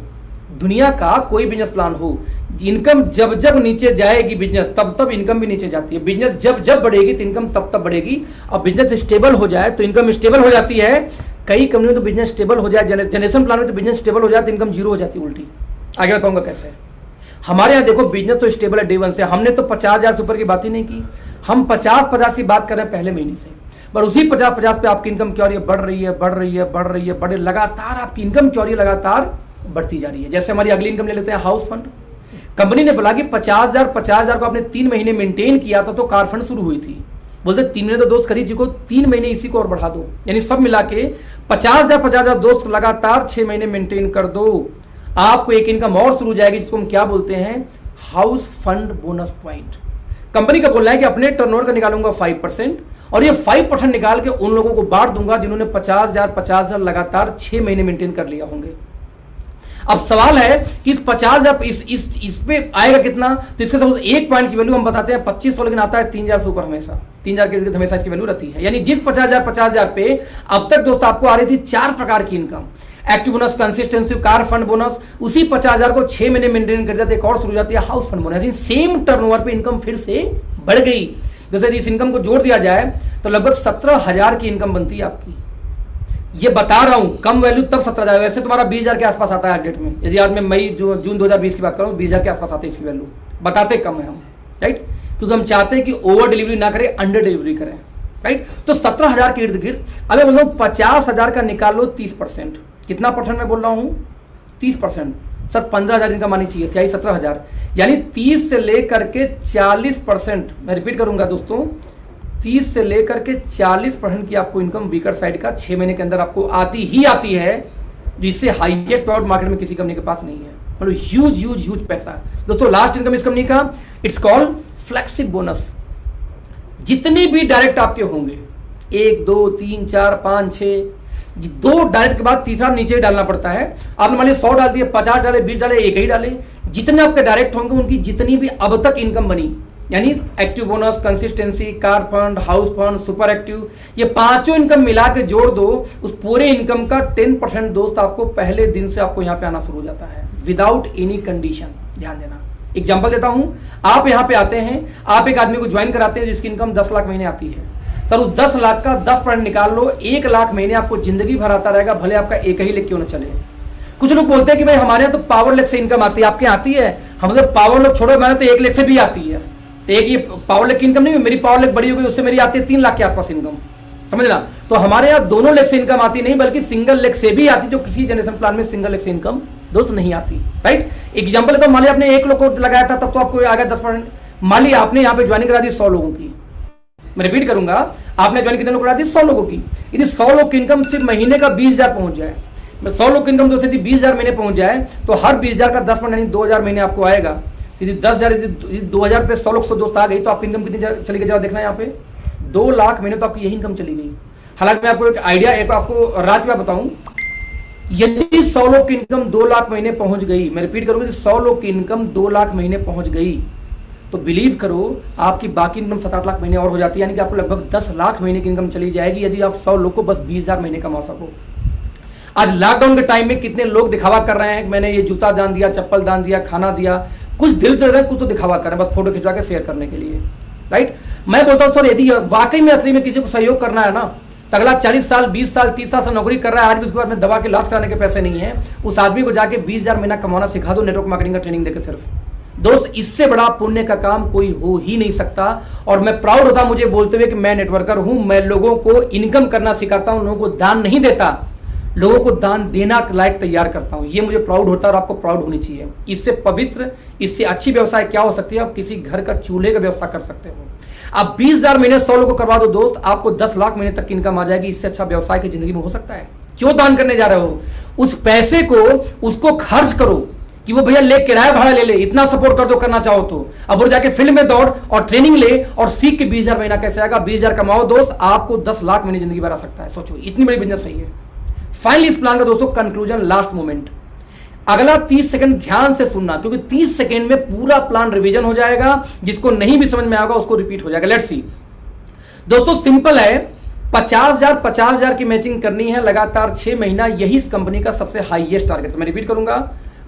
दुनिया का कोई बिजनेस प्लान हो, इनकम जब जब नीचे जाएगी बिजनेस तब तब इनकम भी नीचे जाती है। बिजनेस जब जब बढ़ेगी तो इनकम तब तब बढ़ेगी। और बिजनेस स्टेबल हो जाए तो इनकम स्टेबल हो जाती है। कई कंपनियों तो बिजनेस स्टेबल हो जाए, जनरेशन प्लान में तो बिजनेस स्टेबल हो जाए तो इनकम जीरो हो जाती है उल्टी। आगे बताऊंगा कैसे। हमारे यहाँ देखो बिजनेस तो स्टेबल है डे 1 से। हमने तो 50,000 से ऊपर की बात ही नहीं की, हम 50 की बात कर रहे हैं पहले महीने से। पर उसी 50 पे आपकी इनकम क्या हो रही है? बढ़ रही है, बढ़ रही है, बढ़ रही है, बढ़े लगातार आपकी इनकम क्या हो रही है? लगातार बढ़ती जा रही है। जैसे हमारी अगली इनकम ले लेते हैं हाउस फंड। कंपनी ने बोला कि 50,000 को आपने 3 महीने मेंटेन किया था तो कार फंड शुरू हुई थी। बोलते 3 महीने तो दोस्त करीब जी को 3 महीने इसी को और बढ़ा दो, यानी सब मिला के 50,000 दोस्त लगातार 6 महीने मेंटेन कर दो, आपको एक इनकम और शुरू हो जाएगी जिसको हम क्या बोलते हैं? House fund bonus point. Company का बोलना है कि अपने टर्नओवर का निकालूंगा 5% और ये 5% निकाल के उन लोगों को बांट दूंगा जिन्होंने 50,000 लगातार 6 महीने मेंटेन कर लिया होंगे। अब सवाल है कि इस 50,000 इस पे आएगा कितना? तो इसके साथ एक पॉइंट की वैल्यू हम बताते हैं 2500, लेकिन आता है 3,000 से ऊपर हमेशा। 3,000 के इर्द हमेशा इसकी वैल्यू रहती है। यानी जिस 50,000 पे अब तक दोस्त आपको आ रही थी 4 प्रकार की income, active bonus, consistency, car fund bonus, उसी 50,000 को 6 महीने मेंटेन कर जाते, एक और शुरू हो जाती है house fund bonus. Same turnover पे इनकम फिर से बढ़ गई। जैसे इस इनकम को जोड़ दिया जाए तो लगभग 17,000 की इनकम बनती है आपकी। ये बता रहा हूं कम वैल्यू तब 17,000, वैसे तुम्हारा 20,000 के आसपास आता है आज डेट में। यदि आज मैं जून 2020 की बात करूं 20,000 के आसपास आते हैं इसकी वैल्यू। बताते कम है हम, राइट? क्योंकि हम चाहते हैं कि ओवर डिलीवरी ना करें, अंडर डिलीवरी करें, राइट? तो 17,000 के इर्द गिर्द। अब मैं बोल रहा हूं 50,000 का निकाल लो 30%। कितना परसेंट मैं बोल रहा हूं? 30%। सर 15,000 इनकम आनी चाहिए, क्या 17,000? यानी 30 से लेकर के 40%, मैं रिपीट करूंगा दोस्तों, 30 से लेकर के 40% की आपको इनकम वीकर साइड का 6 महीने के अंदर आपको आती ही आती है, जिससे हाईएस्ट प्राइवेट मार्केट में किसी कंपनी के पास नहीं है। मतलब ह्यूज पैसा दोस्तों। लास्ट इनकम इस कंपनी का इट्स कॉल्ड फ्लेक्सिबल बोनस। जितने भी डायरेक्ट आपके होंगे 1 2 3 4 5 6, 2 डायरेक्ट के बाद तीसरा नीचे डालना पड़ता है। आपने मान लिया 100 डाल दिए, 50 डाले, 20 डाले, एक ही डाले, जितने आपके डायरेक्ट होंगे उनकी जितनी भी अब तक इनकम बनी, यानी active bonus, consistency, car fund, house fund, super active, ये 5 इनकम मिला के जोड़ दो, उस पूरे इनकम का 10% दोस्त आपको पहले दिन से आपको यहाँ पे आना शुरू हो जाता है विदाउट एनी कंडीशन। ध्यान देना, एग्जांपल देता हूं। आप यहाँ पे आते हैं, आप एक आदमी को ज्वाइन कराते हैं जिसकी इनकम 10 लाख महीने आती है। सर उस 10 लाख का 10% निकाल लो, 1 लाख महीने आपको जिंदगी भर आता रहेगा, भले आपका एक ही लेख क्यों ना चले। कुछ लोग बोलते हैं कि भाई हमारे यहाँ तो पावर लेख से इनकम आती है, आपके आती है? हम तो पावर लेख छोड़ो, मैंने तो 1 लाख से भी आती है। तो एक ये पावर लेख की इनकम नहीं, मेरी पावर लेख बड़ी हो गई, उससे मेरी आती है 3 लाख के आसपास इनकम, समझना। तो हमारे यहाँ दोनों लेख से इनकम आती नहीं, बल्कि सिंगल लेख से भी आती, जो किसी जनरेशन प्लान में सिंगल लेख से इनकम दोस्त नहीं आती, राइट? एग्जांपल तो मान लिया आपने 1 लोग को लगाया था, तब तो आपको आ गया 10%। मान लिया आपने यहाँ पे ज्वाइनिंग करा दी 100 लोगों की, मैं रिपीट करूंगा, आपने ज्वाइन कितने लोग करा दी? 100 लोगों की। यदि 100 लोग की इनकम सिर्फ महीने का 20,000 पहुंच जाए, 100 लोग की इनकम दोस्तों 20,000 महीने पहुंच जाए, तो हर 20,000 का 10% यानी 2,000 महीने आपको आएगा। यदि 10,000 यदि 2,000 रुपये 100 लोग 100 दोस्त आ गई तो आपकी इनकम कितनी चली गई, जरा देखना यहाँ पे 2 लाख महीने तो आपकी यही इनकम चली गई। हालांकि मैं आपको एक आइडिया, एक आपको राज मैं बताऊं, यदि 100 लोग की इनकम 2 लाख महीने पहुंच गई, मैं रिपीट करूंगा, 100 लोग की इनकम 2 लाख महीने पहुंच गई तो बिलीव करो आपकी बाकी इनकम 7-8 लाख महीने और हो जाती है, यानी कि आपको लगभग 10 लाख महीने की इनकम चली जाएगी यदि आप 100 लोग को बस 20,000 महीने कमा सको। आज लॉकडाउन के टाइम में कितने लोग दिखावा कर रहे हैं, मैंने ये जूता दान दिया, चप्पल दान दिया, खाना दिया, कुछ दिल से रहे, कुछ तो दिखावा कर रहे हैं बस फोटो खिंचवा के शेयर करने के लिए, राइट। मैं बोलता हूं सर यदि वाकई में असली में किसी को सहयोग करना है ना, तो अगला 40 साल 20 साल 30 साल से नौकरी कर रहा है, आज भी उसके बाद में दवा के इलाज कराने के पैसे नहीं है, उस आदमी को जाके 20,000 महीना कमाना सिखा दो नेटवर्क मार्केटिंग का ट्रेनिंग देकर। सिर्फ दोस्त, इससे बड़ा पुण्य का काम कोई हो ही नहीं सकता। और मैं प्राउड होता मुझे बोलते हुए कि मैं नेटवर्कर हूं, मैं लोगों को इनकम करना सिखाता हूं, लोगों को दान नहीं देता, लोगों को दान देना लायक तैयार करता हूं। ये मुझे प्राउड होता है और आपको प्राउड होनी चाहिए। इससे पवित्र, इससे अच्छी व्यवसाय क्या हो सकती है? आप किसी घर का चूल्हे का व्यवस्था कर सकते हो। आप 20,000 महीने 100 लोगों को करवा दो दोस्त, आपको 10 लाख महीने तक की इनकम आ जाएगी। इससे अच्छा व्यवसाय की जिंदगी में हो सकता है? क्यों दान करने जा रहे हो? उस पैसे को उसको खर्च करो कि वो भैया ले किराया भाड़ा ले ले, इतना सपोर्ट कर दो करना चाहो तो। अब वो जाके फील्ड में दौड़ और ट्रेनिंग ले और सीख के 20,000 महीना कैसे आएगा। 20,000 कमाओ दोस्त, आपको 10 लाख महीने जिंदगी भर आ सकता है। सोचो, इतनी बड़ी बिजनेस सही है। फाइनली इस प्लान का दोस्तों कंक्लूजन, लास्ट मोमेंट, अगला 30 सेकंड ध्यान से सुनना, क्योंकि 30 सेकंड में पूरा प्लान रिवीजन हो जाएगा। जिसको नहीं भी समझ में आएगा उसको रिपीट हो जाएगा। लेट्स सी दोस्तों, सिंपल है, 50,000 की मैचिंग करनी है लगातार 6 महीना। यही इस कंपनी का सबसे हाईएस्ट टारगेट। मैं रिपीट करूंगा,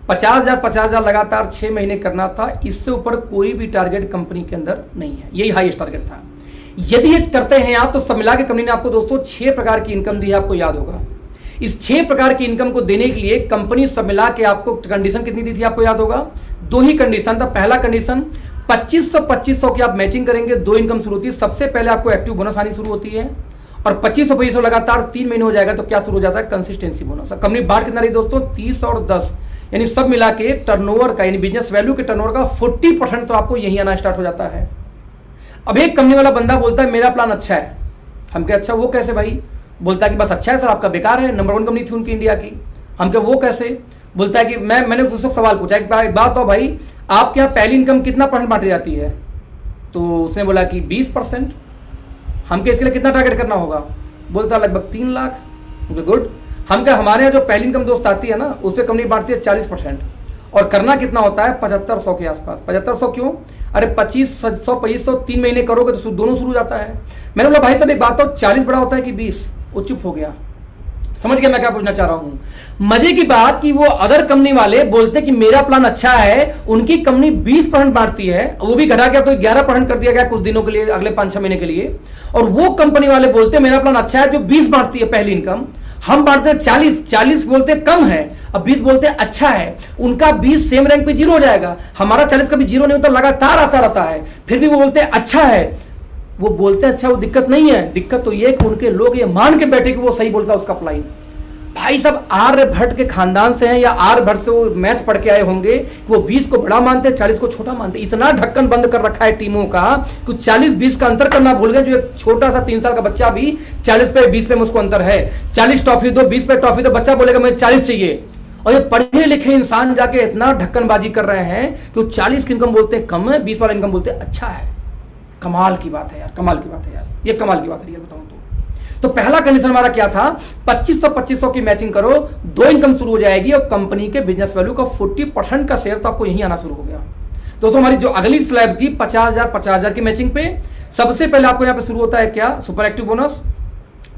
50,000 लगातार 6 महीने करना था। इससे ऊपर कोई भी टारगेट कंपनी के अंदर नहीं है, यही हाईएस्ट टारगेट था। यदि ये करते हैं आप तो सब मिला के कंपनी ने आपको दोस्तों 6 प्रकार की इनकम दी है। आपको याद होगा, इस 6 प्रकार की इनकम को देने के लिए कंपनी सब मिला के आपको कंडीशन कितनी दी थी? आपको याद होगा, 2 ही कंडीशन था। पहला कंडीशन 2500 की आप मैचिंग करेंगे, 2 इनकम शुरू होती है। सबसे पहले आपको एक्टिव बोनस आनी शुरू होती है और 2500 लगातार 3 महीने हो जाएगा तो क्या शुरू हो जाता है? Consistency bonus. कंपनी बांट कितना रही दोस्तों? 30 और 10, यानी सब मिला के टर्नओवर का, यानी बिजनेस वैल्यू के टर्नओवर का 40% तो आपको यही आना स्टार्ट हो जाता है। अब एक कंपनी वाला बंदा बोलता है मेरा प्लान अच्छा है। हम क्या अच्छा, वो कैसे भाई? बोलता है कि बस अच्छा है सर, आपका बेकार है, नंबर 1 कंपनी थी उनकी इंडिया की। हम क्या, वो कैसे? बोलता है कि मैंने उससे सवाल पूछा, एक बात तो भाई, आपके यहाँ पहली इनकम कितना % बांटी जाती है? तो उसने बोला कि 20%। हम क्या इसके लिए कितना टारगेट करना होगा? बोलता लगभग 3 लाख। गुड। हम क्या, हमारे यहाँ जो पहली इनकम दोस्त आती है ना, उस पर कंपनी बांटती है 40%। और करना कितना होता है? 7500 के आसपास। 7500 क्यों? अरे 2500 3 महीने करोगे तो दोनों शुरू हो जाता है। मैंने बोला भाई साहब एक बात, तो 40 बड़ा होता है कि 20? वो चुप हो गया। समझ गया मैं क्या पूछना चाह रहा हूं? मजे की बात कि वो अदर कंपनी वाले बोलते कि मेरा प्लान अच्छा है, उनकी कंपनी 20% बांटती है, वो भी घटा के तो 11% कर दिया गया कुछ दिनों के लिए, अगले 5-6 महीने के लिए। और वो कंपनी वाले बोलते मेरा प्लान अच्छा है, जो 20 बांटती है पहली इनकम। हम बांटते हैं 40 बोलते कम है, अब 20 बोलते अच्छा है। उनका 20 सेम रैंक पे 0 हो जाएगा, हमारा 40 कभी 0 नहीं होता, लगातार आता रहता है। फिर भी वो बोलते अच्छा है। वो बोलते अच्छा, वो दिक्कत नहीं है। दिक्कत तो ये कि उनके लोग ये मान के बैठे कि वो सही बोलता है उसका प्लान। भाई सब आर्यभट्ट के खानदान से हैं या आर्यभट्ट से वो मैथ पढ़ के आए होंगे, वो 20 को बड़ा मानते हैं, 40 को छोटा मानते हैं। इतना ढक्कन बंद कर रखा है टीमों का कि 40-20 का अंतर करना भूल गए। जो एक छोटा सा 3 साल का बच्चा भी 40 पे 20 पे मुझको अंतर है, 40 टॉफी दो 20 पे टॉफी दो, बच्चा बोलेगा मुझे 40 चाहिए। और ये पढ़े लिखे इंसान जाके इतना ढक्कनबाजी कर रहे हैं कि वो 40 की इनकम बोलते हैं कम है, 20 वाला इनकम बोलते हैं अच्छा है। कमाल की बात है यार, कमाल की बात है यार, ये कमाल की बात है यार, बताऊं तो पहला कंडीशन हमारा क्या था? 2500 की मैचिंग करो, 2 इनकम शुरू हो जाएगी और कंपनी के बिजनेस वैल्यू का 40% का शेयर तो आपको यहीं आना शुरू हो गया। दोस्तों हमारी जो अगली स्लैब थी 50,000 की मैचिंग पे, सबसे पहले आपको यहाँ पे शुरू होता है क्या? Super active bonus.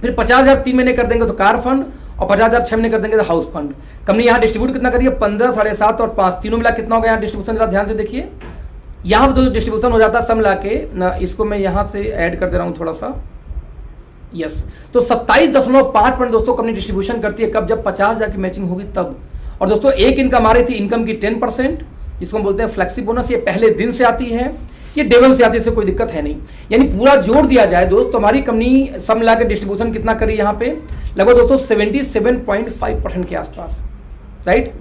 फिर 50,000 3 महीने कर देंगे तो कार फंड, और 50,000 6 महीने कर देंगे तो हाउस फंड। कंपनी यहाँ डिस्ट्रीब्यूट कितना करिए? 15, 7.5 और 5, तीनों मिला कितना होगा यहाँ डिस्ट्रीब्यूशन? जरा ध्यान से देखिए, यहाँ पे डिस्ट्रीब्यूशन हो जाता है सब मिला के ना, इसको मैं यहाँ से ऐड कर दे रहा हूँ थोड़ा सा। यस, तो 27.5% दोस्तों कंपनी डिस्ट्रीब्यूशन करती है। कब? जब 50,000 की मैचिंग होगी तब। और दोस्तों एक इनकम आ रही थी, इनकम की 10%, जिसको हम बोलते हैं फ्लेक्सी बोनस। ये पहले दिन से आती है, ये डे 1 से आती है, इससे कोई दिक्कत है नहीं। यानी पूरा जोड़ दिया जाए दोस्त तो हमारी कंपनी सब मिला के डिस्ट्रीब्यूशन कितना करी यहाँ पे? लगभग दोस्तों 77.5% के आसपास, राइट।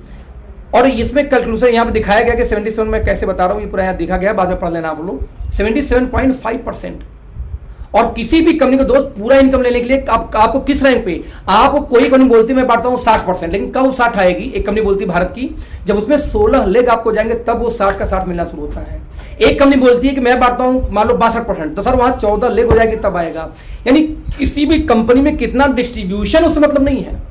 और इसमें कैलकुलेशन यहाँ पे दिखाया गया कि 77 में कैसे बता रहा हूँ, ये पूरा यहाँ दिखा गया, बाद में पढ़ लेना आप लोग। 77.5%। और किसी भी कंपनी को दोस्त पूरा इनकम लेने के लिए आपको किस रैंक पे, आपको कोई कंपनी बोलती है मैं बांटता हूं 60%, लेकिन कब 60 आएगी? एक कंपनी बोलती है भारत की, जब उसमें 16 लेग आपको जाएंगे तब वो 60 का 60 मिलना शुरू होता है। एक कंपनी बोलती है कि मैं बांटता हूं मान लो 62%, तो सर वहां 14 लेग हो जाएगी तब आएगा। यानी किसी भी कंपनी में कितना डिस्ट्रीब्यूशन उससे मतलब नहीं है,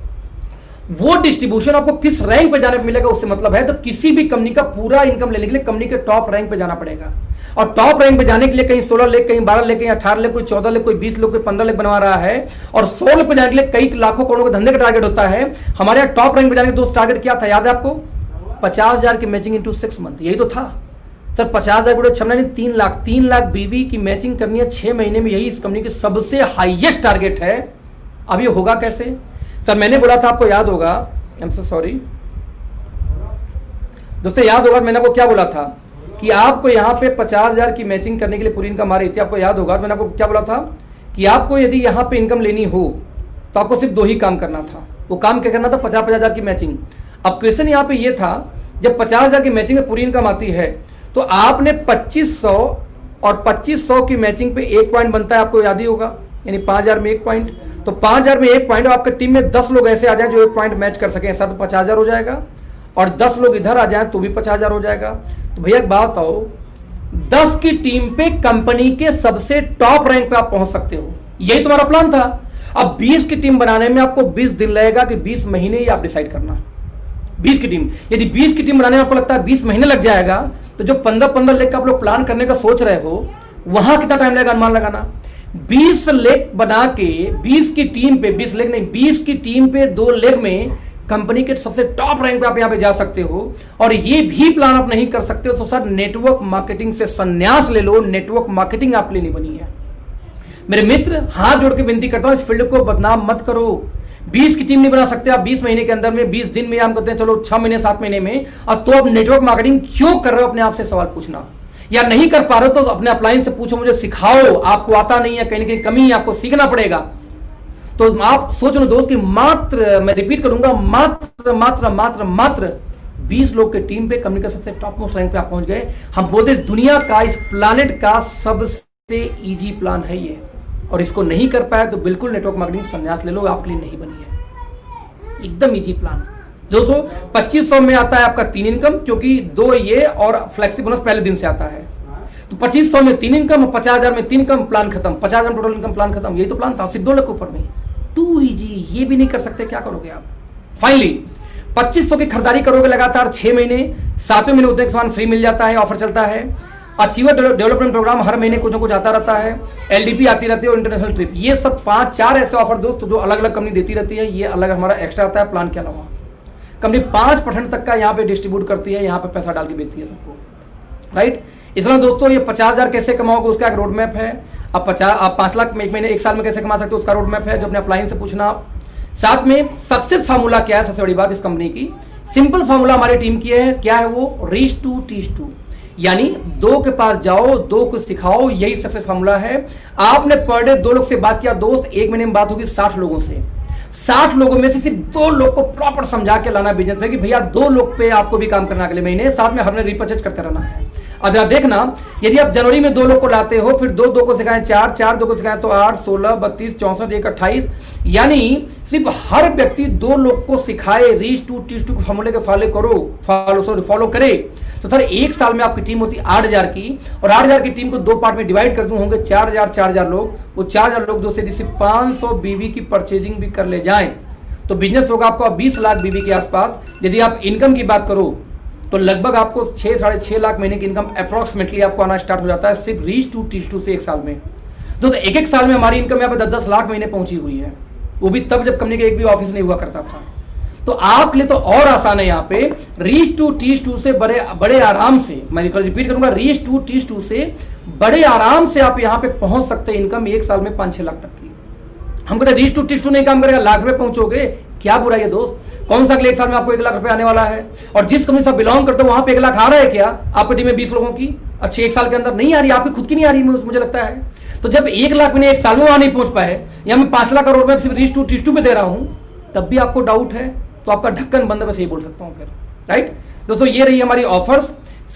वो डिस्ट्रीब्यूशन आपको किस रैंक पे जाने पे मिलेगा उससे मतलब है। तो किसी भी कंपनी का पूरा इनकम लेने के लिए कंपनी के टॉप रैंक पे जाना पड़ेगा, और टॉप रैंक पे जाने के लिए कहीं 16 लाख, कहीं 12 लाख, कहीं 18 लाख, कोई 14 लाख, कोई 20 लाख, कोई 15 लाख बनवा रहा है, और 100 लाख पे जाने के लिए कई लाखों करोड़ों के धंधे का टारगेट होता है। हमारे यहाँ टॉप रैंक पे जाने के दोस्त टारगेट क्या था, याद है आपको? 50,000 की मैचिंग इंटू 6 मंथ, यही तो था सर। 50,000 गुणे 6 महीने 3 लाख बीवी की मैचिंग करनी है 6 महीने में, यही इस कंपनी की सबसे हाईएस्ट टारगेट है। अब ये होगा कैसे सर? मैंने बोला था, आपको याद होगा, आई एम सो सॉरी दोस्तों, याद होगा मैंने आपको क्या बोला था कि आपको यहां पे 50,000 की मैचिंग करने के लिए पूरी इनकम आ रही थी। आपको याद होगा मैंने आपको क्या बोला था कि आपको यदि यहां पे इनकम लेनी हो तो आपको सिर्फ 2 ही काम करना था। वो काम क्या करना था? 50,000 की मैचिंग। अब क्वेश्चन यहां पे ये था, जब 50,000 की मैचिंग में पूरी इनकम आती है तो आपने 2500 और 2500 की मैचिंग पे 1 पॉइंट बनता है, आपको याद ही होगा, यानी 5,000 में 1 पॉइंट। तो 5,000 में 1 पॉइंट, और आपकी टीम में 10 लोग ऐसे आ जाए जो 1 पॉइंट मैच कर सके, ऐसा तो 50,000 हो जाएगा, और 10 लोग इधर आ जाए तो भी 50,000 हो जाएगा। तो भैया एक बात बताओ, 10 की टीम पे कंपनी के सबसे टॉप रैंक पे आप पहुंच सकते हो, यही तुम्हारा प्लान था। अब 20 की टीम बनाने में आपको 20 दिन लगेगा कि 20 महीने ही आप डिसाइड करना। 20 की टीम, यदि 20 की टीम बनाने में आपको लगता है 20 महीने लग जाएगा, तो जो 15-15 लेख का आप लोग प्लान करने का सोच रहे हो, वहां कितना टाइम लगेगा अनुमान लगाना। 20 लेख बना के 20 की टीम पे, 20 लेख नहीं, 20 की टीम पे 2 लेख में कंपनी के सबसे टॉप रैंक पे आप यहां पे जा सकते हो। और ये भी प्लान आप नहीं कर सकते हो तो सर नेटवर्क मार्केटिंग से संन्यास ले लो, नेटवर्क मार्केटिंग आपके लिए नहीं बनी है। मेरे मित्र, हाथ जोड़ के विनती करता हूं, इस फील्ड को बदनाम मत करो। 20 की टीम नहीं बना सकते आप 20 महीने के अंदर में, 20 दिन में, हम कहते हैं चलो 6 महीने 7 महीने में, और तो आप नेटवर्क मार्केटिंग क्यों कर रहे हो? अपने आप से सवाल पूछना। या नहीं कर पा रहे हो तो अपने अपलाइन से पूछो, मुझे सिखाओ, आपको आता नहीं है, कहीं ना कहीं कमी है, आपको सीखना पड़ेगा। तो आप सोच लो दोस्त कि मात्र, मैं रिपीट करूंगा, मात्र मात्र मात्र मात्र 20 लोग के टीम पे कंपनी का सबसे टॉप मोस्ट रैंक पे आप पहुंच गए। हम बोलते हैं इस दुनिया का, इस प्लानेट का सबसे इजी प्लान है ये, और इसको नहीं कर पाया तो बिल्कुल नेटवर्क मार्केटिंग संन्यास ले लो, आपके लिए नहीं बनी है। एकदम इजी प्लान दोस्तों। 2500 में आता है आपका 3 इनकम, क्योंकि 2 ये और फ्लेक्सी बोनस पहले दिन से आता है। तो 2500 में 3 इनकम, 50,000 में 3 इनकम, प्लान खत्म। 50,000 टोटल इनकम, प्लान खत्म। यही तो प्लान था, सिर्फ 2 लाख ऊपर में। टू इजी, ये भी नहीं कर सकते, क्या करोगे आप? फाइनली 2500 की खरीदारी करोगे लगातार 6 महीने, 7वें महीने उतने सामान फ्री मिल जाता है, ऑफर चलता है। अचीवर डेवलपमेंट प्रोग्राम हर महीने कुछ ना कुछ आता रहता है, एलडीपी आती रहती है और इंटरनेशनल ट्रिप, ये सब 5-4 ऐसे ऑफर दोस्त जो अलग अलग कंपनी देती रहती है। ये अलग हमारा एक्स्ट्रा आता है प्लान के अलावा। कंपनी 5% तक का यहाँ पे डिस्ट्रीब्यूट करती है, यहाँ पे पैसा डाल के बेचती है सबको, राइट। इसलिए दोस्तों ये 50,000 कैसे कमाओगे उसका एक रोड मैप है। आप 5 लाख में 1 महीने 1 साल में कैसे कमा सकते हो उसका रोड मैप है, जो अपने अपलाइन से पूछना आप। साथ में सक्सेस फार्मूला क्या है, सबसे बड़ी बात इस कंपनी की सिंपल फार्मूला हमारी टीम की है, क्या है वो? रीच टू टीच टू, यानी 2 के पास जाओ, 2 को सिखाओ, यही सक्सेस फार्मूला है। आपने पर डे 2 लोग से बात किया दोस्त, 1 महीने में बात होगी 60 लोगों से। 60 लोगों में से सिर्फ 2 लोग को प्रॉपर समझा के लाना बिजनेस में कि भैया 2 लोग पे आपको भी काम करना अगले महीने, साथ में हर महीने रिपर्चेज करते रहना है। अब देखना, यदि आप जनवरी में 2 लोग को लाते हो, फिर 2 को सिखाएं 4 2 को सिखाएं तो 8 16 32 64 1 28, यानी सिर्फ हर व्यक्ति 2 लोग को सिखाए, रीच टू टीच टू फॉर्मूले के फॉलो करे, तो सर 1 साल में आपकी टीम होती 8,000 की, और 8,000 की टीम को 2 पार्ट में डिवाइड कर दूं, होंगे 4,000 लोग। वो 4,000 लोग दोस्तों यदि 500 बीवी की परचेजिंग भी कर ले जाएं तो बिजनेस होगा आपको 20 लाख बीवी के आसपास। यदि आप इनकम की बात करो तो लगभग आपको 6-6.5 लाख महीने की इनकम अप्रोक्सीमेटली आपको आना स्टार्ट हो जाता है सिर्फ रीच टू टीच टू से 1 साल में। दोस्तों 1 साल में हमारी इनकम यहाँ पे 10-10 लाख महीने पहुंची हुई है, वो भी तब जब कंपनी का एक भी ऑफिस नहीं हुआ करता था। तो आपके लिए तो और आसान है यहाँ पे, रीच टू टीच टू से बड़े आराम से, मैं रिपीट करूंगा, रीच टू टीच टू से बड़े आराम से आप यहाँ पे पहुंच सकते हैं इनकम 1 साल में 5-6 लाख तक की। हम कहते हैं रीच टू टीच टू नहीं काम करेगा, लाख रुपए पहुंचोगे, क्या बुराई है दोस्त? कौन सा अगले 1 साल में आपको 1 लाख रुपए आने वाला है? और जिस कंपनी से आप बिलोंग करते हो वहां पे 1 लाख आ रहा है क्या आपकी टीम में 20 लोगों की? अच्छे 1 साल के अंदर नहीं आ रही, आपकी खुद की नहीं आ रही मुझे लगता है। तो जब 1 लाख मैंने 1 साल में वहां नहीं पहुंच पाए, या मैं 5 लाख करोड़ में सिर्फ रीच टू टीच टू पे दे रहा हूं, तब भी आपको डाउट है तो आपका ढक्कन बंद, बस यही बोल सकता हूं फिर, राइट। दोस्तों ये रही हमारी ऑफर्स,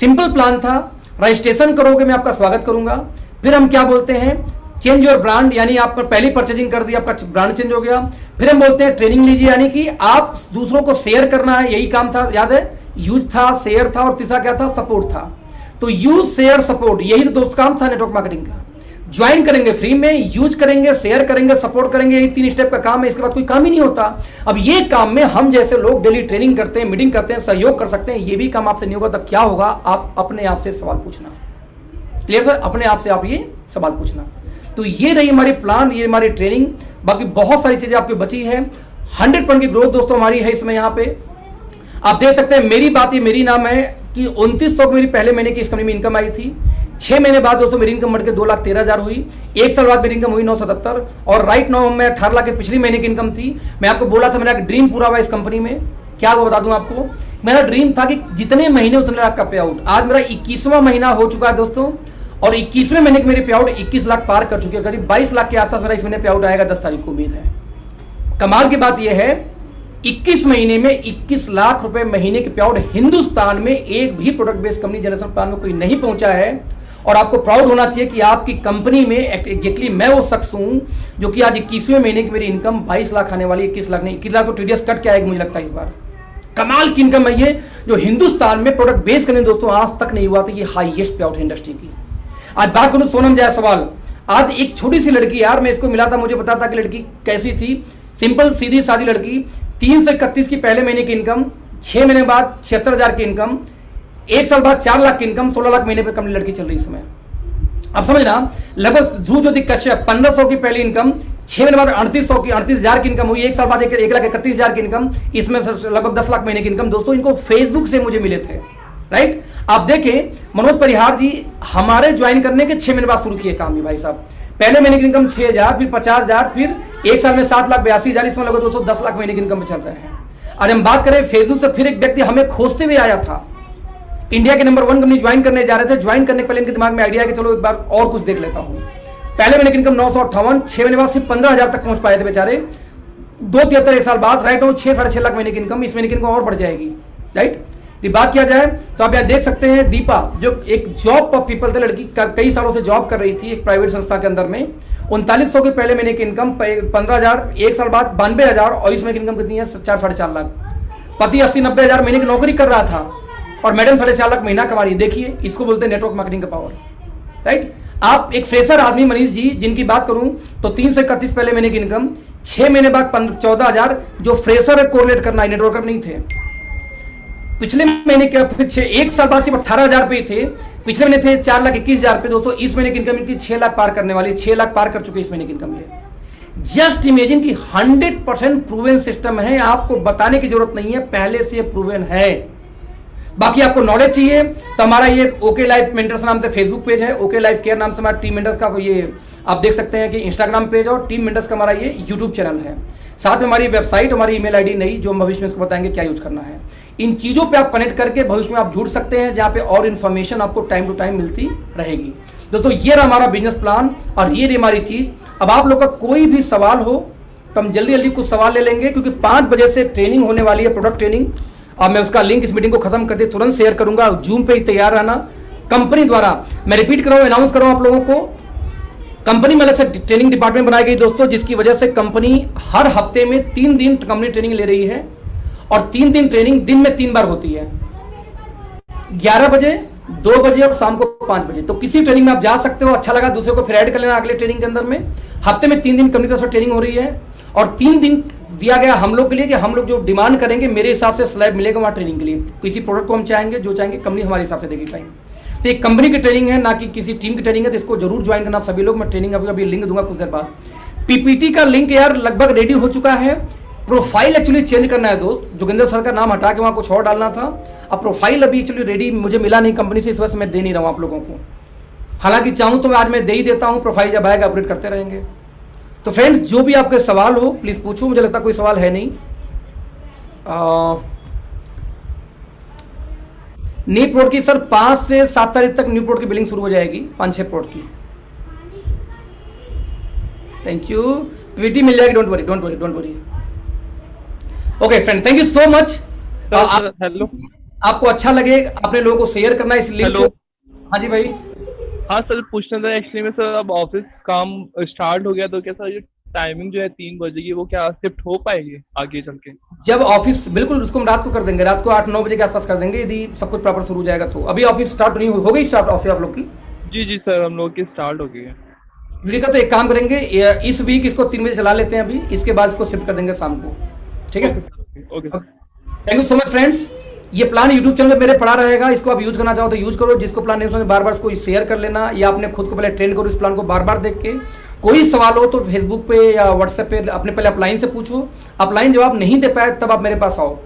सिंपल प्लान था। रजिस्ट्रेशन करोगे मैं आपका स्वागत करूंगा। फिर हम क्या बोलते हैं, चेंज योर ब्रांड, यानी आपने पहली परचेजिंग कर दी, आपका ब्रांड चेंज हो गया। फिर हम बोलते हैं ट्रेनिंग लीजिए, यानी कि आप दूसरों को शेयर करना है, यही काम था, याद है, यूज था, शेयर था, और तीसरा क्या था, सपोर्ट था। तो यूज, शेयर, सपोर्ट, यही तो दोस्त काम था नेटवर्क मार्केटिंग का। ज्वाइन करेंगे फ्री में, यूज करेंगे, शेयर करेंगे, सपोर्ट करेंगे, यही 3 स्टेप का काम है, इसके बाद कोई काम ही नहीं होता। अब ये काम में हम जैसे लोग डेली ट्रेनिंग करते हैं, मीटिंग करते हैं, सहयोग कर सकते हैं, ये भी काम आपसे नहीं होगा। तो क्या होगा, आप अपने आप से सवाल पूछना। क्लियर सर, अपने आप से आप ये सवाल पूछना। तो ये रही हमारी प्लान, ये हमारी ट्रेनिंग। बाकी बहुत सारी चीजें आपकी बची है। 100% की ग्रोथ दोस्तों हमारी है इसमें। यहाँ पे आप देख सकते हैं, मेरी बात, ये मेरी नाम है कि 2900 की मेरी पहले महीने की इस कंपनी में इनकम आई थी। 6 महीने बाद दोस्तों मेरी इनकम बढ़ के 2,13,000 हुई। 1 साल बाद मेरी इनकम हुई 977, और राइट नाउ मैं 18 लाख के पिछली महीने की इनकम थी। मैं आपको बोला था मेरा एक ड्रीम पूरा हुआ इस कंपनी में। क्या वो बता दूं आपको, मेरा ड्रीम था कि जितने महीने उतने लाख का पे आउट। आज मेरा 21वां महीना हो चुका है दोस्तों, और 21वें महीने के मेरे पे आउट 21 लाख पार कर चुके हैं। करीब 22 लाख के आसपास मेरा इस महीने पे आउट आएगा, 10 तारीख को उम्मीद है। कमाल की बात यह है, 21 महीने में 21 लाख रुपए महीने के पे आउट हिंदुस्तान में एक भी product based company generation plan में कोई नहीं पहुंचा है। और आपको प्राउड होना चाहिए कि आपकी कंपनी में एग्जैक्टली मैं वो शख्स हूं जो कि आज 21वें महीने की मेरी इनकम 22 लाख आने वाली, 21 लाख नहीं, 21 लाख को टीडीएस कट के आएगा मुझे लगता है इस बार। कमाल की इनकम है ये, जो हिंदुस्तान में प्रोडक्ट बेस्ड करने दोस्तों आज तक नहीं हुआ था। ये हाईएस्ट पे आउट है इंडस्ट्री की। आज बात करूं सोनम जायसवाल, आज एक छोटी सी लड़की, यार मैं इसको मिला था, मुझे पता था कि लड़की कैसी थी। सिंपल सीधी सादी लड़की, 3 से 31 की पहले महीने की इनकम, 6 महीने बाद 76,000 की इनकम, 1 साल बाद 4 लाख की इनकम, 16 लाख महीने पर कंपनी लड़की चल रही है इसमें। अब समझना, लगभग ध्रुव ज्योति कश्यप 1500 की पहली इनकम, 6 महीने बाद 38,000 की इनकम हुई, 1 साल बाद 1,31,000 की इनकम, इसमें लगभग 10 लाख महीने की इनकम। दोस्तों इनको फेसबुक से मुझे मिले थे, राइट। आप देखें मनोज परिहार जी हमारे ज्वाइन करने के 6 महीने बाद शुरू किए काम। भाई साहब पहले महीने की इनकम 6,000, फिर 50,000, फिर 1 साल में 7,82,000, इसमें लगभग दोस्तों 10 लाख महीने की इनकम पे चल रहे हैं। आज हम बात करें फेसबुक से, फिर एक व्यक्ति हमें खोजते हुए आया था, इंडिया के नंबर 1 कंपनी ज्वाइन करने जा रहे थे। ज्वाइन करने के पहले इनके दिमाग में आइडिया है कि चलो एक बार और कुछ देख लेता हूं। पहले महीने की इनकम 958, 6 महीने बाद सिर्फ 15,000 तक पहुंच पाए थे बेचारे। 2,73 1 साल बाद राइट नाउ 6-6.5 लाख महीने की इनकम, इस महीने की इनकम और बढ़ जाएगी, राइट। बात किया जाए तो आप यहाँ देख सकते हैं, दीपा जो एक जॉब ऑफ पीपल थे, लड़की कई सालों से जॉब कर रही थी एक प्राइवेट संस्था के अंदर में। 3900 के पहले महीने की इनकम, 15,000, 1 साल बाद 92,000, और इसमें की इनकम कितनी है, 4-4.5 लाख। पति 80-90,000 महीने की नौकरी कर रहा था और मैडम 4.5 लाख महीना कमा रही है। देखिए इसको बोलते हैं नेटवर्क मार्केटिंग का पावर, राइट। आप एक फ्रेशर आदमी मनीष जी जिनकी बात करूं तो 3 से 31 पहले महीने की इनकम, 6 महीने बाद 14,000, जो फ्रेशर है कोरिलेट करना है, नेटवर्कर नहीं थे। पिछले महीने के फिर 1 साल बाद सिर्फ 18,000 पे थे, पिछले महीने थे 4,21,000 पे। दोस्तों इस महीने की इनकम इनकी 6 लाख पार करने वाली, 6 लाख पार कर चुके इस महीने की इनकम। ये जस्ट इमेजिन की 100% प्रूवन सिस्टम है, आपको बताने की जरूरत नहीं है, पहले से प्रूवन है। बाकी आपको नॉलेज चाहिए तो हमारा ये ओके लाइफ मेंटर्स नाम से फेसबुक पेज है, ओके लाइफ केयर नाम से हमारा टीम मेंटर्स का ये आप देख सकते हैं कि इंस्टाग्राम पेज, और टीम मेंटर्स का हमारा ये यूट्यूब चैनल है। साथ में हमारी वेबसाइट, हमारी ईमेल आईडी नहीं, जो हम भविष्य में इसको बताएंगे क्या यूज करना है। इन चीजों पे आप कनेक्ट करके भविष्य में आप जुड़ सकते हैं, जहां पे और इन्फॉर्मेशन आपको टाइम टू टाइम मिलती रहेगी। दोस्तों ये रहा हमारा बिजनेस प्लान और ये रही हमारी चीज। अब आप लोग का कोई भी सवाल हो तो हम जल्दी जल्दी कुछ सवाल ले लेंगे, क्योंकि 5 बजे से ट्रेनिंग होने वाली है, प्रोडक्ट ट्रेनिंग। अब मैं उसका लिंक इस मीटिंग को खत्म करते तुरंत शेयर करूंगा, जूम पे ही तैयार रहना। कंपनी द्वारा मैं रिपीट कर रहा हूं, अनाउंस कर रहा हूं आप लोगों को, कंपनी में अलग से ट्रेनिंग डिपार्टमेंट बनाई गई दोस्तों, जिसकी वजह से कंपनी हर हफ्ते में 3 दिन कंपनी ट्रेनिंग ले रही है, और 3 दिन ट्रेनिंग दिन में 3 बार होती है, 11 बजे, 2 बजे और शाम को 5 बजे। तो किसी ट्रेनिंग में आप जा सकते हो, अच्छा लगा दूसरे को फिर ऐड कर लेना अगले ट्रेनिंग के अंदर में। हफ्ते में 3 दिन कंपनी तरफ से ट्रेनिंग हो रही है, और 3 दिन दिया गया हम लोग के लिए कि हम लोग जो डिमांड करेंगे मेरे हिसाब से स्लैब मिलेगा वहां ट्रेनिंग के लिए। किसी प्रोडक्ट को हम चाहेंगे, जो चाहेंगे कंपनी हमारे हिसाब से देगी टाइम। तो एक कंपनी की ट्रेनिंग है, ना कि किसी टीम की ट्रेनिंग है, तो इसको जरूर ज्वाइन करना आप सभी लोग। मैं ट्रेनिंग अभी लिंक दूंगा कुछ देर बाद। पीपीटी का लिंक यार लगभग रेडी हो चुका है। प्रोफाइल एक्चुअली चेंज करना है दोस्त, जोगिंदर सर का नाम हटा के वहां कुछ और डालना था। अब प्रोफाइल अभी एक्चुअली रेडी मुझे मिला नहीं कंपनी से, इस वजह से मैं दे नहीं रहा हूं आप लोगों को। हालांकि चाहूं तो मैं आज मैं दे ही देता हूं, प्रोफाइल जब आएगा अपडेट करते रहेंगे। तो फ्रेंड्स जो भी आपके सवाल हो प्लीज पूछो, मुझे लगता कोई सवाल है नहीं। न्यू प्रोडक्ट की सर 5 से 7 तारीख तक न्यू प्रोडक्ट की बिलिंग शुरू हो जाएगी, 5-6 प्रोडक्ट की। थैंक यू, पीटी मिल जाएगी, don't worry don't worry don't worry. Okay friend, thank you so much. Hello, आपको अच्छा लगे अपने लोगों को शेयर करना इस लिंक को। हाँ जी भाई, हाँ सर, पूछना था एक्चुअली में सर, अब ऑफिस काम स्टार्ट हो गया तो क्या सर ये टाइमिंग जो है 3 बजे की, वो क्या शिफ्ट हो पाएगी आगे चल के? जब ऑफिस, बिल्कुल उसको हम रात को कर देंगे, रात को 8-9 बजे के आसपास कर देंगे यदि सब कुछ प्रॉपर शुरू हो जाएगा तो। अभी ऑफिस स्टार्ट नहीं हो गई स्टार्ट ऑफिस आप लोग की? जी जी सर, हम लोग की स्टार्ट हो गई है। युविका तो एक काम करेंगे, इस वीक इसको 3 बजे चला लेते हैं अभी, इसके बाद इसको शिफ्ट कर देंगे शाम को, ठीक है? Okay sir. Thank you so much friends. ये प्लान यूट्यूब चैनल पे मेरे पड़ा रहेगा, इसको आप यूज करना चाहो तो यूज करो, जिसको प्लान नहीं समझ बार बार इसको शेयर कर लेना, या अपने खुद को पहले ट्रेन करो इस प्लान को बार बार देख के। कोई सवाल हो तो फेसबुक पे या व्हाट्सएप पे अपने पहले अपलाइन से पूछो, अपलाइन जवाब नहीं दे पाए तब आप मेरे पास आओ।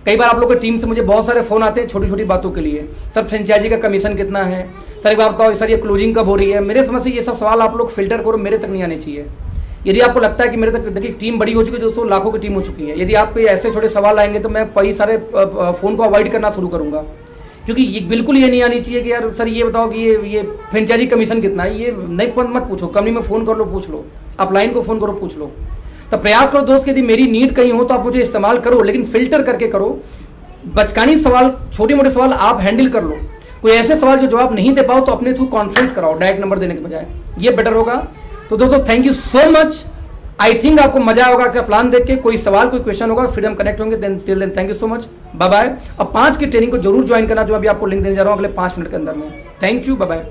कई बार आप लोग की टीम से मुझे बहुत सारे फोन आते हैं छोटी छोटी बातों के लिए, सर फ्रेंचाइजी का कमीशन कितना है, सर एक बार बताओ सर ये क्लोजिंग कब हो रही है। मेरे समझ से ये सब सवाल आप लोग फिल्टर करो, मेरे तक नहीं आने चाहिए। यदि आपको लगता है कि मेरे तक, देखिए टीम बड़ी हो चुकी है दोस्तों, लाखों की टीम हो चुकी है, यदि आपके ऐसे छोटे सवाल आएंगे तो मैं कई सारे फोन को अवॉइड करना शुरू करूंगा, क्योंकि ये बिल्कुल ये नहीं आनी चाहिए कि यार सर ये बताओ कि ये फ्रेंचाइजी कमीशन कितना है, ये नहीं मत पूछो, कंपनी में फोन कर लो पूछ लो, अपलाइन को फोन करो पूछ लो। तो प्रयास करो दोस्त, यदि मेरी नीड कहीं हो तो आप मुझे इस्तेमाल करो, लेकिन फिल्टर करके करो। बचकानी सवाल, छोटे मोटे सवाल आप हैंडल कर लो, कोई ऐसे सवाल जो जवाब नहीं दे पाओ तो अपने थ्रू कॉन्फ्रेंस कराओ डायरेक्ट नंबर देने के बजाय, ये बेटर होगा। तो दोस्तों thank you so much, I think आपको मजा होगा क्या प्लान देख के। कोई सवाल कोई क्वेश्चन होगा फिर हम कनेक्ट होंगे, then thank you so much, bye bye. अब 5 की ट्रेनिंग को जरूर ज्वाइन करना, जो अभी आपको लिंक देने जा रहा हूँ अगले 5 मिनट के अंदर में। Thank you, bye bye.